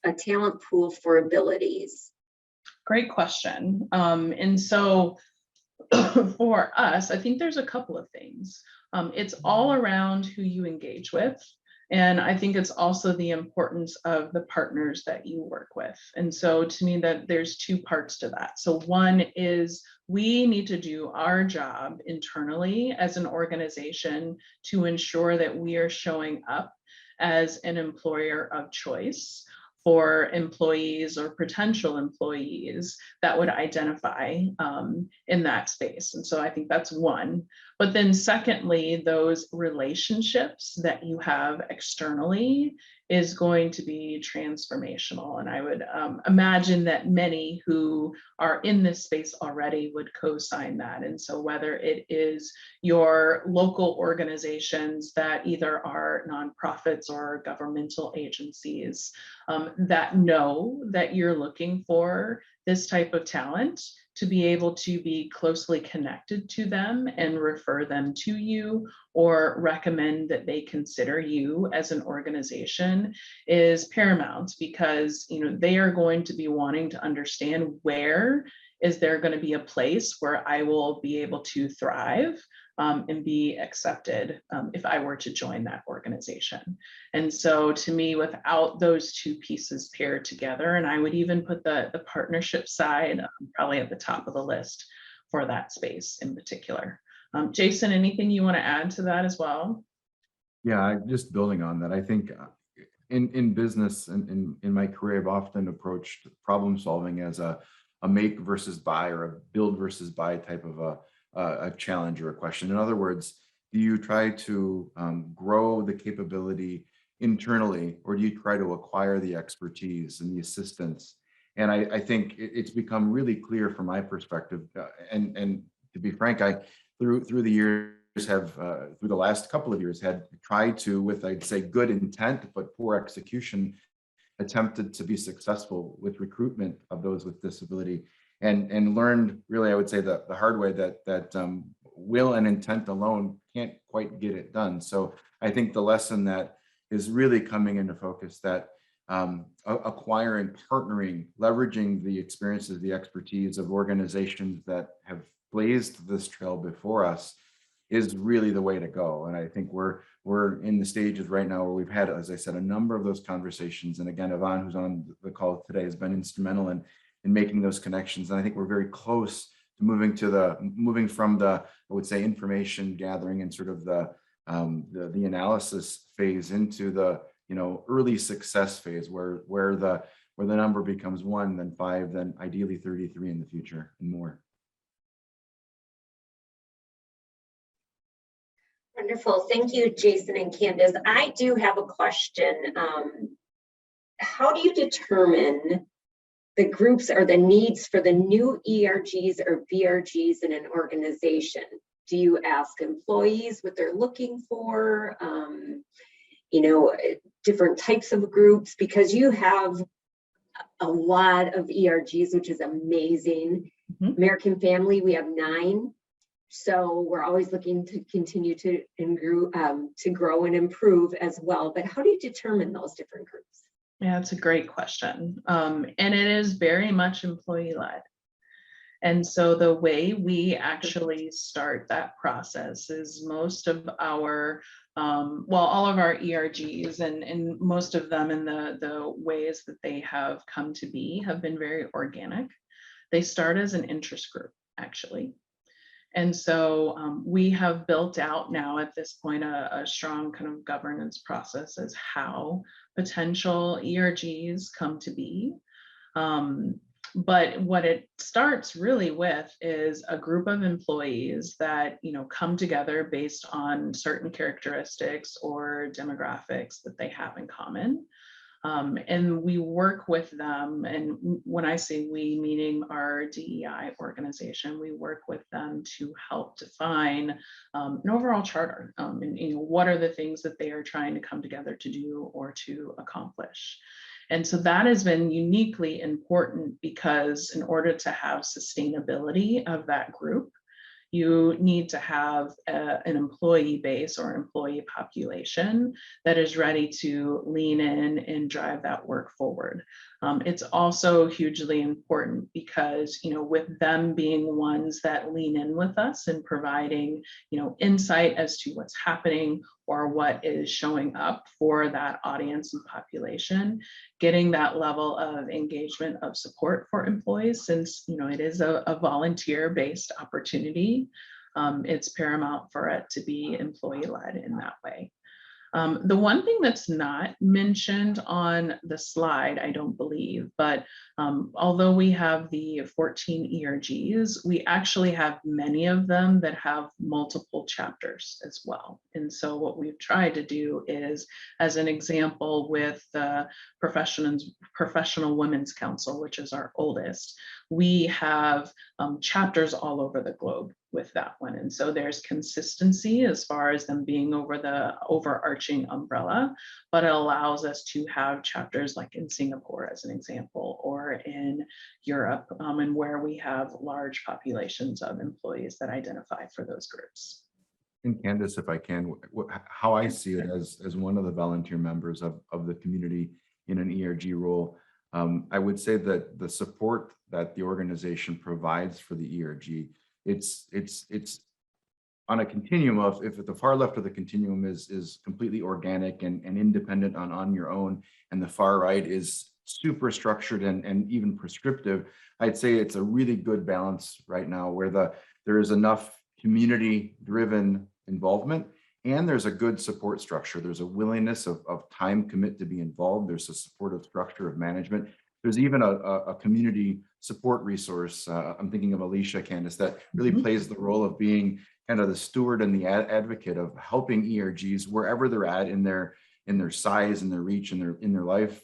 a talent pool for abilities? Great question. And so for us, I think there's a couple of things. It's all around who you engage with. And I think it's also the importance of the partners that you work with. And so to me, that there's two parts to that. So one is we need to do our job internally as an organization to ensure that we are showing up as an employer of choice for employees or potential employees that would identify in that space. And so I think that's one. But then secondly, those relationships that you have externally is going to be transformational. And I would imagine that many who are in this space already would co-sign that. And so whether it is your local organizations that either are nonprofits or governmental agencies that know that you're looking for this type of talent, to be able to be closely connected to them and refer them to you or recommend that they consider you as an organization is paramount, because they are going to be wanting to understand, where is there going to be a place where I will be able to thrive and be accepted if I were to join that organization. And so to me, without those two pieces paired together, and I would even put the partnership side probably at the top of the list for that space in particular. Jason, anything you want to add to that as well? Yeah, just building on that, I think in business and in my career, I've often approached problem solving as a make versus buy, or a build versus buy type of a challenge or a question. In other words, do you try to grow the capability internally, or do you try to acquire the expertise and the assistance? And I think it's become really clear from my perspective, and to be frank, I through the years have through the last couple of years had tried to, with I'd say good intent but poor execution, attempted to be successful with recruitment of those with disability, and learned, really I would say, the hard way that will and intent alone can't quite get it done. So I think the lesson that is really coming into focus, that acquiring, partnering, leveraging the experiences, the expertise of organizations that have blazed this trail before us is really the way to go. And I think we're in the stages right now where we've had, as I said, a number of those conversations. And again, Yvonne, who's on the call today, has been instrumental in making those connections. And I think we're very close to moving from the, I would say, information gathering and sort of the analysis phase into the early success phase, where the number becomes 1, then 5, then ideally 33 in the future and more. Wonderful. Thank you, Jason and Candace. I do have a question. How do you determine the groups or the needs for the new ERGs or VRGs in an organization? Do you ask employees what they're looking for? Different types of groups, because you have a lot of ERGs, which is amazing. Mm-hmm. American Family, we have 9. So we're always looking to continue to grow and improve as well. But how do you determine those different groups? Yeah, it's a great question. And it is very much employee-led. And so the way we actually start that process is most of our, all of our ERGs and most of them in the ways that they have come to be have been very organic. They start as an interest group, actually. And so we have built out now at this point a strong kind of governance process as how potential ERGs come to be. But what it starts really with is a group of employees that come together based on certain characteristics or demographics that they have in common. And we work with them, and when I say we, meaning our DEI organization, we work with them to help define an overall charter, and what are the things that they are trying to come together to do or to accomplish. And so that has been uniquely important, because in order to have sustainability of that group, you need to have an employee base or employee population that is ready to lean in and drive that work forward. It's also hugely important because, with them being ones that lean in with us and providing, insight as to what's happening or what is showing up for that audience and population, getting that level of engagement of support for employees, since it is a volunteer-based opportunity, it's paramount for it to be employee-led in that way. The one thing that's not mentioned on the slide, I don't believe, but although we have the 14 ERGs, we actually have many of them that have multiple chapters as well. And so what we've tried to do is, as an example with the Professional Women's Council, which is our oldest, we have chapters all over the globe with that one. And so there's consistency as far as them being over the overarching umbrella, but it allows us to have chapters like in Singapore as an example, or in Europe, and where we have large populations of employees that identify for those groups. And Candace, if I can, how I see it as one of the volunteer members of the community in an ERG role, I would say that the support that the organization provides for the ERG, it's on a continuum of, if at the far left of the continuum is completely organic and independent on your own, and the far right is super structured and even prescriptive, I'd say it's a really good balance right now where there is enough community-driven involvement, and there's a good support structure. There's a willingness of time commit to be involved. There's a supportive structure of management. There's even a community support resource. I'm thinking of Alicia, Candace, that really plays the role of being kind of the steward and the advocate of helping ERGs wherever they're at in their size and their reach and in their life,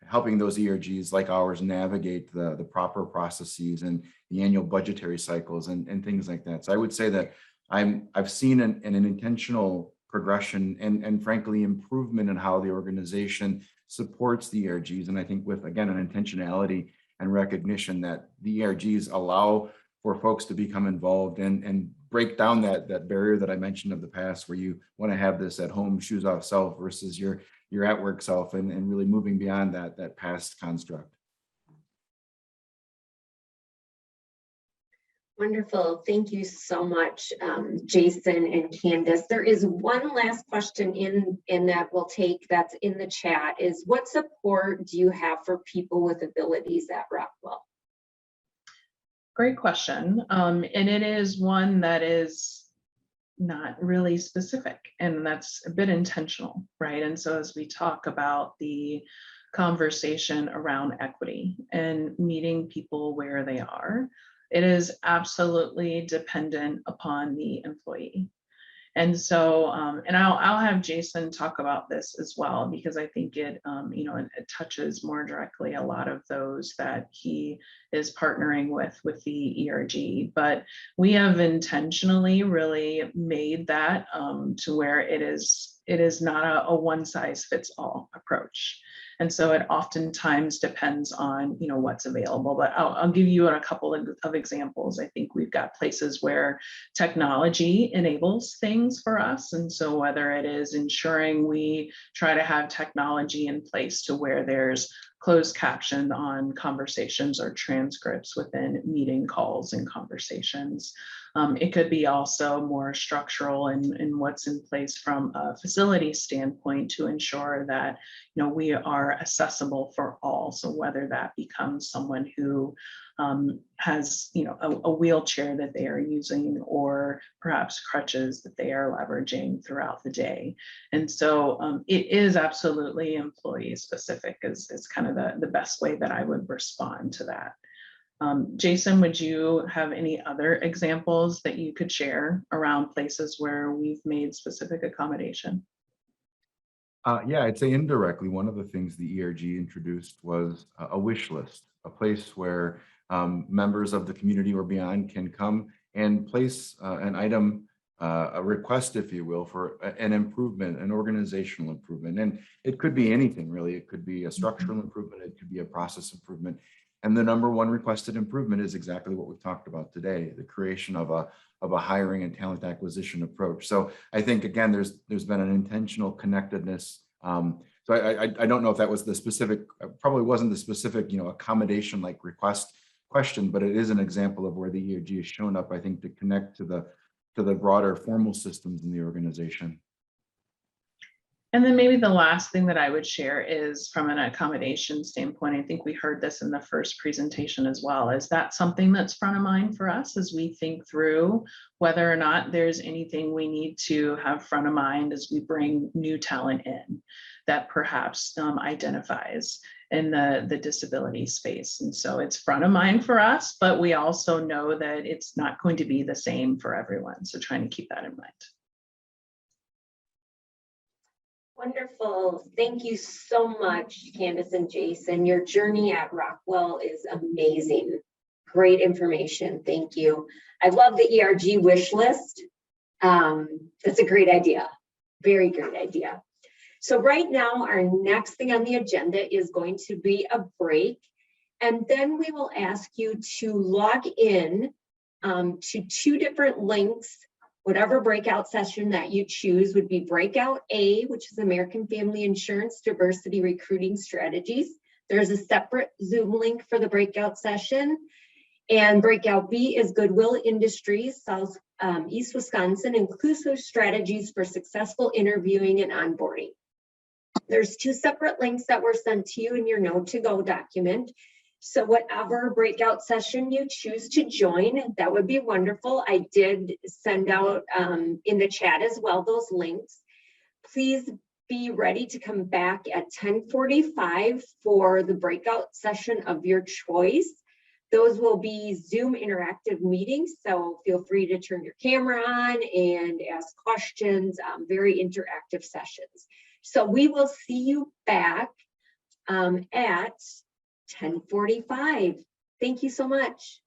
helping those ERGs like ours navigate the proper processes and the annual budgetary cycles and things like that. So I would say that I've seen an intentional progression and frankly improvement in how the organization supports the ERGs. And I think with, again, an intentionality and recognition that the ERGs allow for folks to become involved and break down that barrier that I mentioned of the past, where you want to have this at home shoes off self versus your at work self, and really moving beyond that past construct. Wonderful. Thank you so much, Jason and Candace. There is one last question in that we'll take that's in the chat, is what support do you have for people with abilities at Rockwell? Great question. And it is one that is not really specific, and that's a bit intentional, right? And so as we talk about the conversation around equity and meeting people where they are, it is absolutely dependent upon the employee. And so, and I'll have Jason talk about this as well, because I think it, it touches more directly a lot of those that he is partnering with the ERG. But we have intentionally really made that to where it is not a one size fits all approach. And so it oftentimes depends on, what's available. But I'll give you a couple of examples. I think we've got places where technology enables things for us. And so whether it is ensuring we try to have technology in place to where there's closed caption on conversations or transcripts within meeting calls and conversations. It could be also more structural in what's in place from a facility standpoint to ensure that we are accessible for all. So whether that becomes someone who has a wheelchair that they are using, or perhaps crutches that they are leveraging throughout the day. And so it is absolutely employee specific is kind of the best way that I would respond to that. Jason, would you have any other examples that you could share around places where we've made specific accommodation? Yeah, I'd say indirectly, one of the things the ERG introduced was a wish list, a place where members of the community or beyond can come and place an item, a request, if you will, for an improvement, an organizational improvement. And it could be anything really. It could be a structural improvement. It could be a process improvement. And the number one requested improvement is exactly what we've talked about today, the creation of a hiring and talent acquisition approach. So I think, again, there's been an intentional connectedness. So I don't know if that was the specific, probably wasn't the specific, accommodation like request question, but it is an example of where the ERG has shown up, I think, to connect to the broader formal systems in the organization. And then maybe the last thing that I would share is from an accommodation standpoint, I think we heard this in the first presentation as well. Is that something that's front of mind for us as we think through whether or not there's anything we need to have front of mind as we bring new talent in that perhaps identifies in the disability space. And so it's front of mind for us, but we also know that it's not going to be the same for everyone. So trying to keep that in mind. Wonderful. Thank you so much, Candace and Jason. Your journey at Rockwell is amazing. Great information. Thank you. I love the ERG wish list. That's a great idea. Very great idea. So right now, our next thing on the agenda is going to be a break. And then we will ask you to log in to 2 different links. Whatever breakout session that you choose would be Breakout A, which is American Family Insurance Diversity Recruiting Strategies. There's a separate Zoom link for the breakout session. And Breakout B is Goodwill Industries, South East Wisconsin, Inclusive Strategies for Successful Interviewing and Onboarding. There's 2 separate links that were sent to you in your Know to Go document. So whatever breakout session you choose to join, that would be wonderful. I did send out in the chat as well those links. Please be ready to come back at 10:45 for the breakout session of your choice. Those will be Zoom interactive meetings, so feel free to turn your camera on and ask questions, very interactive sessions. So we will see you back at 10:45. Thank you so much.